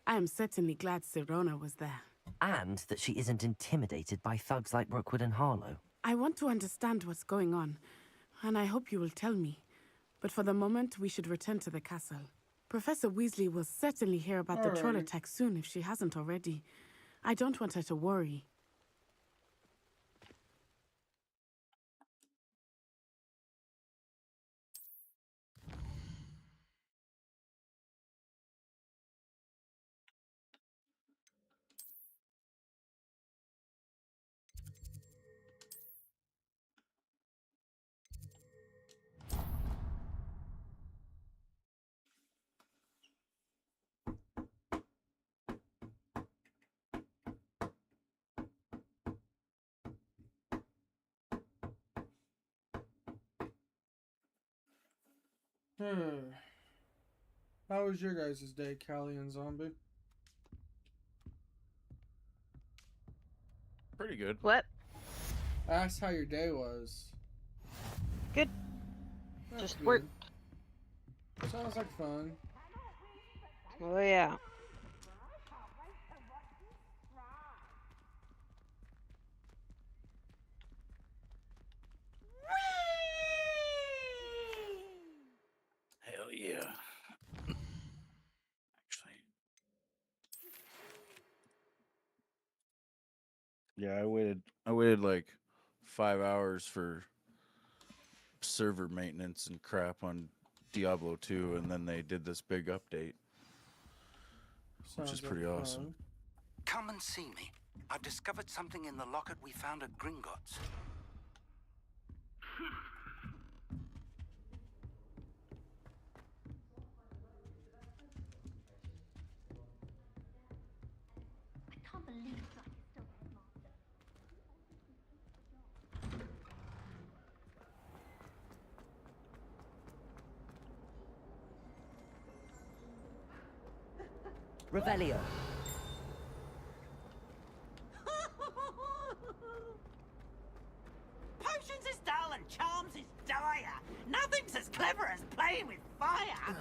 Speaker 18: I am certainly glad Serona was there.
Speaker 5: And that she isn't intimidated by thugs like Rookwood and Harlow.
Speaker 18: I want to understand what's going on, and I hope you will tell me. But for the moment, we should return to the castle. Professor Weasley will certainly hear about the troll attack soon if she hasn't already. I don't want her to worry.
Speaker 2: How was your guys' day, Callie and Zombie?
Speaker 8: Pretty good.
Speaker 7: What?
Speaker 2: Asked how your day was.
Speaker 7: Good.
Speaker 2: That's
Speaker 7: Just
Speaker 2: good.
Speaker 7: work.
Speaker 2: Sounds like fun.
Speaker 7: Oh yeah.
Speaker 8: Hell yeah. Actually. Yeah, I waited like 5 hours for server maintenance and crap on Diablo 2, and then they did this big update. Which is pretty awesome.
Speaker 6: Come and see me. I've discovered something in the locket we found at Gringotts.
Speaker 16: I can't believe Jack is still headmaster.
Speaker 5: Revelio.
Speaker 9: Potions is dull and charms is dire. Nothing's as clever as playing with fire.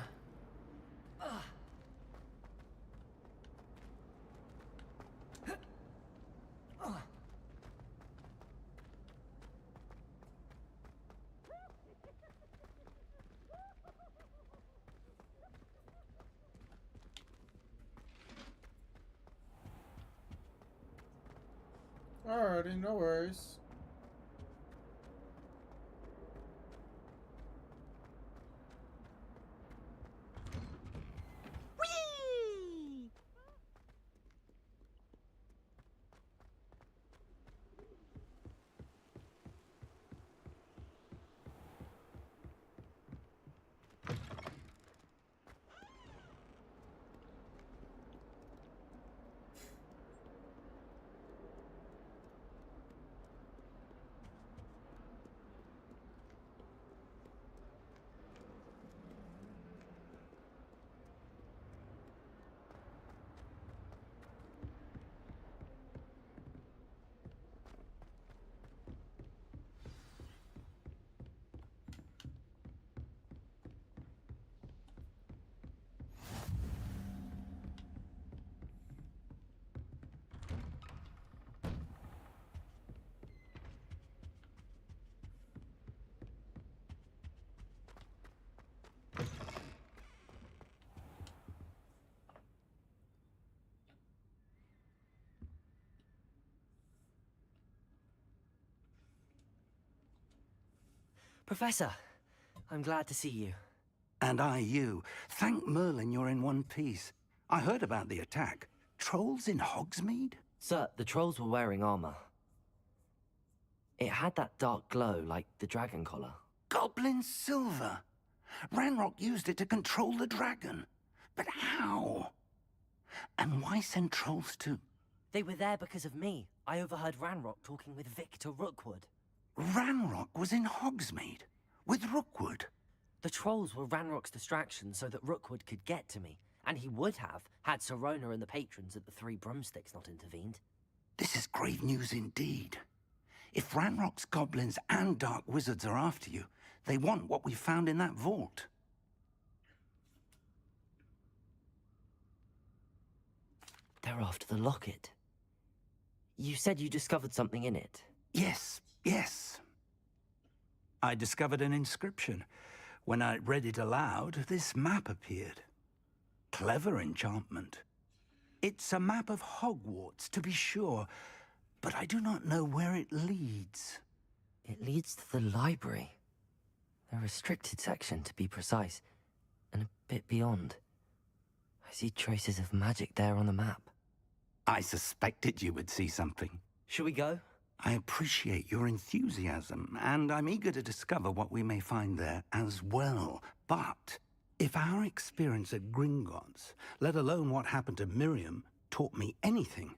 Speaker 2: Alrighty, no worries.
Speaker 9: Whee!
Speaker 5: Professor, I'm glad to see you.
Speaker 6: And I you. Thank Merlin you're in one piece. I heard about the attack. Trolls in Hogsmeade?
Speaker 5: Sir, the trolls were wearing armor. It had that dark glow like the dragon collar.
Speaker 6: Goblin silver! Ranrock used it to control the dragon. But how? And why send trolls to...
Speaker 5: They were there because of me. I overheard Ranrock talking with Victor Rookwood.
Speaker 6: Ranrock was in Hogsmeade? With Rookwood?
Speaker 5: The trolls were Ranrock's distraction so that Rookwood could get to me. And he would have, had Sirona and the patrons at the Three Broomsticks not intervened.
Speaker 6: This is grave news indeed. If Ranrock's goblins and dark wizards are after you, they want what we found in that vault.
Speaker 5: They're after the locket. You said you discovered something in it.
Speaker 6: Yes, yes. I discovered an inscription. When I read it aloud, this map appeared. Clever enchantment. It's a map of Hogwarts, to be sure, but I do not know where it leads.
Speaker 5: It leads to the library. A restricted section, to be precise, and a bit beyond. I see traces of magic there on the map.
Speaker 6: I suspected you would see something.
Speaker 5: Shall we go?
Speaker 6: I appreciate your enthusiasm, and I'm eager to discover what we may find there as well. But if our experience at Gringotts, let alone what happened to Miriam, taught me anything,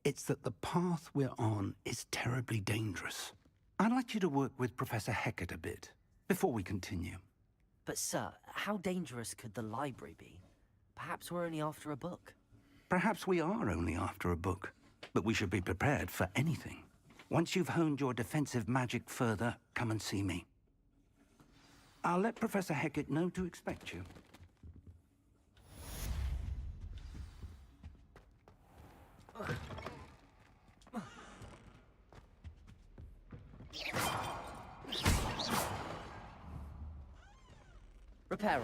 Speaker 6: it's that the path we're on is terribly dangerous. I'd like you to work with Professor Hecat a bit, before we continue.
Speaker 5: But sir, how dangerous could the library be? Perhaps we're only after a book.
Speaker 6: Perhaps we are only after a book, but we should be prepared for anything. Once you've honed your defensive magic further, come and see me. I'll let Professor Hecat know to expect you.
Speaker 5: Reparo.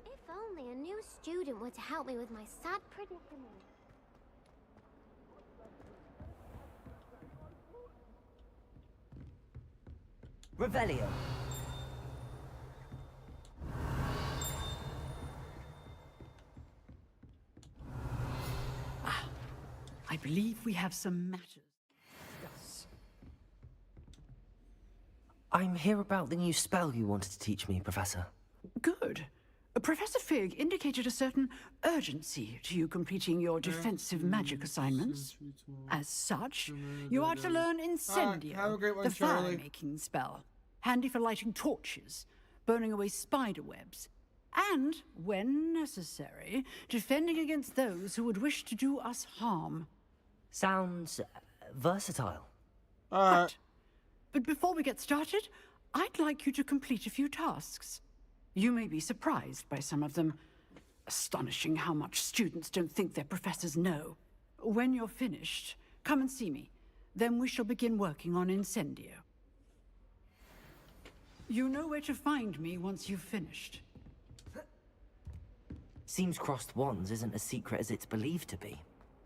Speaker 20: If only a new student were to help me with my sad predicament.
Speaker 5: Revelio.
Speaker 22: I believe we have some matters to discuss.
Speaker 5: I'm here about the new spell you wanted to teach me, Professor.
Speaker 22: Good. Professor Fig indicated a certain urgency to you completing your defensive magic assignments. As such, you are to learn Incendio,
Speaker 2: have a great one,
Speaker 22: the
Speaker 2: Charlie.
Speaker 22: fire-making spell, handy for lighting torches, burning away spider webs, and, when necessary, defending against those who would wish to do us harm.
Speaker 5: Sounds versatile.
Speaker 22: But before we get started, I'd like you to complete a few tasks. You may be surprised by some of them. Astonishing how much students don't think their professors know. When you're finished, come and see me. Then we shall begin working on Incendio. You know where to find me once you've finished.
Speaker 5: Seems crossed wands isn't as secret as it's believed to be.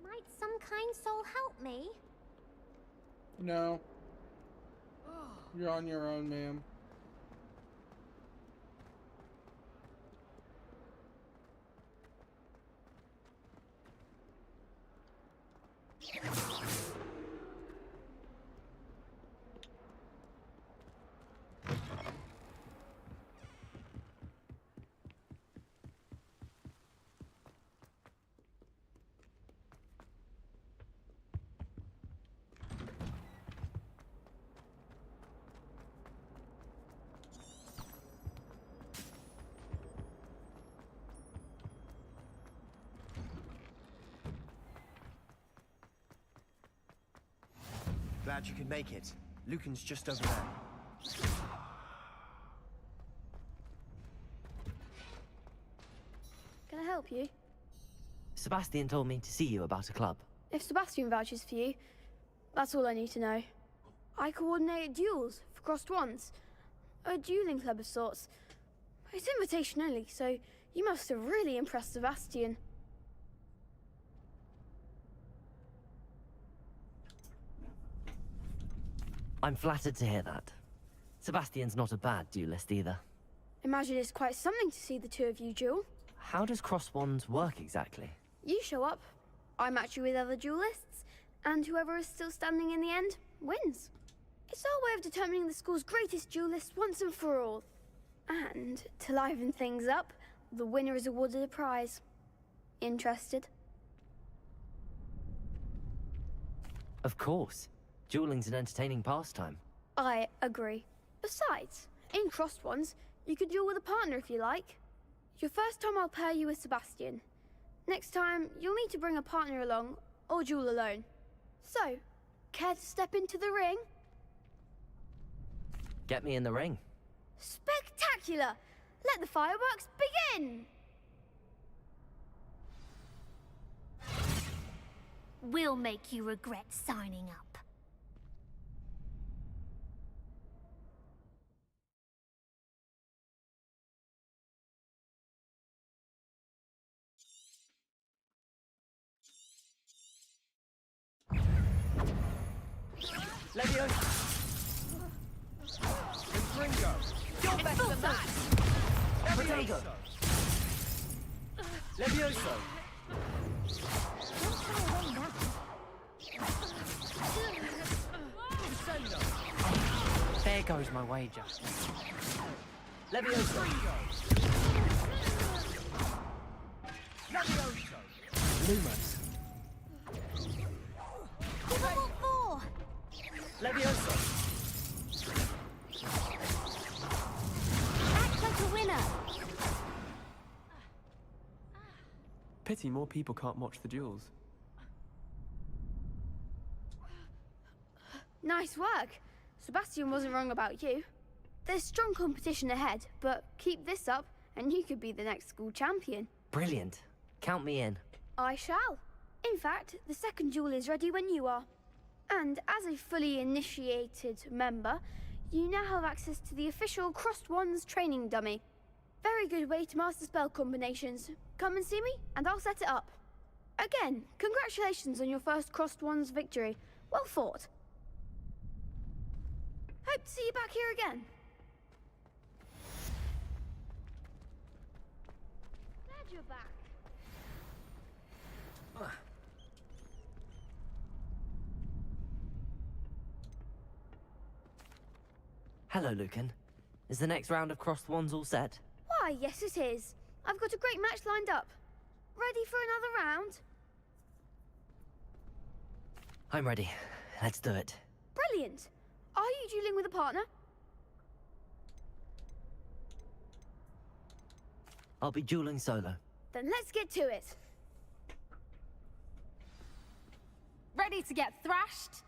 Speaker 20: Might some kind soul help me?
Speaker 2: No. You're on your own, ma'am.
Speaker 3: Glad you could make it. Lucan's just over there.
Speaker 21: Can I help you?
Speaker 5: Sebastian told me to see you about a club.
Speaker 21: If Sebastian vouches for you, that's all I need to know. I coordinate duels for crossed wands. A dueling club of sorts. It's invitation only, so you must have really impressed Sebastian.
Speaker 5: I'm flattered to hear that. Sebastian's not a bad duelist either.
Speaker 21: Imagine it's quite something to see the two of you duel.
Speaker 5: How does cross wands work exactly?
Speaker 21: You show up, I match you with other duelists, and whoever is still standing in the end wins. It's our way of determining the school's greatest duelist once and for all. And to liven things up, the winner is awarded a prize. Interested?
Speaker 5: Of course. Dueling's an entertaining pastime.
Speaker 21: I agree. Besides, in crossed ones, you could duel with a partner if you like. Your first time I'll pair you with Sebastian. Next time, you'll need to bring a partner along, or duel alone. So, care to step into the ring?
Speaker 5: Get me in the ring.
Speaker 21: Spectacular! Let the fireworks begin!
Speaker 16: We'll make you regret signing up.
Speaker 3: Leviosa! Ringo! You're better than that! Leviosa! Leviosa!
Speaker 5: There goes my wager.
Speaker 3: Leviosa! Leviosa!
Speaker 5: Lumos.
Speaker 3: Leviosa!
Speaker 21: Act like a winner!
Speaker 10: Pity more people can't watch the duels.
Speaker 21: Nice work. Sebastian wasn't wrong about you. There's strong competition ahead, but keep this up and you could be the next school champion.
Speaker 5: Brilliant. Count me in.
Speaker 21: I shall. In fact, the second duel is ready when you are. And as a fully initiated member, you now have access to the official Crossed Wands training dummy. Very good way to master spell combinations. Come and see me, and I'll set it up. Again, congratulations on your first Crossed Wands victory. Well fought. Hope to see you back here again. Glad you're back.
Speaker 5: Hello, Lucan. Is the next round of crossed wands all set?
Speaker 21: Why, yes it is. I've got a great match lined up. Ready for another round?
Speaker 5: I'm ready. Let's do it.
Speaker 21: Brilliant. Are you dueling with a partner?
Speaker 5: I'll be dueling solo.
Speaker 21: Then let's get to it.
Speaker 23: Ready to get thrashed?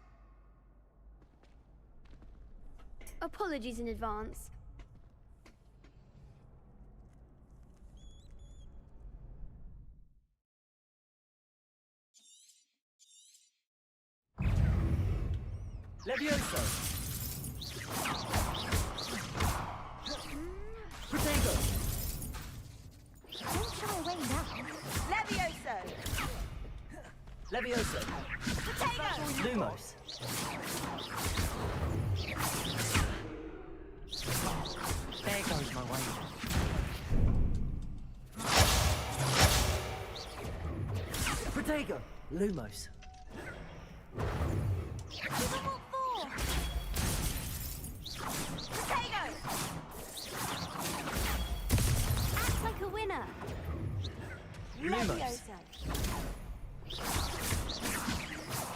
Speaker 21: Apologies in advance.
Speaker 3: Levioso! Protego!
Speaker 20: Don't shy away now.
Speaker 9: Levioso!
Speaker 3: Levioso!
Speaker 9: Potato!
Speaker 5: Lumos. There goes my wager.
Speaker 3: Protego!
Speaker 5: Lumos.
Speaker 21: Potato! Act like a winner.
Speaker 5: Lumos.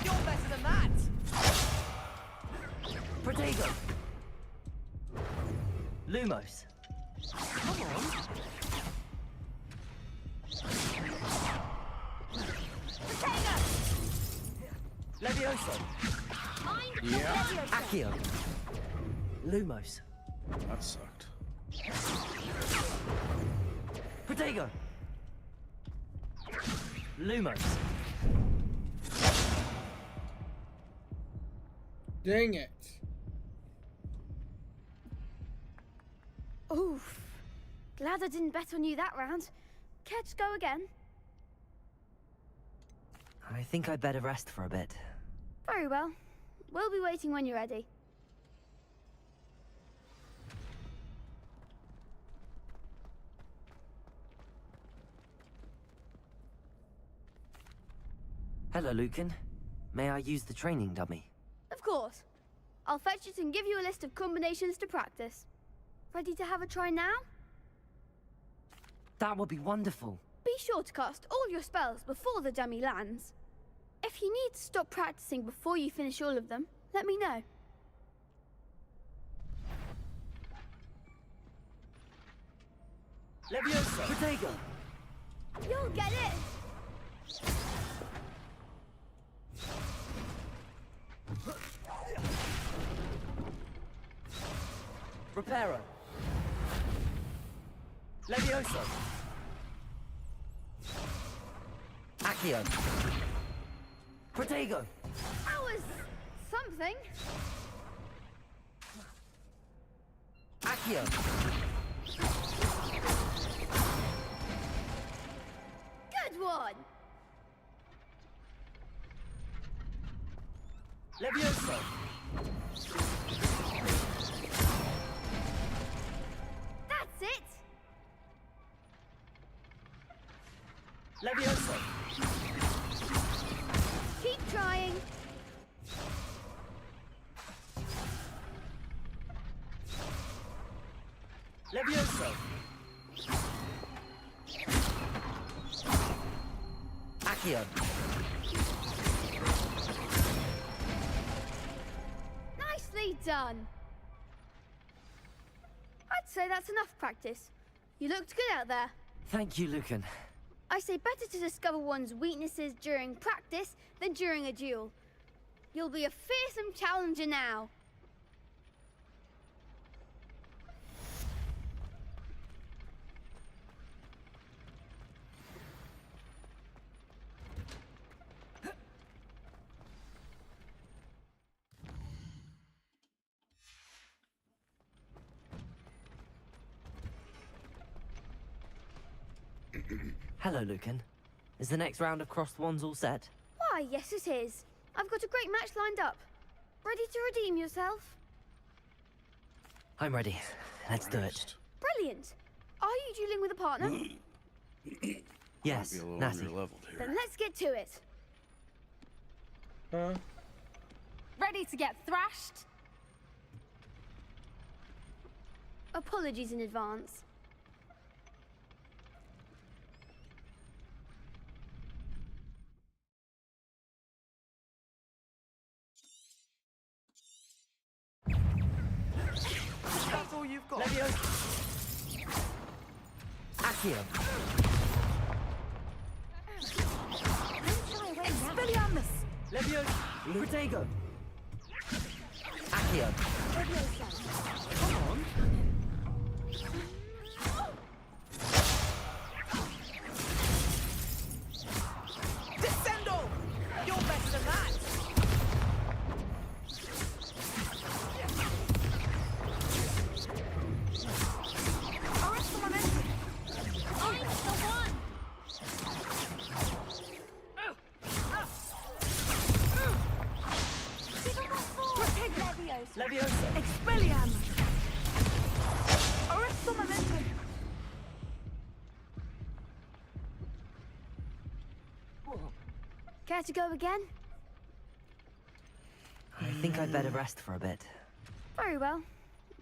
Speaker 3: You're better than that!
Speaker 5: Protego. Lumos.
Speaker 3: Come on!
Speaker 21: Potato!
Speaker 3: Levioso!
Speaker 8: Yeah.
Speaker 5: Accio. Lumos.
Speaker 8: That sucked.
Speaker 5: Protego. Lumos.
Speaker 2: Dang it.
Speaker 21: Oof. Glad I didn't bet on you that round. Care to go again?
Speaker 5: I think I'd better rest for a bit.
Speaker 21: Very well. We'll be waiting when you're ready.
Speaker 5: Hello, Lucan. May I use the training dummy?
Speaker 21: Of course. I'll fetch it and give you a list of combinations to practice. Ready to have a try now?
Speaker 5: That would be wonderful.
Speaker 21: Be sure to cast all your spells before the dummy lands. If you need to stop practicing before you finish all of them, let me know.
Speaker 5: Leviosa! Protego!
Speaker 21: You'll get it!
Speaker 5: Reparo! Leviosa! Accio! Protego!
Speaker 21: That was something.
Speaker 5: Accio!
Speaker 21: Good one!
Speaker 5: Leviosa!
Speaker 21: That's it!
Speaker 5: Leviosa!
Speaker 21: Keep trying.
Speaker 5: Leviosa! Accio!
Speaker 21: Nicely done. I'd say that's enough practice. You looked good out there.
Speaker 5: Thank you, Lucan.
Speaker 21: I say better to discover one's weaknesses during practice than during a duel. You'll be a fearsome challenger now.
Speaker 5: Hello, Lucan. Is the next round of crossed wands all set?
Speaker 21: Why, yes it is. I've got a great match lined up. Ready to redeem yourself?
Speaker 5: I'm ready. Let's do it.
Speaker 21: Brilliant. Are you dueling with a partner?
Speaker 5: Yes,
Speaker 8: Might be a little
Speaker 5: Natty.
Speaker 8: underleveled here.
Speaker 21: Then let's get to it.
Speaker 23: Ready to get thrashed?
Speaker 21: Apologies in advance.
Speaker 5: That's all you've got. Leviosa! Accio!
Speaker 21: Expelliarmus!
Speaker 5: Leviosa! Protego! Accio!
Speaker 21: Come on.
Speaker 9: Descendo! You're better than that!
Speaker 21: Arrest the momentum. I'm the one.
Speaker 5: Leviosa!
Speaker 21: Expelliarmus. Arrest the momentum. Care to go again?
Speaker 5: I think I'd better rest for a bit.
Speaker 21: Very well.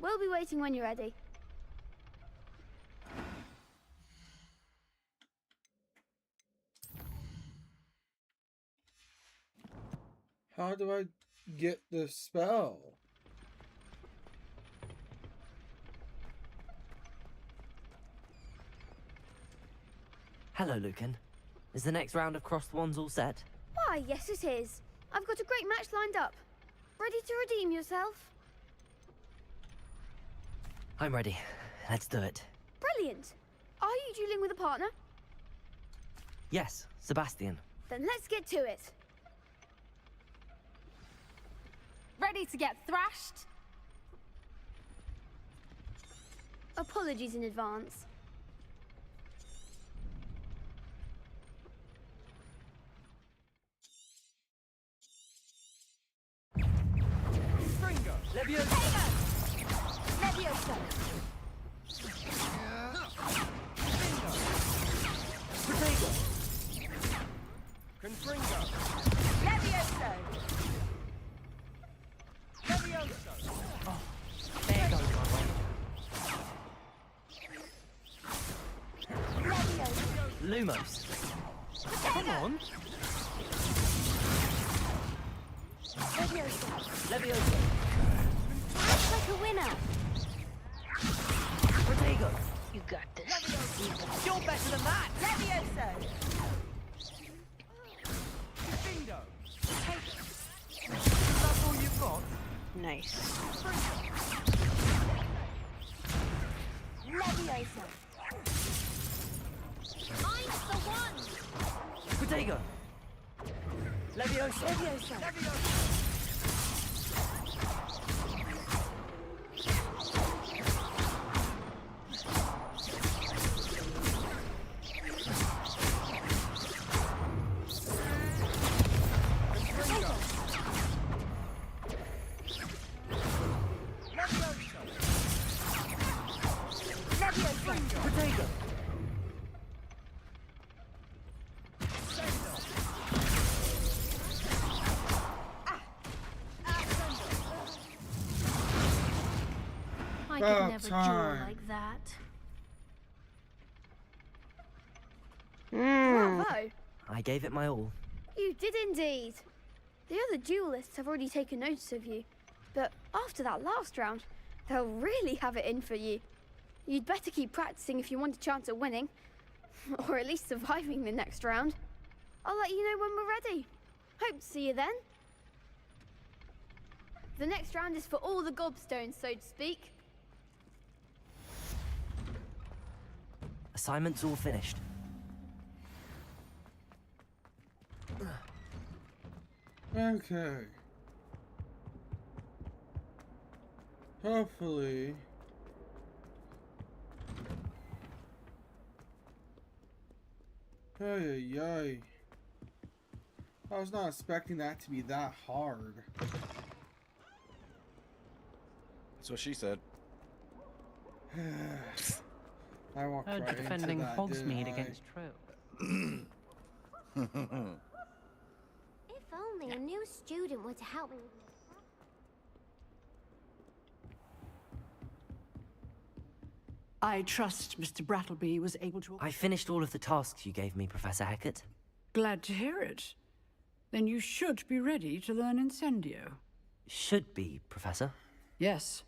Speaker 21: We'll be waiting when you're ready.
Speaker 2: How do I get the spell?
Speaker 5: Hello, Lucan. Is the next round of crossed wands all set?
Speaker 21: Why, yes it is. I've got a great match lined up. Ready to redeem yourself?
Speaker 5: I'm ready. Let's do it.
Speaker 21: Brilliant. Are you dueling with a partner?
Speaker 5: Yes, Sebastian.
Speaker 21: Then let's get to it.
Speaker 23: Ready to get thrashed?
Speaker 21: Apologies in advance.
Speaker 5: Leviosa!
Speaker 21: Leviosa!
Speaker 5: Protego!
Speaker 3: Confringo!
Speaker 21: Leviosa!
Speaker 3: Leviosa!
Speaker 5: Oh, there goes my way. Lumos. Come on.
Speaker 21: Leviosa!
Speaker 5: Leviosa.
Speaker 21: Looks like a winner.
Speaker 5: Protego.
Speaker 7: You got this.
Speaker 3: You're better than that!
Speaker 21: Leviosa!
Speaker 3: Bingo! That's all you've got?
Speaker 7: Nice.
Speaker 21: Leviosa!
Speaker 3: I'm the one!
Speaker 5: Protego. Leviosa.
Speaker 21: Leviosa!
Speaker 5: Protego.
Speaker 16: I could
Speaker 2: About
Speaker 16: never
Speaker 2: time.
Speaker 16: duel like that.
Speaker 21: Bravo!
Speaker 5: I gave it my all.
Speaker 21: You did indeed. The other duelists have already taken notice of you, but after that last round, they'll really have it in for you. You'd better keep practicing if you want a chance at winning, or at least surviving the next round. I'll let you know when we're ready. Hope to see you then. The next round is for all the gobstones, so to speak.
Speaker 5: Assignment's all finished.
Speaker 2: Okay. Hopefully. Ay, ay, ay. I was not expecting that to be that hard.
Speaker 8: That's what she said.
Speaker 2: I walked
Speaker 4: Heard
Speaker 2: right
Speaker 4: you're defending
Speaker 2: into that,
Speaker 4: Hogsmeade
Speaker 2: didn't I?
Speaker 4: against Trail.
Speaker 20: If only a new student were to help me with my
Speaker 22: I trust Mr. Brattleby was able to...
Speaker 5: I finished all of the tasks you gave me, Professor Hackett.
Speaker 22: Glad to hear it. Then you should be ready to learn Incendio.
Speaker 5: Should be, Professor.
Speaker 22: Yes.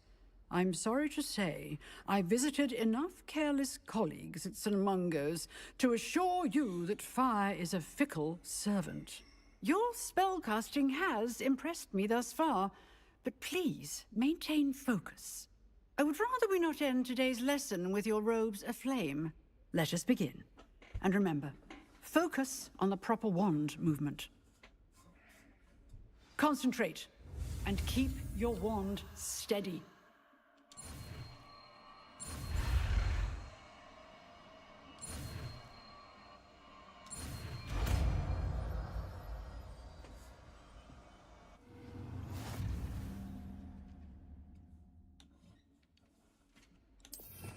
Speaker 22: I'm sorry to say, I visited enough careless colleagues at St. Mungo's to assure you that fire is a fickle servant. Your spellcasting has impressed me thus far, but please maintain focus. I would rather we not end today's lesson with your robes aflame. Let us begin. And remember, focus on the proper wand movement. Concentrate, and keep your wand steady.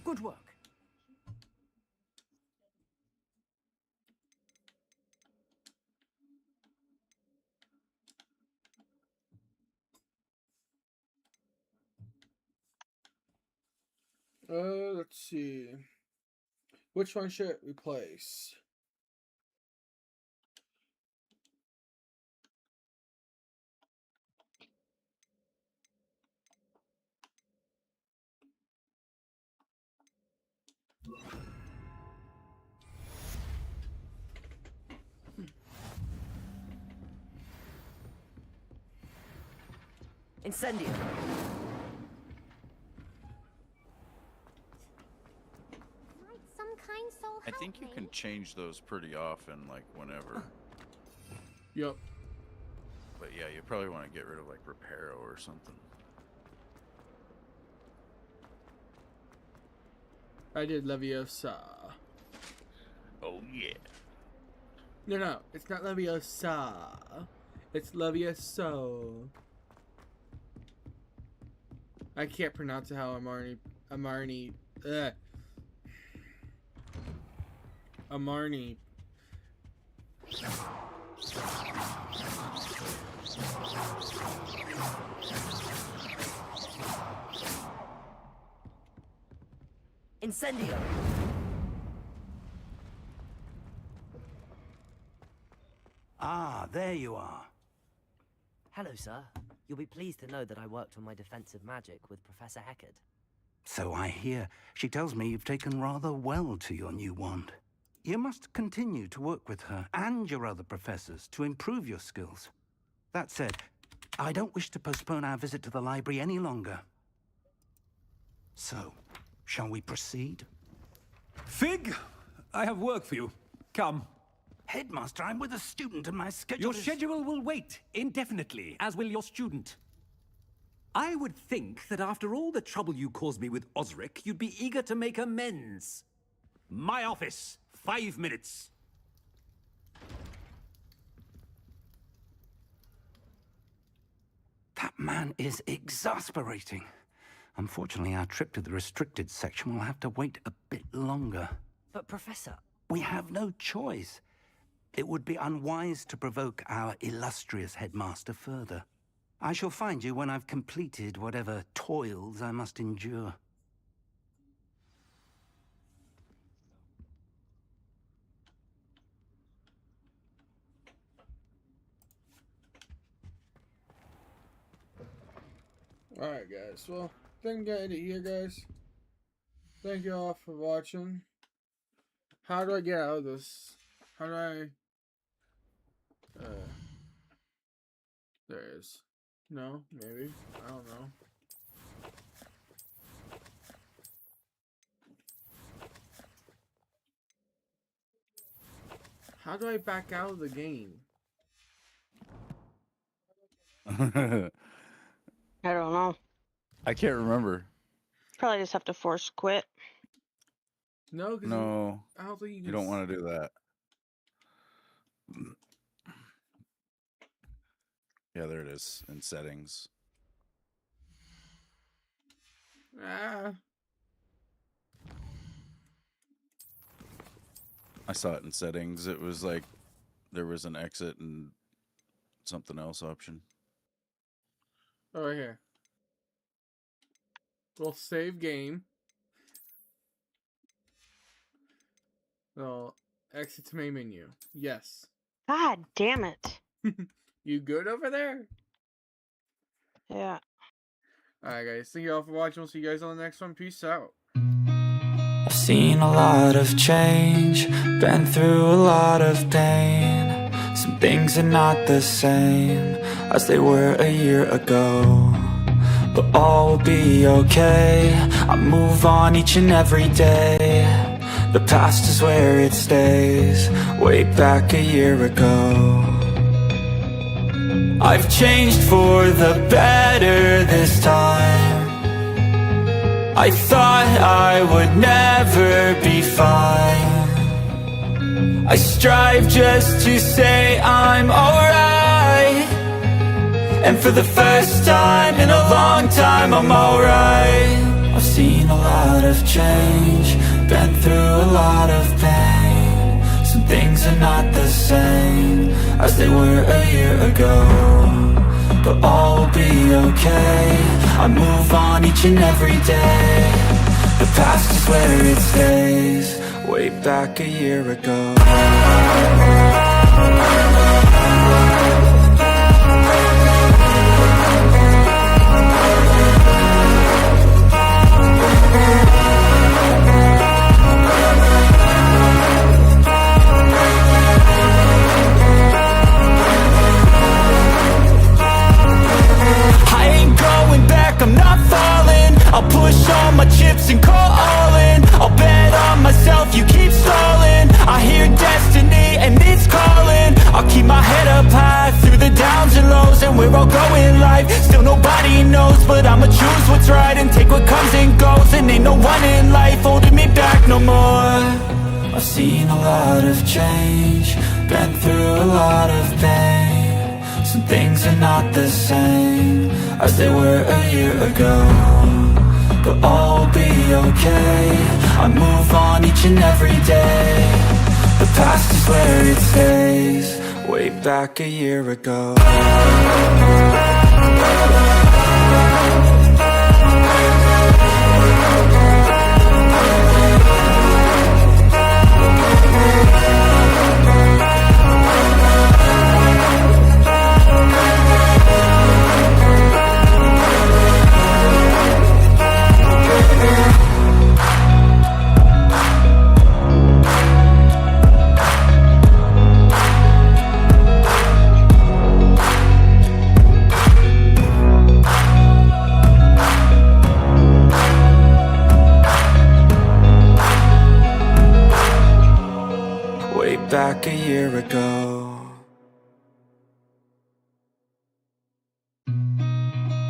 Speaker 22: Good work.
Speaker 2: Let's see. Which one should it replace?
Speaker 5: Incendio.
Speaker 20: Might some kind soul
Speaker 8: I
Speaker 20: help
Speaker 8: think you
Speaker 20: me?
Speaker 8: can change those pretty often, like whenever.
Speaker 2: Yup.
Speaker 8: But yeah, you probably want to get rid of like Reparo or something.
Speaker 2: I did Leviosa.
Speaker 8: Oh yeah.
Speaker 2: No, it's not Leviosa. It's Levioso. I can't pronounce it how Amarni.
Speaker 5: Incendio.
Speaker 6: Ah, there you are.
Speaker 5: Hello, sir. You'll be pleased to know that I worked on my defensive magic with Professor Heckard.
Speaker 6: So I hear. She tells me you've taken rather well to your new wand. You must continue to work with her and your other professors to improve your skills. That said, I don't wish to postpone our visit to the library any longer. So, shall we proceed?
Speaker 4: Fig, I have work for you. Come.
Speaker 6: Headmaster, I'm with a student and my schedule
Speaker 4: Your
Speaker 6: is...
Speaker 4: schedule will wait indefinitely, as will your student. I would think that after all the trouble you caused me with Osric, you'd be eager to make amends. My office, 5 minutes.
Speaker 6: That man is exasperating. Unfortunately, our trip to the restricted section will have to wait a bit longer.
Speaker 5: But, Professor...
Speaker 6: We have no choice. It would be unwise to provoke our illustrious headmaster further. I shall find you when I've completed whatever toils I must endure.
Speaker 2: Alright, guys. Well, I think I'm gonna end it here, guys. Thank you all for watching. How do I get out of this? How do I... there it is. No? Maybe? I don't know. How do I back out of the game?
Speaker 7: I don't know.
Speaker 8: I can't remember.
Speaker 7: Probably just have to force quit.
Speaker 2: No, because
Speaker 8: No,
Speaker 2: I don't think
Speaker 8: you don't want to do that. Yeah, there it is in settings.
Speaker 2: Ah.
Speaker 8: I saw it in settings. It was like there was an exit and something else option.
Speaker 2: Oh, right here. We'll save game. So, exit to main menu. Yes.
Speaker 7: God damn it.
Speaker 2: You good over there?
Speaker 7: Yeah.
Speaker 2: Alright, guys. Thank you all for watching. We'll see you guys on the next one. Peace out.
Speaker 13: I've seen a lot of change, been through a lot of pain. Some things are not the same as they were a year ago, but all will be okay. I move on each and every day. The past is where it stays, way back a year ago. I've changed for the better this time. I thought I would never be fine. I strive just to say I'm alright, and for the first time in a long time I'm alright. I've seen a lot of change, been through a lot of pain. Some things are not the same as they were a year ago, but all will be okay. I move on each and every day. The past is where it stays, way back a year ago. I ain't we're all growing life. Still nobody knows, but I'ma choose what's right and take what comes and goes. And ain't no one in life holding me back no more. I've seen a lot of change, been through a lot of pain. Some things are not the same as they were a year ago, but all will be okay. I move on each and every day. The past is where it stays, way back a year ago. Back a year ago.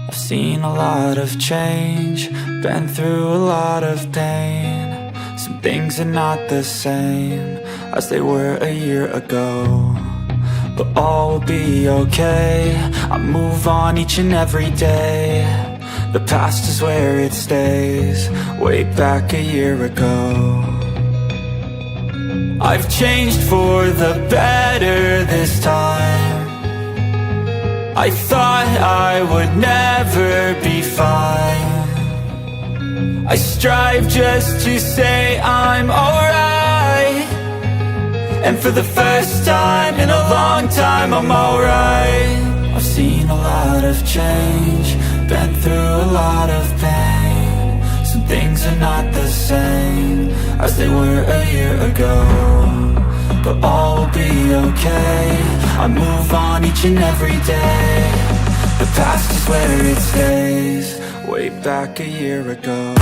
Speaker 13: I've seen a lot of change, been through a lot of pain. Some things are not the same as they were a year ago, but all will be okay. I move on each and every day. The past is where it stays, way back a year ago. I've changed for the better this time. I thought I would never be fine. I strive just to say I'm alright, and for the first time in a long time I'm alright. I've seen a lot of change, been through a lot of pain. Some things are not the same as they were a year ago, but all will be okay. I move on each and every day. The past is where it stays, way back a year ago.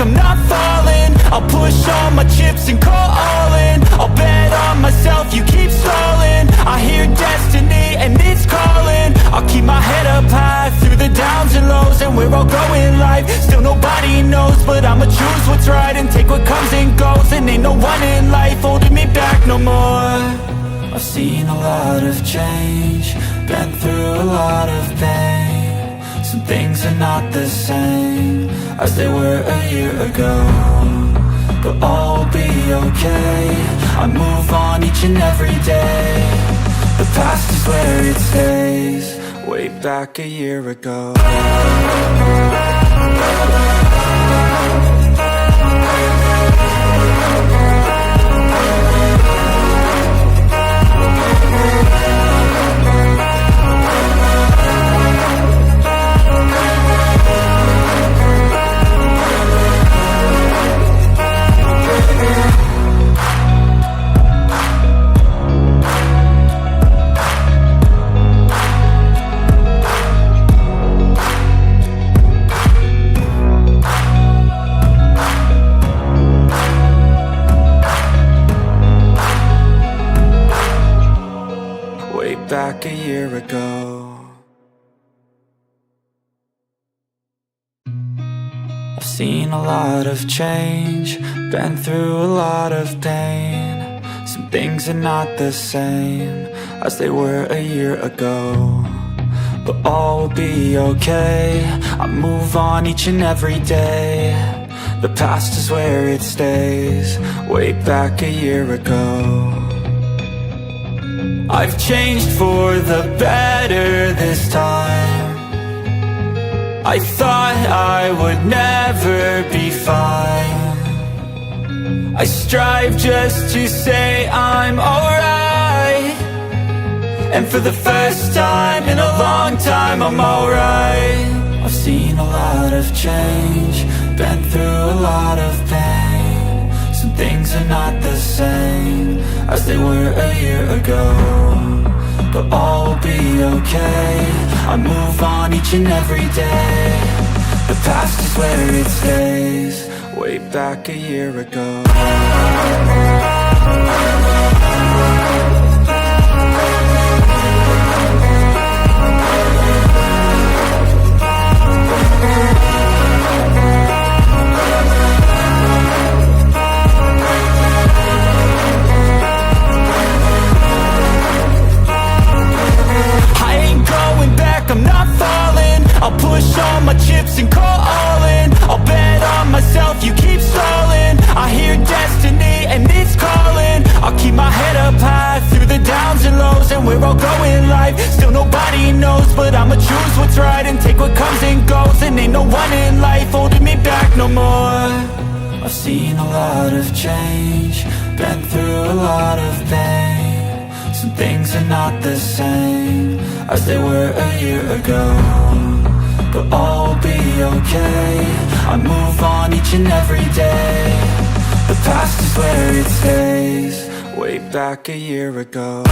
Speaker 13: I'm not falling. I'll push all my chips and call all in. I'll bet on myself, you keep stalling. I hear destiny and it's calling. I'll keep my head up high through the downs and lows, and we're all growing life. Still nobody knows, but I'ma choose what's right and take what comes and goes. And ain't no one in life holding me back no more. I've seen a lot of change, been through a lot of pain. Some things are not the same as they were a year ago, but all will be okay. I move on each and every day. The past is where it stays, way back a year ago. Back a year ago. I've seen a lot of change, been through a lot of pain. Some things are not the same as they were a year ago, but all will be okay. I move on each and every day. The past is where it stays, way back a year ago. I've changed for the better this time. I thought I would never be fine. I strive just to say I'm alright, and for the first time in a long time I'm alright. I've seen a lot of change, been through a lot of pain. Some things are not the same as they were a year ago, but all will be okay. I move on each and every day. The past is where it stays, way back a year ago. I'm not falling. I'll push all my chips and call all in. I'll bet on myself, you keep stalling. I hear destiny and it's calling. I'll keep my head up high through the downs and lows, and we're all going life. Still nobody knows, but I'ma choose what's right and take what comes and goes. And ain't no one in life holding me back no more. I've seen a lot of change, been through a lot of pain. Some things are not the same as they were a year ago, but all will be okay. I move on each and every day. The past is where it stays, way back a year ago.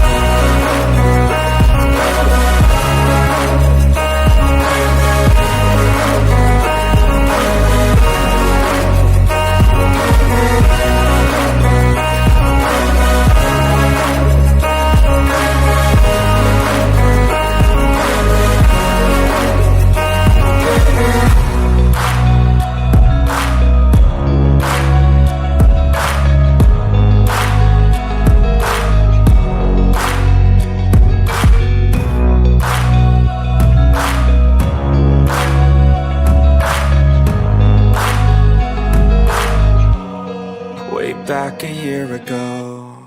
Speaker 13: Back a year ago.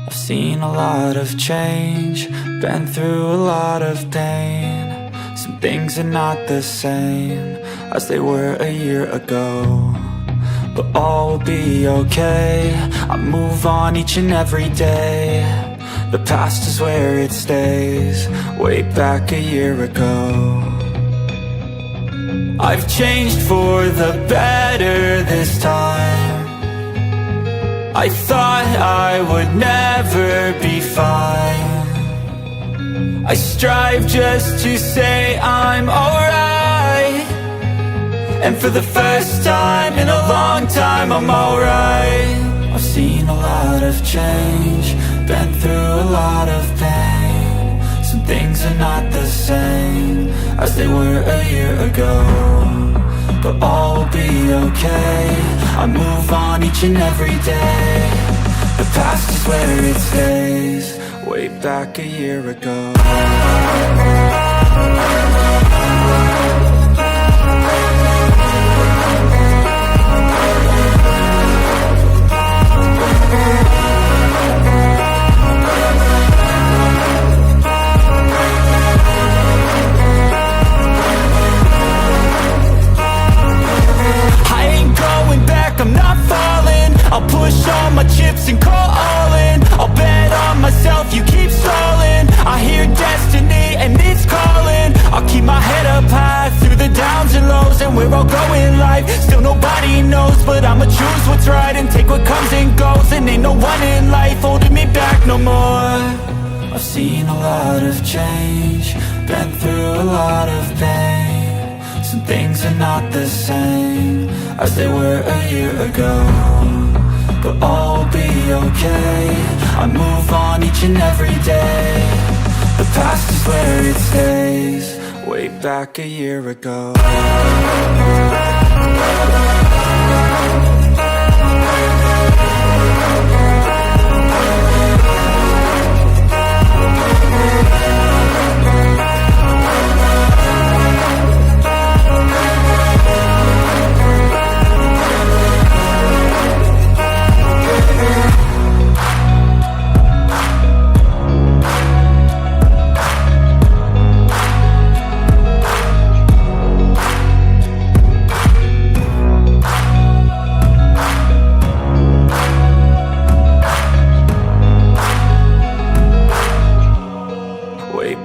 Speaker 13: I've seen a lot of change, been through a lot of pain. Some things are not the same as they were a year ago, but all will be okay. I move on each and every day. The past is where it stays, way back a year ago. I've changed for the better this time. I thought I would never be fine. I strive just to say I'm alright, and for the first time in a long time I'm alright. I've seen a lot of change, been through a lot of pain. Some things are not the same as they were a year ago, but all will be okay. I move on each and every day. The past is where it stays, way back a year ago. I'm not falling. I'll push all my chips and call all in. I'll bet on myself, you keep stalling. I hear destiny and it's calling. I'll keep my head up high through the downs and lows, and we're all going life. Still nobody knows, but I'ma choose what's right and take what comes and goes. And ain't no one in life holding me back no more. I've seen a lot of change, been through a lot of pain. Some things are not the same as they were a year ago, but all will be okay. I move on each and every day. The past is where it stays, way back a year ago.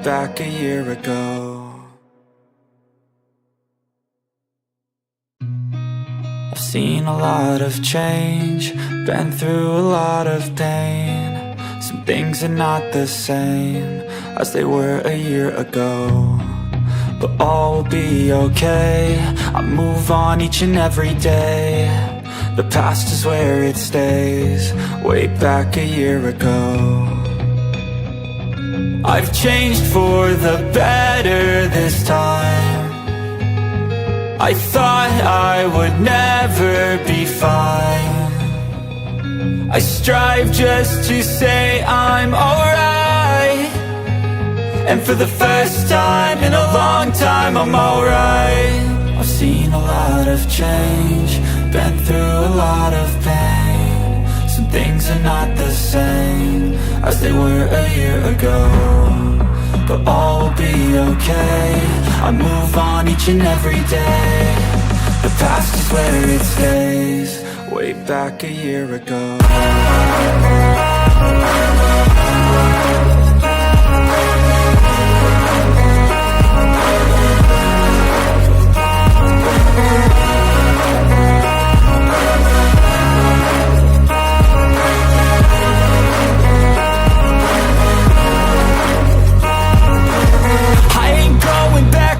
Speaker 13: Back a year ago. I've seen a lot of change, been through a lot of pain. Some things are not the same as they were a year ago, but all will be okay. I move on each and every day. The past is where it stays, way back a year ago. I've changed for the better this time. I thought I would never be fine. I strive just to say I'm alright, and for the first time in a long time I'm alright. I've seen a lot of change, been through a lot of pain. Some things are not the same as they were a year ago, but all will be okay. I move on each and every day. The past is where it stays, way back a year ago.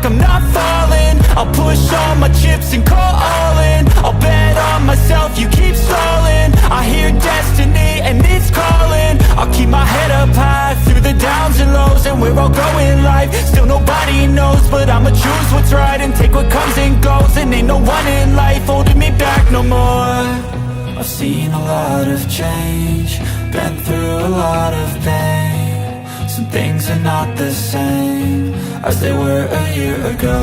Speaker 13: I'm not falling. I'll push all my chips and call all in. I'll bet on myself, you keep stalling. I hear destiny and it's calling. I'll keep my head up high through the downs and lows, and we're all growing life. Still nobody knows, but I'ma choose what's right and take what comes and goes. And ain't no one in life holding me back no more. I've seen a lot of change, been through a lot of pain. Some things are not the same as they were a year ago,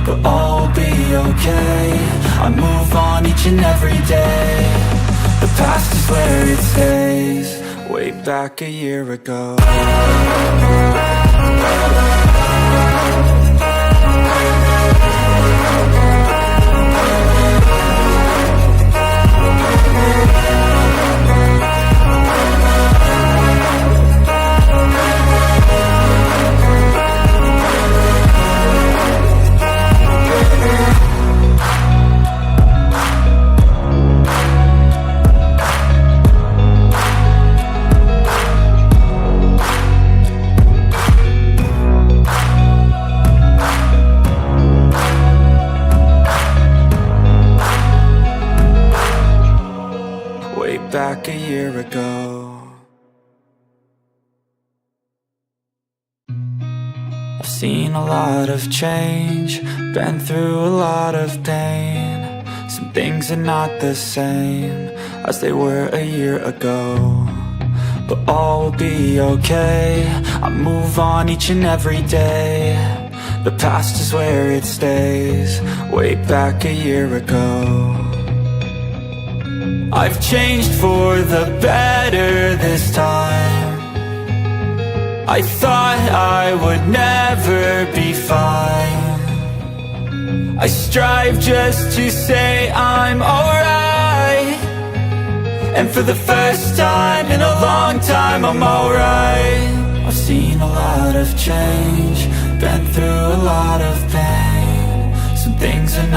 Speaker 13: but all will be okay. I move on each and every day. The past is where it stays, way back a year ago. Back a year ago. I've seen a lot of change, been through a lot of pain. Some things are not the same as they were a year ago, but all will be okay. I move on each and every day. The past is where it stays, way back a year ago. I've changed for the better this time. I thought I would never be fine. I strive just to say I'm alright, and for the first time in a long time I'm alright. I've seen a lot of change, been through a lot of pain. Some things are not